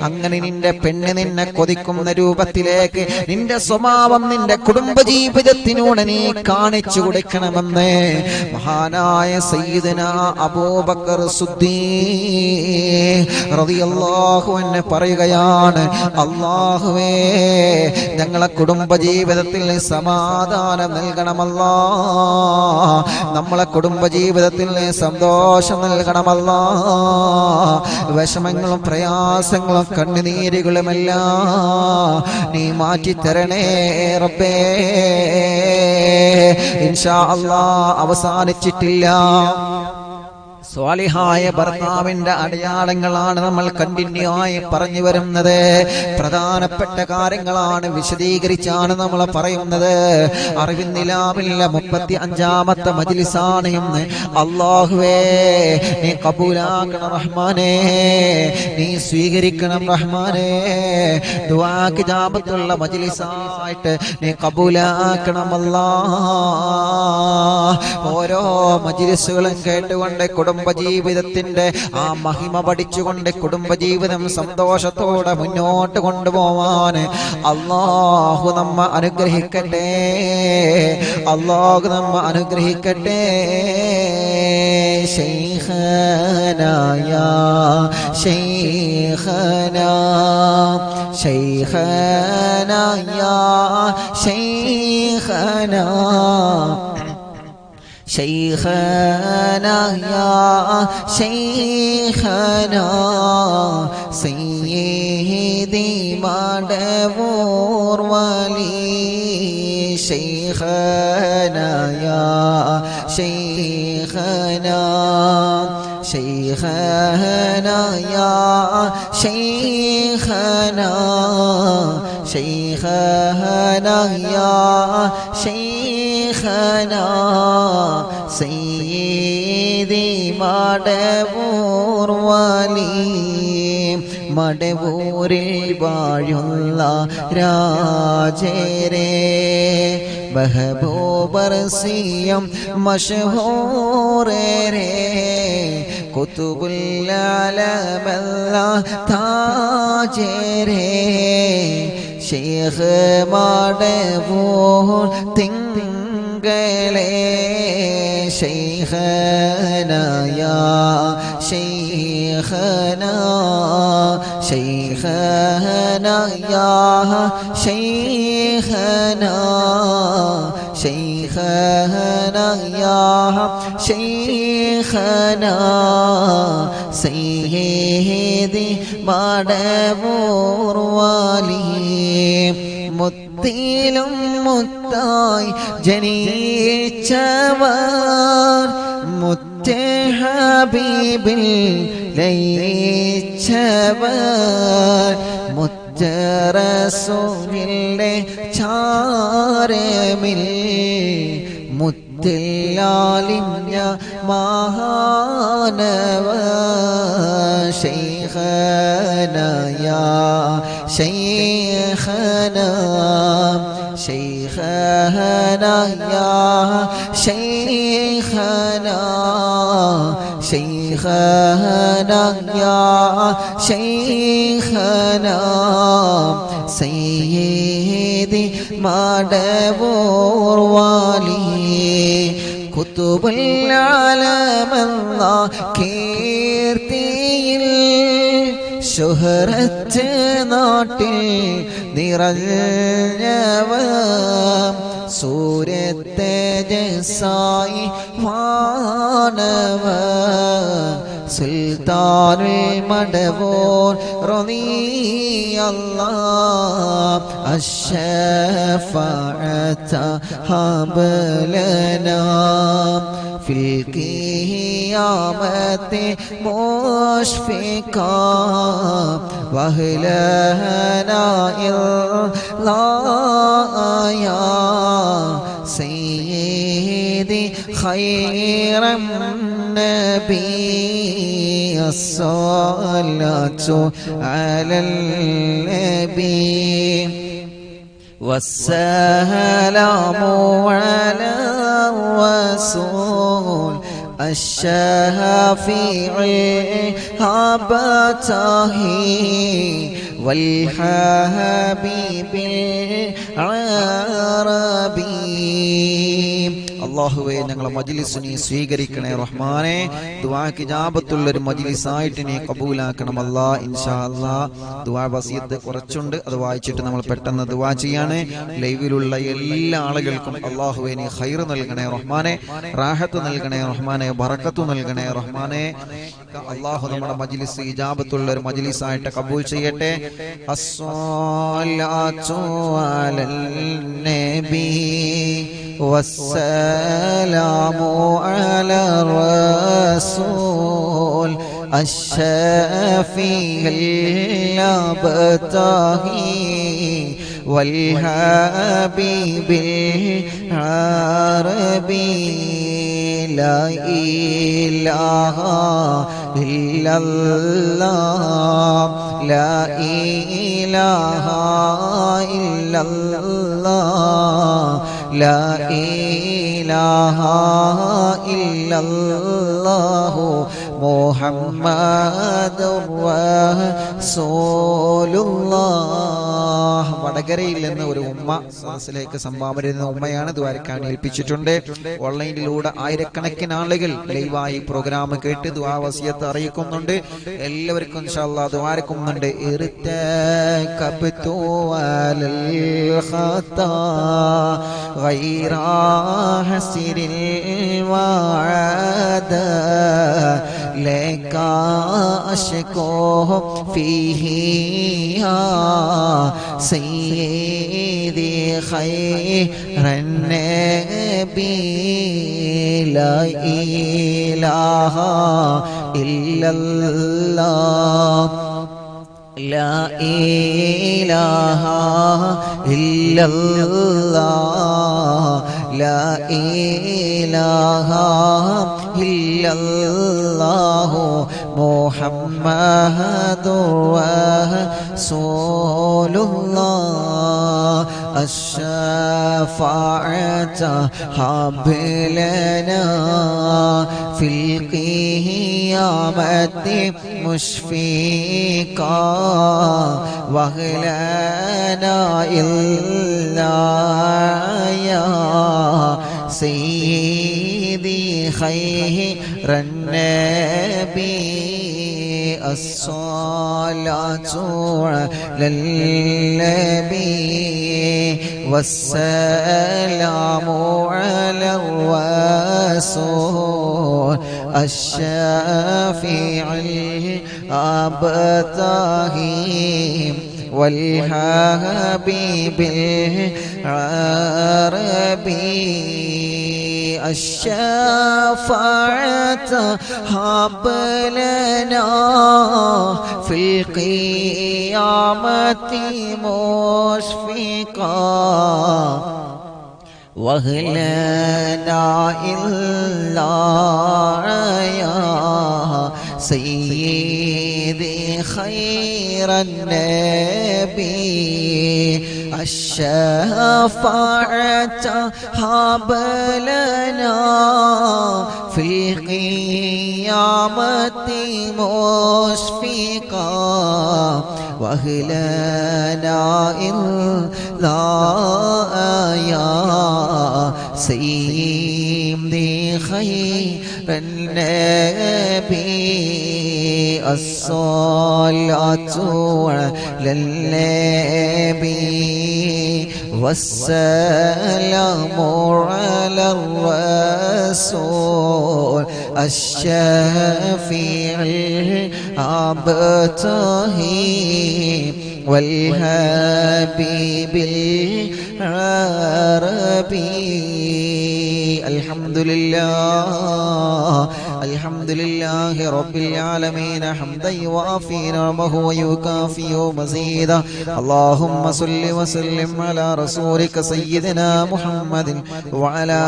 അങ്ങനെ നിന്റെ പെണ്ണ് നിന്നെ കൊതിക്കുന്ന രൂപത്തിലേക്ക് നിന്റെ സ്വഭാവം നിന്റെ കുടുംബജീവിതത്തിനൂടെ നീ കാണിച്ചു കൊടുക്കണമെന്ന് മഹാനായ സയ്യിദുനാ അബൂബക്കർ സിദ്ദീഖ് റളിയല്ലാഹു അൻഹു പറയുകയാണ്, അല്ലാഹുവേ ഞങ്ങളെ കുടുംബജീവിതത്തിൽ സമാധാനം നൽകണമല്ലാ, നമ്മളെ കുടുംബജീവിതത്തിൽ സന്തോഷം നൽകണമല്ലാ, വിഷമങ്ങളും പ്രയാസങ്ങളും കണ്ണുനീരുകളുമെല്ലാം നീ മാറ്റിത്തരണേ റബ്ബേ. ഇൻഷാ അല്ലാഹ് അവസാനിച്ചിട്ടില്ല. സ്വാലിഹായ ഭർത്താവിന്റെ അടയാളങ്ങളാണ് നമ്മൾ കണ്ടിന്യൂ ആയി പറഞ്ഞു വരുന്നത്. പ്രധാനപ്പെട്ട കാര്യങ്ങളാണ് വിശദീകരിച്ചാണ് നമ്മൾ പറയുന്നത്. അറിവിൻ നിലാവിലെ 35ാമത്തെ മജ്ലിസാണ് ഇന്ന്. അല്ലാഹുവേ നീ കബൂലാക്കണം റഹ്മാനേ, നീ സ്വീകരിക്കണം റഹ്മാനേ. ദുആക്ക് ഇജാബത്തുള്ള മജ്ലിസായിട്ട് നീ കബൂലാക്കണം അല്ലാഹ്. ഓരോ മജ്ലിസുകളും കേട്ടുകൊണ്ട് കുടുംബ കുടുംബജീവിതത്തിന്റെ ആ മഹിമ പഠിച്ചുകൊണ്ട് കുടുംബജീവിതം സന്തോഷത്തോടെ മുന്നോട്ട് കൊണ്ടുപോവാൻ അല്ലാഹു നമ്മെ അനുഗ്രഹിക്കട്ടെ. അല്ലാഹു നമ്മെ അനുഗ്രഹിക്കട്ടെ. ശൈഖനാ യാ ശൈഖനാ ശൈഖനാ യാ ശൈഖനാ شيخنا يا شيخنا سيدي مدبور ولي شيخنا يا شيخنا شيخنا يا شيخنا شيخنا يا شيخنا سيدي മടവൂർ വലി മടവൂരിൽ വാഴുള്ള രാജരേ മെഹബൂബർസിയം മഷ്ഹൂരേ കുതുബുൽ ആലമല്ല താജരേ ശൈഖ് മടവൂർ തിങ്കളേ شيخنا يا شيخنا شيخنا يا شيخنا شيخنا يا شيخنا سيدي മടവൂർ വലി മുത്തിലും മുത്തായി ജനിച്ചവർ മുത്തേ ഹബീബിൽ ലയിച്ചവർ മുത്തേ റസൂലിന്റെ ചാരമിൽ മുത്തിലാലിഞ്ഞ മഹാനവർ ശൈഖനാ യാ ശൈഖനാ شيخنا يا شيخنا شيخنا يا شيخنا سيدي മടവൂർ വലി കുതുബുൽ ആലമെന്ന കീർത്തിയിൽ ശുഹറത്ത് നാട്ടിൽ നിറഞ്ഞവർ സൂര്യത്തേജസായി വാനവർ സുൽത്താനുൽ മടവൂർ റളിയല്ലാഹ് അശ്ശഫാഅത ഹബലനാ في القيامة مشفقا وأهلنا إلا يا سيدي خير النبي الصلاة على النبي والسلام على الرسول الشافع أبتهي والحبيب العربي അല്ലാഹുവേ ഞങ്ങളെ മജ്‌ലിസിനെ സ്വീകരിക്കണേ റഹ്മാനേ. ദുആക്ക് ഇജാബത്തുള്ള ഒരു മജ്‌ലിസായിട്ട് നീ കബൂലാക്കണം അല്ലാഹ്. ഇൻഷാ അല്ലാഹ് ദുആ വസിയത്ത് കുറച്ചുണ്ട്, അത് വായിച്ചിട്ട് നമ്മൾ പെട്ടെന്ന് ദുആ ചെയ്യാണ്. ലൈവിലുള്ള എല്ലാ ആളുകൾക്കും അല്ലാഹുവേ നീ ഖൈർ നൽകണേ റഹ്മാനേ, റാഹത്ത് നൽകണേ റഹ്മാനേ, ബറക്കത്ത് നൽകണേ റഹ്മാനേ. അല്ലാഹു നമ്മുടെ മജ്‌ലിസ് ഇജാബത്തുള്ള ഒരു മജ്‌ലിസായിട്ട് കബൂൽ ചെയ്യട്ടെ. അസ്സലാത്തു അലൻ നബി والسلام على الرسول الشافي الأبتهي والحبيب العربي لا إله إلا الله لا إله إلا الله لا إله ഇലാഹ ഇല്ലല്ലാഹു മുഹമ്മദുർ റസൂലുള്ളാഹ്. വടകരയിൽ നിന്ന് ഒരു ഉമ്മ സദസ്സിലേക്ക് സംഭാവന ചെയ്യുന്ന ഉമ്മയാണ്. ദ്വാരക്കാൻ ഏൽപ്പിച്ചിട്ടുണ്ട്. ഓൺലൈനിലൂടെ ആയിരക്കണക്കിന് ആളുകൾ ലൈവായി പ്രോഗ്രാം കേട്ട് ദുആ വസിയത്ത് അറിയിക്കുന്നുണ്ട്. എല്ലാവർക്കും ഇൻഷാ അല്ലാഹ് ദ്വാരക്കുന്നുണ്ട്. ഇർതകബ്തു അലൽ ഖതാ ഗൈറ ഹസിരിൽ വഅദ ലക അശ്കോ ഫീഹി യാ സയ്യിദി ഖൈറൻ നബി ലാ ഇലാഹ ഇല്ലല്ലാഹ് لا إله إلا الله لا إله إلا الله محمد رسول الله الشفاعة هب لنا في القيامة مشفقا وغلنا إلا يا سيدي خير النبي الصلاة على النبي والسلام على الرسول الشافع الأبتهي والحبيب العربي الشفاعة هب لنا في القيامة مشفقا وهلنا إلا يا سيدي خير النبي الشفاعة هب لنا في القيامة مشفقا وهلنا إلا يا سيدي خير النبي الصلاة على النبي والسلام على الرسول الشافع الأبتهي والحبيب العربي الحمد لله الحمد لله رب العالمين حمدا يوافي نعمه ويكافئ مزيدا اللهم صل وسلم على رسولك سيدنا محمد وعلى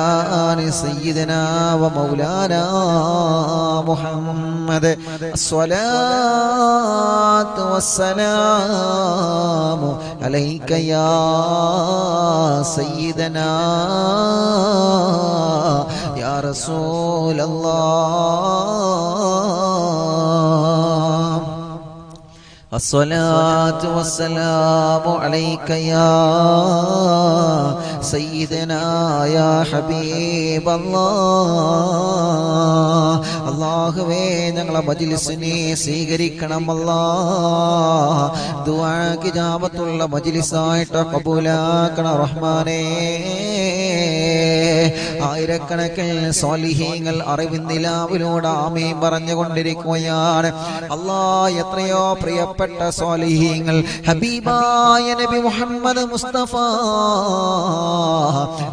آل سيدنا ومولانا محمد الصلاة والسلام عليك يا سيدنا يا رسول الله الصلاة والسلام عليك يا سيدنا يا حبيب الله അല്ലാഹുവേ ഞങ്ങളെ മജ്ലിസിനെ സ്വീകരിക്കണം അല്ലാഹ് ദുആക്ക് ഇജാബത്തുള്ള മജ്ലിസായിട്ട് ഖബൂലാക്കണം റഹ്മാനേ ആയിരക്കണക്കിന് സ്വാലിഹീങ്ങൾ അറിവിന്ദിലാവിലൂടെ ആമീൻ പറഞ്ഞുകൊണ്ടിരിക്കുകയാണ് അല്ലാഹ് എത്രയോ പ്രിയപ്പെട്ട സ്വാലിഹീങ്ങൾ ഹബീബായ നബി മുഹമ്മദ് മുസ്തഫ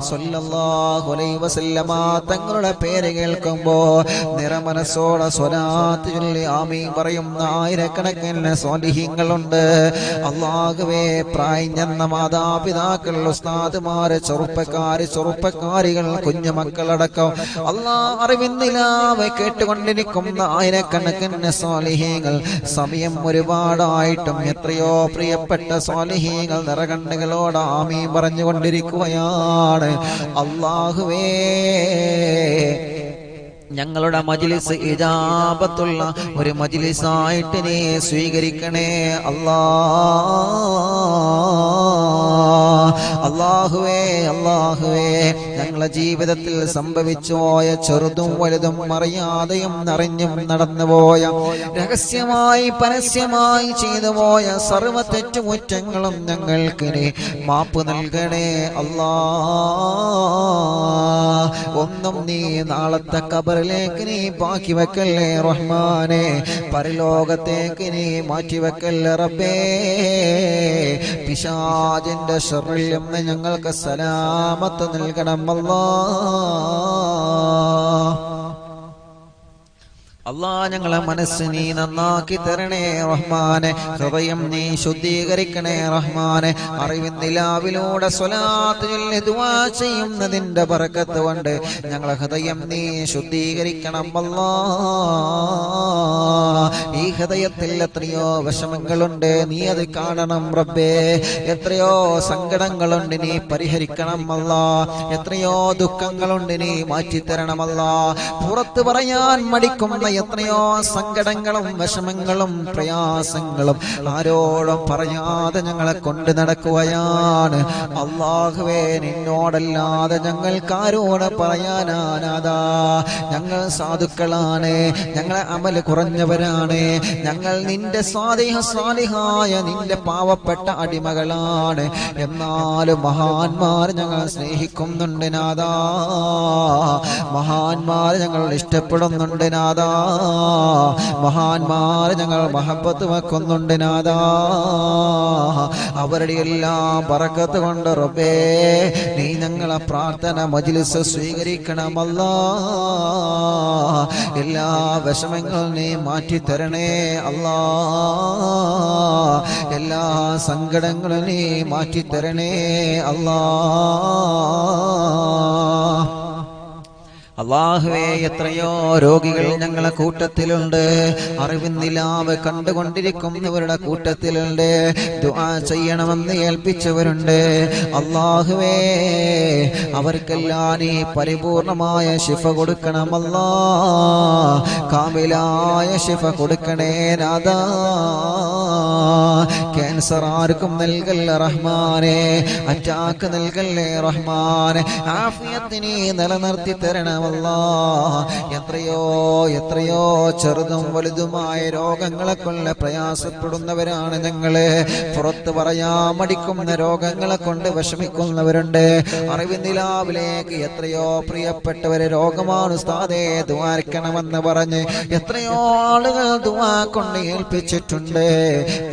സ്വല്ലല്ലാഹു അലൈഹി വസല്ലമ തങ്ങളുടെ പേര് കേൾക്കുമ്പോൾ നിറമനസ്സോടെ സ്വലാത്ത് ചൊല്ലി ആമീൻ പറയുന്ന ആയിരക്കണക്കിന് സ്വാലിഹീങ്ങളുണ്ട് അല്ലാഹുവേ പ്രായം ചെന്ന മാതാപിതാക്കൾ, ഉസ്താദുമാര്, ചെറുപ്പക്കാരികൾ, കുഞ്ഞുമക്കളടക്കം അറിവിന്നിലാവെ കേട്ടുകൊണ്ടിരിക്കുന്ന ആയിരക്കണക്കിന് സ്വാലിഹീങ്ങൾ, സമയം ഒരുപാടായിട്ടും എത്രയോ പ്രിയപ്പെട്ട സ്വാലിഹീങ്ങൾ നിറകണ്ണുകളോട് ആമീൻ പറഞ്ഞുകൊണ്ടിരിക്കുകയാണ്. അല്ലാഹുവേ ഞങ്ങളുടെ മജ്ലിസ് ഇജാബത്തുള്ള ഒരു മജ്ലിസായിട്ട് നീ സ്വീകരിക്കണേ അല്ലാഹുവേ. ഞങ്ങളുടെ ജീവിതത്തിൽ സംഭവിച്ചു പോയ ചെറുതും വലുതും അറിയാതെയും അറിഞ്ഞും നടന്നുപോയ, രഹസ്യമായി പരസ്യമായി ചെയ്തു പോയ സർവ്വ തെറ്റുകുറ്റങ്ങളും ഞങ്ങൾക്ക് നീ മാപ്പ് നൽകണേ ഒന്നും നീ നാളത്തെ ഖബറിലേക്ക് നീ ബാക്കി വെക്കല്ലേ റഹ്മാനെ, പരലോകത്തേക്ക് നീ മാറ്റി വെക്കല്ലേ റബ്ബേ. പിശാചിന്റെ ശർറിൽ നിന്ന് ഞങ്ങൾക്ക് സലാമത്ത് നൽകണം അല്ലാഹ്. ഞങ്ങളെ മനസ്സ് നീ നന്നാക്കി തരണേ റഹ്മാനെ, ഹൃദയം നീ ശുദ്ധീകരിക്കണേ റഹ്മാനെ. അറിവിൻ നിലാവിലൂടെ സ്വലാത്ത് ചൊല്ലി ദുആ ചെയ്യുന്നതിന്റെ ബറക്കത്ത് കൊണ്ട് ഞങ്ങളെ ഹൃദയം നീ ശുദ്ധീകരിക്കണം അല്ലാഹ്. ഈ ഹൃദയത്തിൽ എത്രയോ വിഷമങ്ങളുണ്ട്, നീ അത് കാണണം റബ്ബേ. എത്രയോ സങ്കടങ്ങളുണ്ട്, നീ പരിഹരിക്കണം അല്ലാഹ്. എത്രയോ ദുഃഖങ്ങളുണ്ട്, നീ മാറ്റിത്തരണമല്ലാഹ്. പുറത്ത് പറയാൻ മടിക്കുന്ന എത്രയോ സങ്കടങ്ങളും വിഷമങ്ങളും പ്രയാസങ്ങളും ആരോടും പറയാതെ ഞങ്ങളെ കൊണ്ട് നടക്കുകയാണ് അല്ലാഹുവേ. നിന്നോടല്ലാതെ ഞങ്ങൾക്ക് ആരോട് പറയാനാനാതാ? ഞങ്ങൾ സാധുക്കളാണ്, ഞങ്ങളെ അമല് കുറഞ്ഞവരാണ്, ഞങ്ങൾ നിന്റെ സ്വാലിഹായ നിന്റെ പാവപ്പെട്ട അടിമകളാണ്. എന്നാലും മഹാന്മാർ ഞങ്ങൾ സ്നേഹിക്കുന്നുണ്ട് നാദാ, മഹാന്മാർ ഞങ്ങൾ ഇഷ്ടപ്പെടുന്നുണ്ട് നാദാ, മഹാന്മാർ ഞങ്ങൾ മഹബത്ത് വെക്കുന്നുണ്ട് നാദാ. അവരുടെ എല്ലാം ബറക്കത്ത് കൊണ്ട് റബ്ബേ നീ ഞങ്ങളെ പ്രാർത്ഥന മജ്ലിസ് സ്വീകരിക്കണമല്ലാ. എല്ലാ വിഷമങ്ങളും നീ മാറ്റി തരണേ അല്ലാ, എല്ലാ സങ്കടങ്ങളും നീ മാറ്റി തരണേ അല്ലാ. അല്ലാഹുവേ, എത്രയോ രോഗികൾ ഞങ്ങളെ കൂട്ടത്തിലുണ്ട്, അറിവിൻ നിലാവ് കണ്ടുകൊണ്ടിരിക്കുന്നവരുടെ കൂട്ടത്തിലുണ്ട്, ദുആ ചെയ്യണമെന്ന് ഏൽപ്പിച്ചവരുണ്ട്. അല്ലാഹുവേ, അവർക്കെല്ലാം നീ പരിപൂർണമായ ശിഫ കൊടുക്കണമല്ലാ, കാമിലായ ശിഫ കൊടുക്കണേ നാദാ. ക്യാൻസർ ആർക്കും നൽകല്ലേ റഹ്മാനെ, അറ്റാക്ക് നൽകല്ലേ റഹ്മാനെ, ആഫിയത്ത് നീ നിലനിർത്തി തരണം. എത്രയോ ചെറുതും വലുതുമായ രോഗങ്ങളെ കൊണ്ട് പ്രയാസപ്പെടുന്നവരാണ് ഞങ്ങള്. പുറത്ത് പറയാൻ മടിക്കുന്ന രോഗങ്ങളെ കൊണ്ട് വിഷമിക്കുന്നവരുണ്ട്. അറിവിൻ നിലാവിലേക്ക് എത്രയോ പ്രിയപ്പെട്ടവരെ രോഗമാണ് ഉസ്താദേ ദുആക്കണമെന്ന് പറഞ്ഞ് എത്രയോ ആളുകൾ ദുആ കൊണ്ട് ഏൽപ്പിച്ചിട്ടുണ്ട്.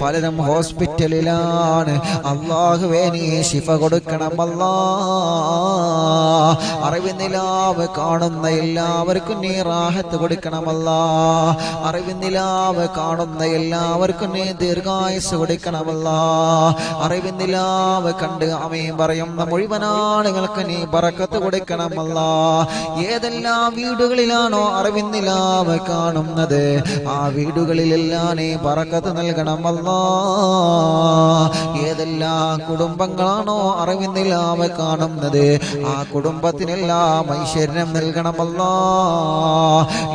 പലരും ഹോസ്പിറ്റലിലാണ്. അല്ലാഹുവേ, നീ ശിഫ കൊടുക്കണം അല്ലാ. അറിവിൻ നിലാവ് കാണുന്ന എല്ലാവർക്കും നീ റാഹത്ത് കൊടുക്കണമല്ലാ. അറിവിൻ നിലാവ് കാണുന്ന എല്ലാവർക്കും നീ ദീർഘായുസ് കൊടുക്കണമല്ലാ. അറിവിൻ നിലാവ് കണ്ട് ആമീൻ പറയുന്ന മുഴുവൻ ആളുകൾക്ക് നീ ബറക്കത്ത് കൊടുക്കണമല്ലാ. ഏതെല്ലാം വീടുകളിലാണോ അറിവിൻ നിലാവ് കാണുന്നത് ആ വീടുകളിലെല്ലാം നീ ബറക്കത്ത് നൽകണമല്ലാ. ഏതെല്ലാം കുടുംബങ്ങളാണോ അറിവിൻ നിലാവ് കാണുന്നത് ആ കുടുംബത്തിനെല്ലാം ഐശ്വര്യം നൽകണമല്ലാ.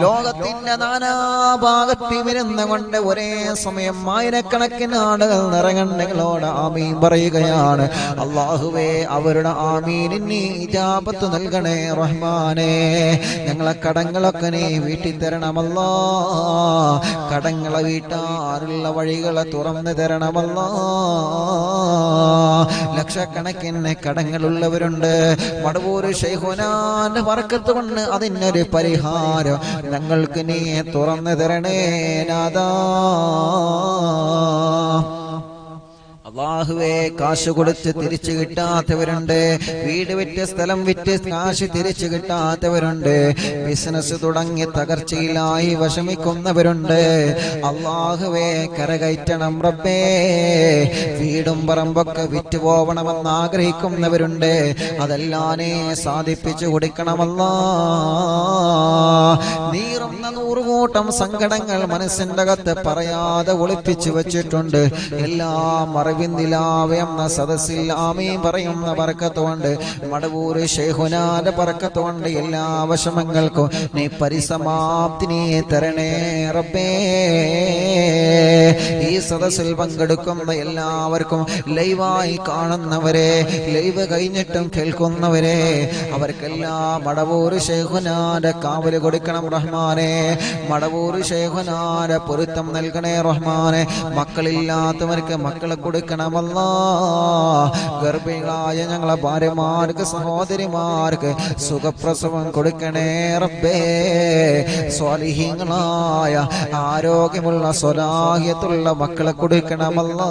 ലോകത്തിന്റെ നാനാഭാഗത്ത് വരുന്ന കൊണ്ട് ഒരേ സമയം ആയിരക്കണക്കിന് ആളുകൾ നിറകണ്ണുകളോട് ആമീൻ പറയുകയാണ്. അല്ലാഹുവേ, അവരുടെ ആമീനിന് ഇജാബത്ത് നൽകണേ റഹ്മാനെ. ഞങ്ങളെ കടങ്ങളൊക്കെ നീ വീട്ടി തരണമല്ലാ. കടങ്ങളെ വീട്ടാറുള്ള വഴികളെ തുറന്നു തരണമല്ലാ. ലക്ഷക്കണക്കിന് കടങ്ങളുള്ളവരുണ്ട്. മടവൂർ ശൈഖുനാന്റെ ബർക്കത്ത് കൊണ്ട് അതിനൊരു പരിഹാരം ഞങ്ങൾക്ക് നീ തുറന്നു തരണേ നാദാ. അല്ലാഹുവേ കാശ് കൊടുത്ത് തിരിച്ചു കിട്ടാത്തവരുണ്ട്, വീട് വിറ്റ് സ്ഥലം വിറ്റ് കാശ് തിരിച്ചു കിട്ടാത്തവരുണ്ട്, ബിസിനസ് തുടങ്ങി തകർച്ചയിലായി വിഷമിക്കുന്നവരുണ്ട്. അല്ലാഹുവേ കരകയറ്റണം റബ്ബേ. വീടും പറമ്പൊക്കെ വിറ്റ് പോവണമെന്ന് ആഗ്രഹിക്കുന്നവരുണ്ട്, അതെല്ലാനേ സാധിപ്പിച്ചു കൊടുക്കണമല്ലാ. നീറുന്ന നൂറുകൂട്ടം സങ്കടങ്ങൾ മനസ്സിന്റെ അകത്ത് പറയാതെ ഒളിപ്പിച്ചു വെച്ചിട്ടുണ്ട്. എല്ലാം അറിവിന്ദിലാവെ എന്ന സദസ്സിൽ ആമീൻ പറയുന്ന ബർക്കത്തുകൊണ്ട്, മടവൂര് ശൈഖുനാന്റെ ബർക്കത്തുകൊണ്ട് എല്ലാ വിഷമങ്ങൾക്കും നീ പരിസമാപ്തി നീ തരണേ റബ്ബേ. ഈ സദസ്സിൽ പങ്കെടുക്കുന്ന എല്ലാവർക്കും, ലൈവായി കാണുന്നവരെ, ലൈവ് കഴിഞ്ഞിട്ടും കേൾക്കുന്നവരെ, അവർക്കെല്ലാം മടവൂര് ശൈഖുനാന്റെ കാവല് കൊടുക്കണം റഹ്മാനെ. മടവൂര് ശൈഖുനാന്റെ പൊരുത്തം നൽകണേ റഹ്മാനെ. മക്കളില്ലാത്തവർക്ക് മക്കളെ കൊടുക്കണമല്ലാ. ഗർഭിണികളായ ഞങ്ങളെ ഭാര്യമാർക്ക് സഹോദരിമാർക്ക് സുഖപ്രസവം കൊടുക്കണേ റബ്ബേ. സ്വാലിഹീങ്ങളായ ആരോഗ്യമുള്ള സ്വലാഹിയത്തുള്ള മക്കളെ കൊടുക്കണമല്ലാ.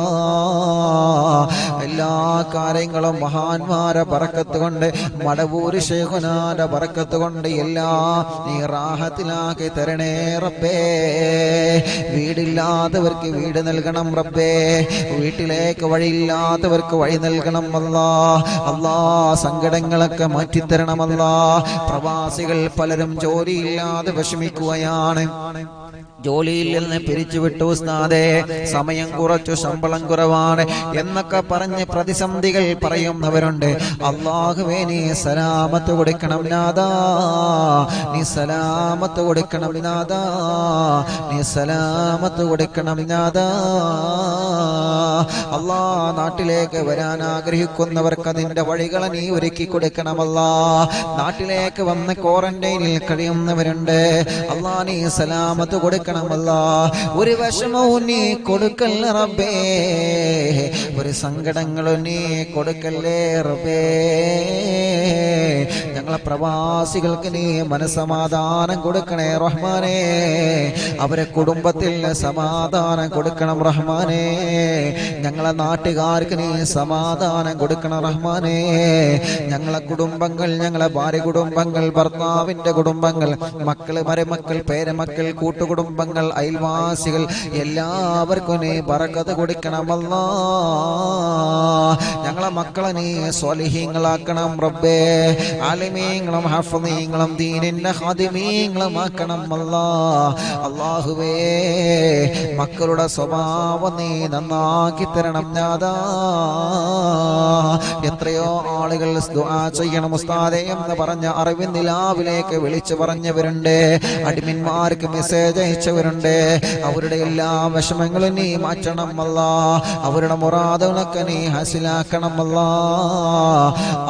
എല്ലാ കാര്യങ്ങളും മഹാന്മാരെ ബറക്കത്ത് കൊണ്ട്, മടവൂര് ശൈഖുനാന്റെ ബറക്കത്ത് കൊണ്ട് എല്ലാം നീ റാഹത്തിലാക്കി തരണേ റബ്ബേ. വീടില്ലാത്തവർക്ക് വീട് നൽകണം റബ്ബേ. വീട്ടിലേക്ക് വഴിയില്ലാത്തവർക്ക് വഴി നൽകണം അല്ലാ. അല്ലാ സങ്കടങ്ങളൊക്കെ മാറ്റിത്തരണമല്ലാ. പ്രവാസികൾ പലരും ജോലിയില്ലാതെ വിഷമിക്കുകയാണ്. ജോലിയിൽ നിന്ന് പിരിച്ചുവിട്ടു ഉസ്താദേ, സമയം കുറച്ചു, ശമ്പളം കുറവാണ് എന്നൊക്കെ പറഞ്ഞ് പ്രതിസന്ധികൾ പറയുന്നവരുണ്ട്. അല്ലാഹുവേ നീ സലാമത്ത് കൊടുക്കണം നാദാ, നീ സലാമത്ത് കൊടുക്കണം നാദാ, നീ സലാമത്ത് കൊടുക്കണം നാദാ. അല്ലാ നാട്ടിലേക്ക് വരാൻ ആഗ്രഹിക്കുന്നവർക്ക് അതിന്റെ വഴികളെ നീ ഒരുക്കി കൊടുക്കണമല്ലാ. നാട്ടിലേക്ക് വന്ന് ക്വാറന്റൈനിൽ കഴിയുന്നവരുണ്ട്, അല്ലാ നീ സലാമത്ത് കൊടുക്കണം. ഒരു വിഷമവും നീ കൊടുക്കല്ലേ റബ്ബേ, ഒരു സങ്കടങ്ങളും നീ കൊടുക്കല്ലേ റബ്ബേ. ഞങ്ങളെ പ്രവാസികൾക്ക് നീ മനസമാധാനം കൊടുക്കണേ റഹ്മാനേ. അവരെ കുടുംബത്തിൽ സമാധാനം കൊടുക്കണം റഹ്മാനേ. ഞങ്ങളെ നാട്ടുകാർക്ക് നീ സമാധാനം കൊടുക്കണം റഹ്മാനേ. ഞങ്ങളെ കുടുംബങ്ങൾ, ഞങ്ങളെ ഭാര്യ കുടുംബങ്ങൾ, ഭർത്താവിന്റെ കുടുംബങ്ങൾ, മക്കള്, മരുമക്കൾ, പേരമക്കൾ, കൂട്ടുകുടുംബങ്ങൾ, അയൽവാസികൾ എല്ലാവർക്കും നീ ബറക്കത്ത് കൊടുക്കണമല്ലാ. ഞങ്ങളെ മക്കളെ നീ സ്വാലിഹീങ്ങളാക്കണം റബ്ബേ. ആലിമീങ്ങളും ഹഫീങ്ങളും ദീനിന്റെ ഖാദിമീങ്ങളും ആക്കണം അല്ലാ. അല്ലാഹുവേ മക്കളുടെ സ്വഭാവം നീ നന്നാക്കി തരണം നാദാ. എത്രയോ ആളുകൾ ദുആ ചെയ്യണം ഉസ്താദേ എന്ന് പറഞ്ഞ അറിവിൻ നിലാവിലേക്ക് വിളിച്ചു പറഞ്ഞവരുണ്ട്, അഡ്മിന്മാർക്ക് മെസ്സേജ് അയച്ചവരുണ്ട്. അവരുടെ എല്ലാ വിഷമങ്ങളും നീ മാറ്റണം അല്ലാ. അവരുടെ മുറാദുകളൊക്കെ നീ ഹാസിലാക്കണം അല്ലാ.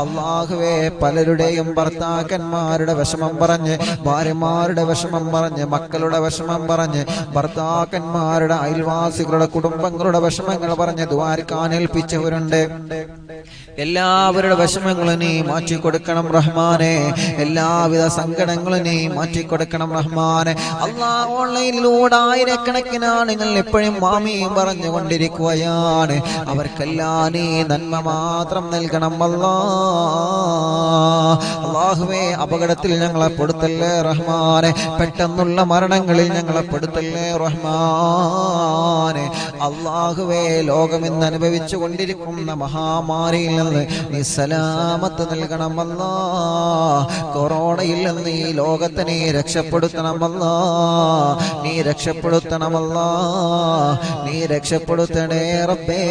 അല്ലാഹുവേ പലരുടെയും ഭർത്താക്കന്മാരുടെ വിഷമം പറഞ്ഞ്, ഭാര്യമാരുടെ വിഷമം പറഞ്ഞ്, മക്കളുടെ വിഷമം പറഞ്ഞ്, ഭർത്താക്കന്മാരുടെ അയൽവാസികളുടെ കുടുംബങ്ങളുടെ വിഷമങ്ങൾ പറഞ്ഞ് ദ്വാരക്കാൻ ഏൽപ്പിച്ചവരുണ്ട്. എല്ലാവരുടെ വിഷമങ്ങളും നീ മാറ്റിക്കൊടുക്കണം റഹ്മാനെ. എല്ലാവിധ സങ്കടങ്ങളും നീ മാറ്റിക്കൊടുക്കണം റഹ്മാനെ. അല്ലാഹ് ഓൺലൈനിലൂടെ ആയിരക്കണക്കിന് ആളുകൾ എപ്പോഴും മാമിയും പറഞ്ഞുകൊണ്ടിരിക്കുകയാണ്. അവർക്കെല്ലാം നീ നന്മ മാത്രം നൽകണം അല്ലാ. അല്ലാഹുവേ അപകടത്തിൽ ഞങ്ങളെ പെടുത്തല്ലേ റഹ്മാനെ. പെട്ടെന്നുള്ള മരണങ്ങളിൽ ഞങ്ങളെ പെടുത്തല്ലേ റഹ്മാനെ. അല്ലാഹുവേ ലോകം ഇന്ന് അനുഭവിച്ചു കൊണ്ടിരിക്കുന്ന മഹാമാരിയിൽ നിന്ന് നീ സലാമത്ത് നൽകണമല്ലാ. കൊറോണയിൽ നിന്ന് ഈ ലോകത്തെ നീ രക്ഷപ്പെടുത്തണമല്ലാ. നീ രക്ഷപ്പെടുത്തണമല്ലാ. നീ രക്ഷപ്പെടുത്തണേ റബ്ബേ.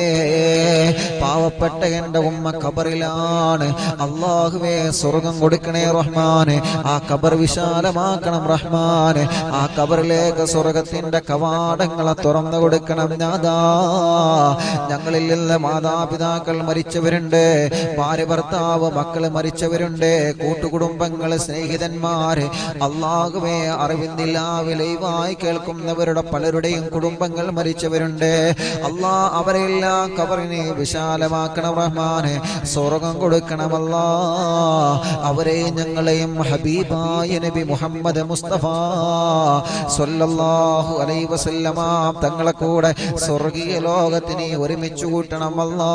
പാവപ്പെട്ട എൻ്റെ ഉമ്മ ഖബറിലാണ്. അല്ലാഹുവേ സ്വർഗം കൊടുക്കണേ റഹ്മാനെ. ആ ഖബർ വിശാലമാക്കണം റഹ്മാനെ. ആ ഖബറിലേക്ക് സ്വർഗത്തിന്റെ കവാടങ്ങളെ തുറന്നു കൊടുക്കണം നാദാ. ഞങ്ങളിൽ നിന്ന് മാതാപിതാക്കൾ മരിച്ചവരുണ്ട്, ഭാര്യ ഭർത്താവ് മക്കള് മരിച്ചവരുണ്ട്, കൂട്ടുകുടുംബങ്ങള് സ്നേഹിതന്മാര്. അല്ലാഹുവേ അറിവിന്ദില്ലാതെ ലൈവായി കേൾക്കുന്നവരുടെ പലരുടെയും കുടുംബങ്ങൾ മരിച്ചവരുണ്ട്. അല്ലാ അവരെല്ലാം ഖബറിനെ വിശാലമാക്കണം റഹ്മാനെ. സ്വർഗം കൊടുക്കണമല്ലാ. അവരെ ഞങ്ങളെയും ഹബീബായ നബി മുഹമ്മദ് മുസ്തഫ സ്വല്ലല്ലാഹു അലൈഹി വസല്ലമ തങ്ങളെ കൂടെ സ്വർഗീയ ലോകത്തിനെ ഒരുമിച്ച് ഒരുമിച്ച് കൂട്ടണം അല്ലാ.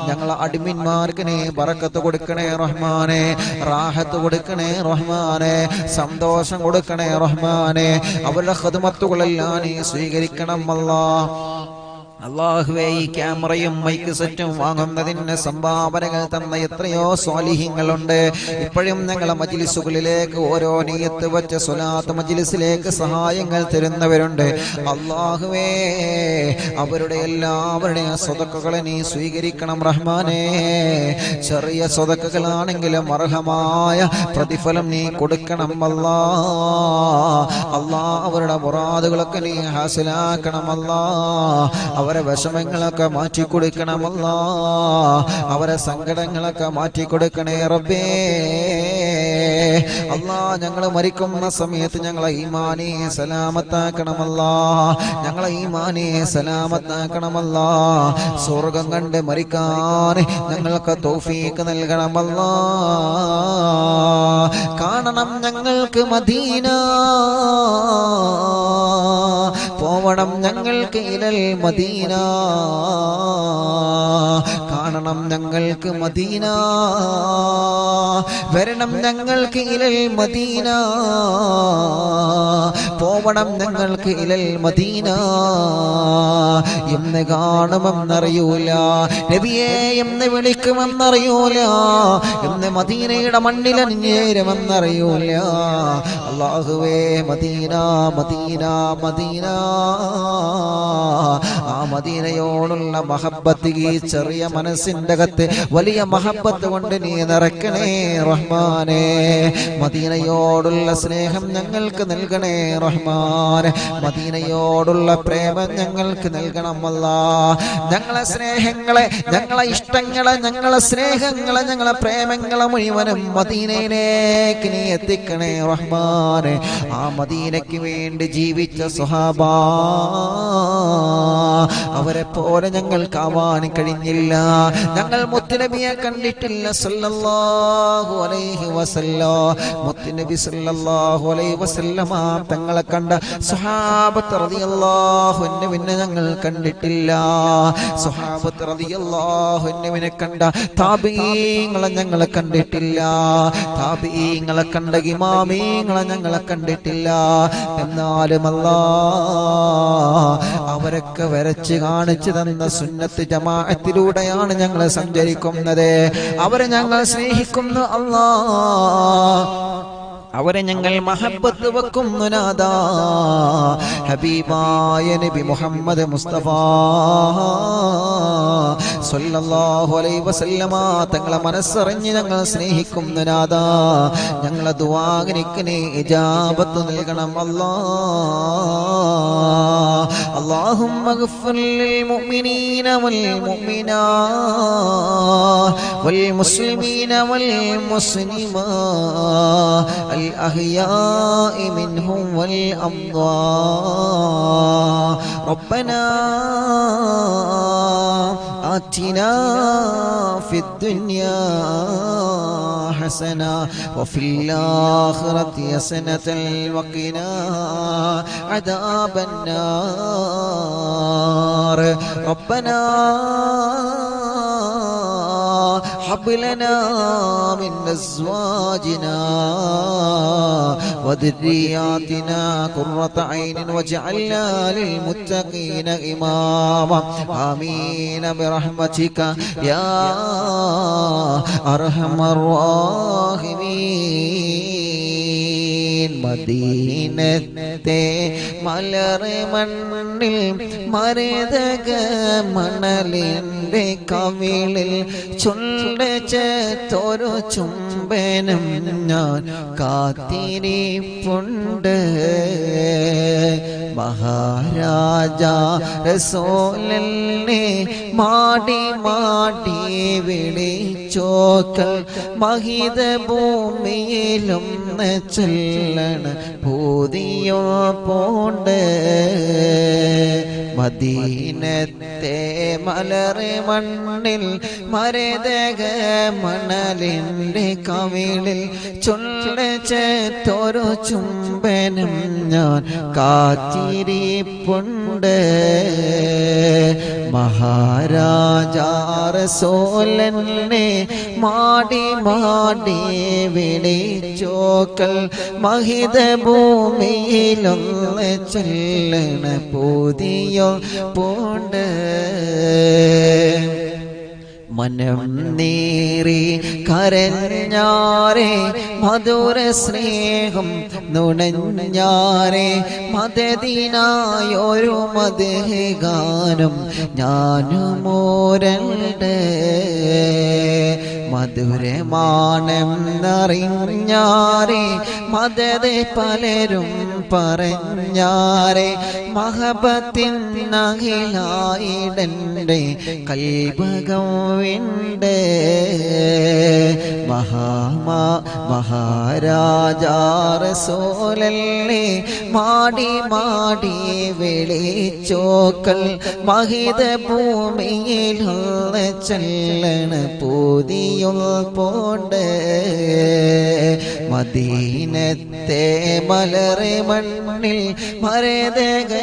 ഞങ്ങളെ അഡ്മിന്മാർക്ക് നീ ബറക്കത്ത് കൊടുക്കണേ റഹ്മാനെ, റാഹത്ത് കൊടുക്കണേ റഹ്മാനെ, സന്തോഷം കൊടുക്കണേ റഹ്മാനെ. അവരുടെ ഖിദ്മത്തുകളെല്ലാം നീ സ്വീകരിക്കണം അല്ലാ. അല്ലാഹുവേ, ഈ ക്യാമറയും മൈക്ക് സെറ്റും വാങ്ങുന്നതിന് സംഭാവനകൾ തന്ന എത്രയോ സ്വാലിഹീങ്ങളുണ്ട്. ഇപ്പോഴും ഞങ്ങളെ മജ്ലിസുകളിലേക്ക് ഓരോ നിയത്ത് വെച്ച സ്വലാത്ത് മജ്ലിസിലേക്ക് സഹായങ്ങൾ തരുന്നവരുണ്ട്. അല്ലാഹുവേ, അവരുടെ എല്ലാവരുടെയും സ്വതക്കകളെ നീ സ്വീകരിക്കണം റഹ്മാനേ. ചെറിയ സ്വതക്കകളാണെങ്കിലും അർഹമായ പ്രതിഫലം നീ കൊടുക്കണം അല്ലാ. അല്ലാ, അവരുടെ മുറാദുകളൊക്കെ നീ ഹാസിലാക്കണം അല്ലാ. അവരെ വിഷമങ്ങളൊക്കെ മാറ്റിക്കൊടുക്കണമല്ലാ. അവരെ സങ്കടങ്ങളൊക്കെ മാറ്റിക്കൊടുക്കണേ റബ്ബേ. അല്ലാ, ഞങ്ങൾ മരിക്കുന്ന സമയത്ത് ഞങ്ങളെ ഈമാനെ സലാമത്താക്കണമല്ലാ. ഞങ്ങളെ ഈമാനെ സലാമത്താക്കണമല്ലാ. സ്വർഗം കണ്ട് മരിക്കാൻ ഞങ്ങൾക്ക് തൗഫീഖ് നൽകണമല്ലാ. കാണണം ഞങ്ങൾക്ക് മദീന, പോവണം ഞങ്ങൾക്ക് ഇലൽ മദീന. കാണണം ഞങ്ങൾക്ക് മദീന, വരണം ഞങ്ങൾക്ക് ഇലൽ മദീന. പോവണം ഞങ്ങൾക്ക് ഇലൽ മദീന. എന്ന് കാണുമെന്നറിയൂല നബിയെ, എന്ന് വിളിക്കുമെന്നറിയൂല, എന്ന് മദീനയുടെ മണ്ണിൽ അണിഞ്ഞേരുമെന്നറിയൂല. അല്ലാഹുവേ, മദീന മദീന മദീന. ആ മദീനയോടുള്ള മഹബ്ബത്ത് ഈ ചെറിയ മനസ്സിന്റെ അകത്ത് വലിയ മഹബ്ബത്ത് കൊണ്ട് നീ നിറക്കണേ റഹ്മാനെ. മദീനയോടുള്ള സ്നേഹം ഞങ്ങൾക്ക് നൽകണേ റഹ്മാനെ. മദീനയോടുള്ള പ്രേമം ഞങ്ങൾക്ക് നൽകണം അല്ലാ. ഞങ്ങളെ സ്നേഹങ്ങളെ, ഞങ്ങളെ ഇഷ്ടങ്ങളെ, ഞങ്ങളെ സ്നേഹങ്ങളെ, ഞങ്ങളെ പ്രേമങ്ങളെ മുഴുവനും മദീനയിലേക്ക് നീ എത്തിക്കണേ റഹ്മാനെ. ആ മദീനയ്ക്ക് വേണ്ടി ജീവിച്ച സ്വഹാബ, അവരെ പോലെ ഞങ്ങൾക്കാവാൻ കഴിഞ്ഞില്ല. ഞങ്ങൾ മുത്തുനബിയെ കണ്ടിട്ടില്ല സല്ലല്ലാഹു അലൈഹി വസല്ലം. മുത്തുനബി സല്ലല്ലാഹു അലൈഹി വസല്ലമ തങ്ങളെ കണ്ട സ്വഹാബത്ത് റളിയല്ലാഹു അൻഹുവിനെ ഞങ്ങൾ കണ്ടിട്ടില്ല. സ്വഹാബത്ത് റളിയല്ലാഹു അൻഹുവിനെ കണ്ട താബീങ്ങളെ ഞങ്ങൾ കണ്ടിട്ടില്ല. താബീങ്ങളെ കണ്ട ഇമാമീങ്ങളെ ഞങ്ങൾ കണ്ടിട്ടില്ല. എന്നാലും അവരൊക്കെ വരച്ച് കാണിച്ചു തന്ന സുന്നത്ത് ജമാഅത്തിലൂടെയാണ് ഞങ്ങൾ സഞ്ചരിക്കുന്നത്. അവരെ ഞങ്ങൾ സ്നേഹിക്കുന്നു അല്ലാ. അവരെ ഞങ്ങൾ മഹബ്ബത്ത് വെക്കുന്നു നാദാ. ഹബീബായ നബി മുഹമ്മദ് മുസ്തഫ സല്ലല്ലാഹു അലൈഹി വസല്ലമ തങ്ങളെ മനസ്സറിഞ്ഞ് ഞങ്ങൾ സ്നേഹിക്കുന്നു നാദാ. ഞങ്ങളെ ദുആക്ക് നീ ഇജാബത്ത് നൽകണം അല്ലാ. اللهم اغفر للمؤمنين والمؤمنات والمسلمين والمسلمات الأحياء منهم والأموات. ربنا آتنا في الدنيا حسنة وفي الآخرة حسنة وقنا عذاب النار. ربنا هب لنا من أزواجنا وذرياتنا قرة عين واجعلنا للمتقين إماما. آمين برحمتك يا أرحم الراحمين. മദീനത്തെ മലർമണ്ണിൽ മരതക മണലിൻ്റെ കവിളിൽ ചൊല്ലൊരു ചുംബനം ഞാൻ കാത്തിരിപ്പുണ്ട്. മഹാരാജ റസൂലല്ലേ മാടി മാടി വിളിച്ചോക്കൽ മഹിത ഭൂമിയിലും ചെല്ലണ ഭൂതിയോ പോണ്ട്. മദീനത്തെ മലറ് മണ്ണിൽ മരതക മണലിൻ്റെ കവിളിൽ ചൊല്ലച്ചൊരു ചുംബനം ഞാൻ കാത്തിരിപ്പുണ്ട്. മഹാരാജാ റസൂലനെ മാടി മാടി വിളിച്ചോക്കൾ മഹിത ഭൂമിയിലൊന്ന് ചൊല്ലണ പുതിയോ പൂണ്ട്. മനം നീറി കരഞ്ഞാരെ മധുര സ്നേഹം നുണഞ്ഞാരെ മദദിനായൊരു മദ്ഹ് ഗാനം ഞാനുമോരണ്ട്. മധുരമാണെന്നറിഞ്ഞാരെ മദദ് പലരും പറഞ്ഞാരെ മഹബത്തിൻ നഹിലായിടൻ്റെ കൽബകം വിണ്ട്. മഹാരാജാ റസൂലല്ലേ മാടി മാടി വിളിച്ചോക്കൾ മഹിത ഭൂമിയിലൊന്ന് ചൊല്ലണ പുതിയുൾ പോണ്ട്. മദീനത്തെ മലറ് മണ്ണിൽ മരതക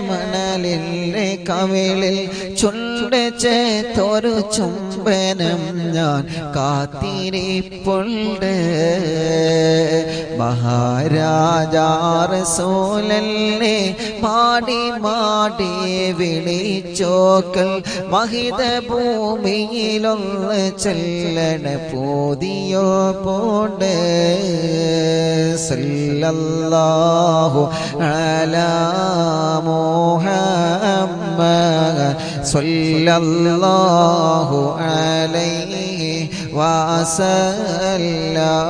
മണലിൻ്റെ കവിളിൽ ചൊല്ലച്ചൊരു ചുംബനം ഞാൻ കാത്തിരിപ്പുണ്ട്. മഹാരാജാ റസൂലല്ലേ മാടി മാടി വിളിച്ചോക്കൾ മഹിത ഭൂമിയിലൊന്ന് ചൊല്ലണ പുതിയോ പോണ്ട്. സല്ലല്ലാഹു അലാ മുഹമ്മദ് സല്ലല്ലാഹു അലൈഹി വസല്ലം.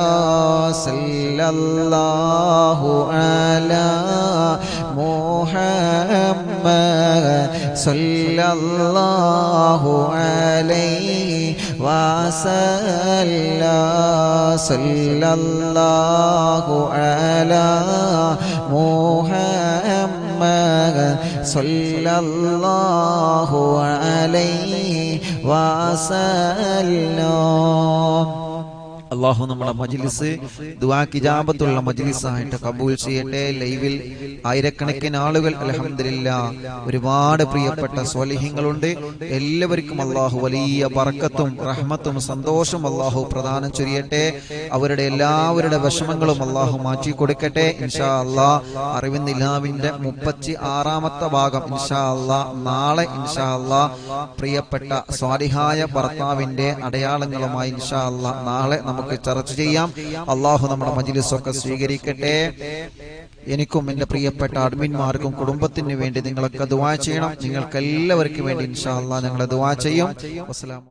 സല്ലല്ലാഹു അലാ മുഹമ്മദ് സല്ലല്ലാഹു അലൈഹി വസല്ലം. സല്ലല്ലാഹു അലാ മുഹമ്മദ് സല്ലല്ലാഹു അലൈഹി വസല്ലം. അള്ളാഹു നമ്മുടെ മജ്ലിസ് ദുആക്ക് ഇജാബത്തുള്ള മജ്ലിസായിട്ട് കബൂൽ ചെയ്യട്ടെ. ലൈവിൽ ആയിരക്കണക്കിന് ആളുകൾ അൽഹംദുലില്ലാഹ് ഒരുപാട് പ്രിയപ്പെട്ട സ്വാലിഹീങ്ങളുണ്ട്. എല്ലാവർക്കും അള്ളാഹു വലിയ ബർക്കത്തും റഹ്മത്തും സന്തോഷം അള്ളാഹു പ്രദാനം ചൊരിയട്ടെ. അവരുടെ എല്ലാവരുടെ വിഷമങ്ങളും അള്ളാഹു മാറ്റി കൊടുക്കട്ടെ. ഇൻഷാ അള്ളാഹ് അറിവിൻ നിലാവിന്റെ 36ാമത്തെ ഭാഗം ഇൻഷാ അള്ളാഹ് നാളെ ഇൻഷാ അള്ളാഹ് പ്രിയപ്പെട്ട സ്വാലിഹായ ഭർത്താവിന്റെ അടയാളങ്ങളുമായി ഇൻഷാ അള്ളാഹ് നാളെ നമുക്ക് ചർച്ച ചെയ്യാം. അള്ളാഹു നമ്മുടെ മജ്ലിസൊക്കെ സ്വീകരിക്കട്ടെ. എനിക്കും എന്റെ പ്രിയപ്പെട്ട അഡ്മിന്മാർക്കും കുടുംബത്തിന് വേണ്ടി നിങ്ങളൊക്കെ ദുആ ചെയ്യണം. നിങ്ങൾക്ക് എല്ലാവർക്കും വേണ്ടി ഇൻഷാ അള്ളാഹ് ഞങ്ങൾ ദുആ ചെയ്യും. അസ്സലാമു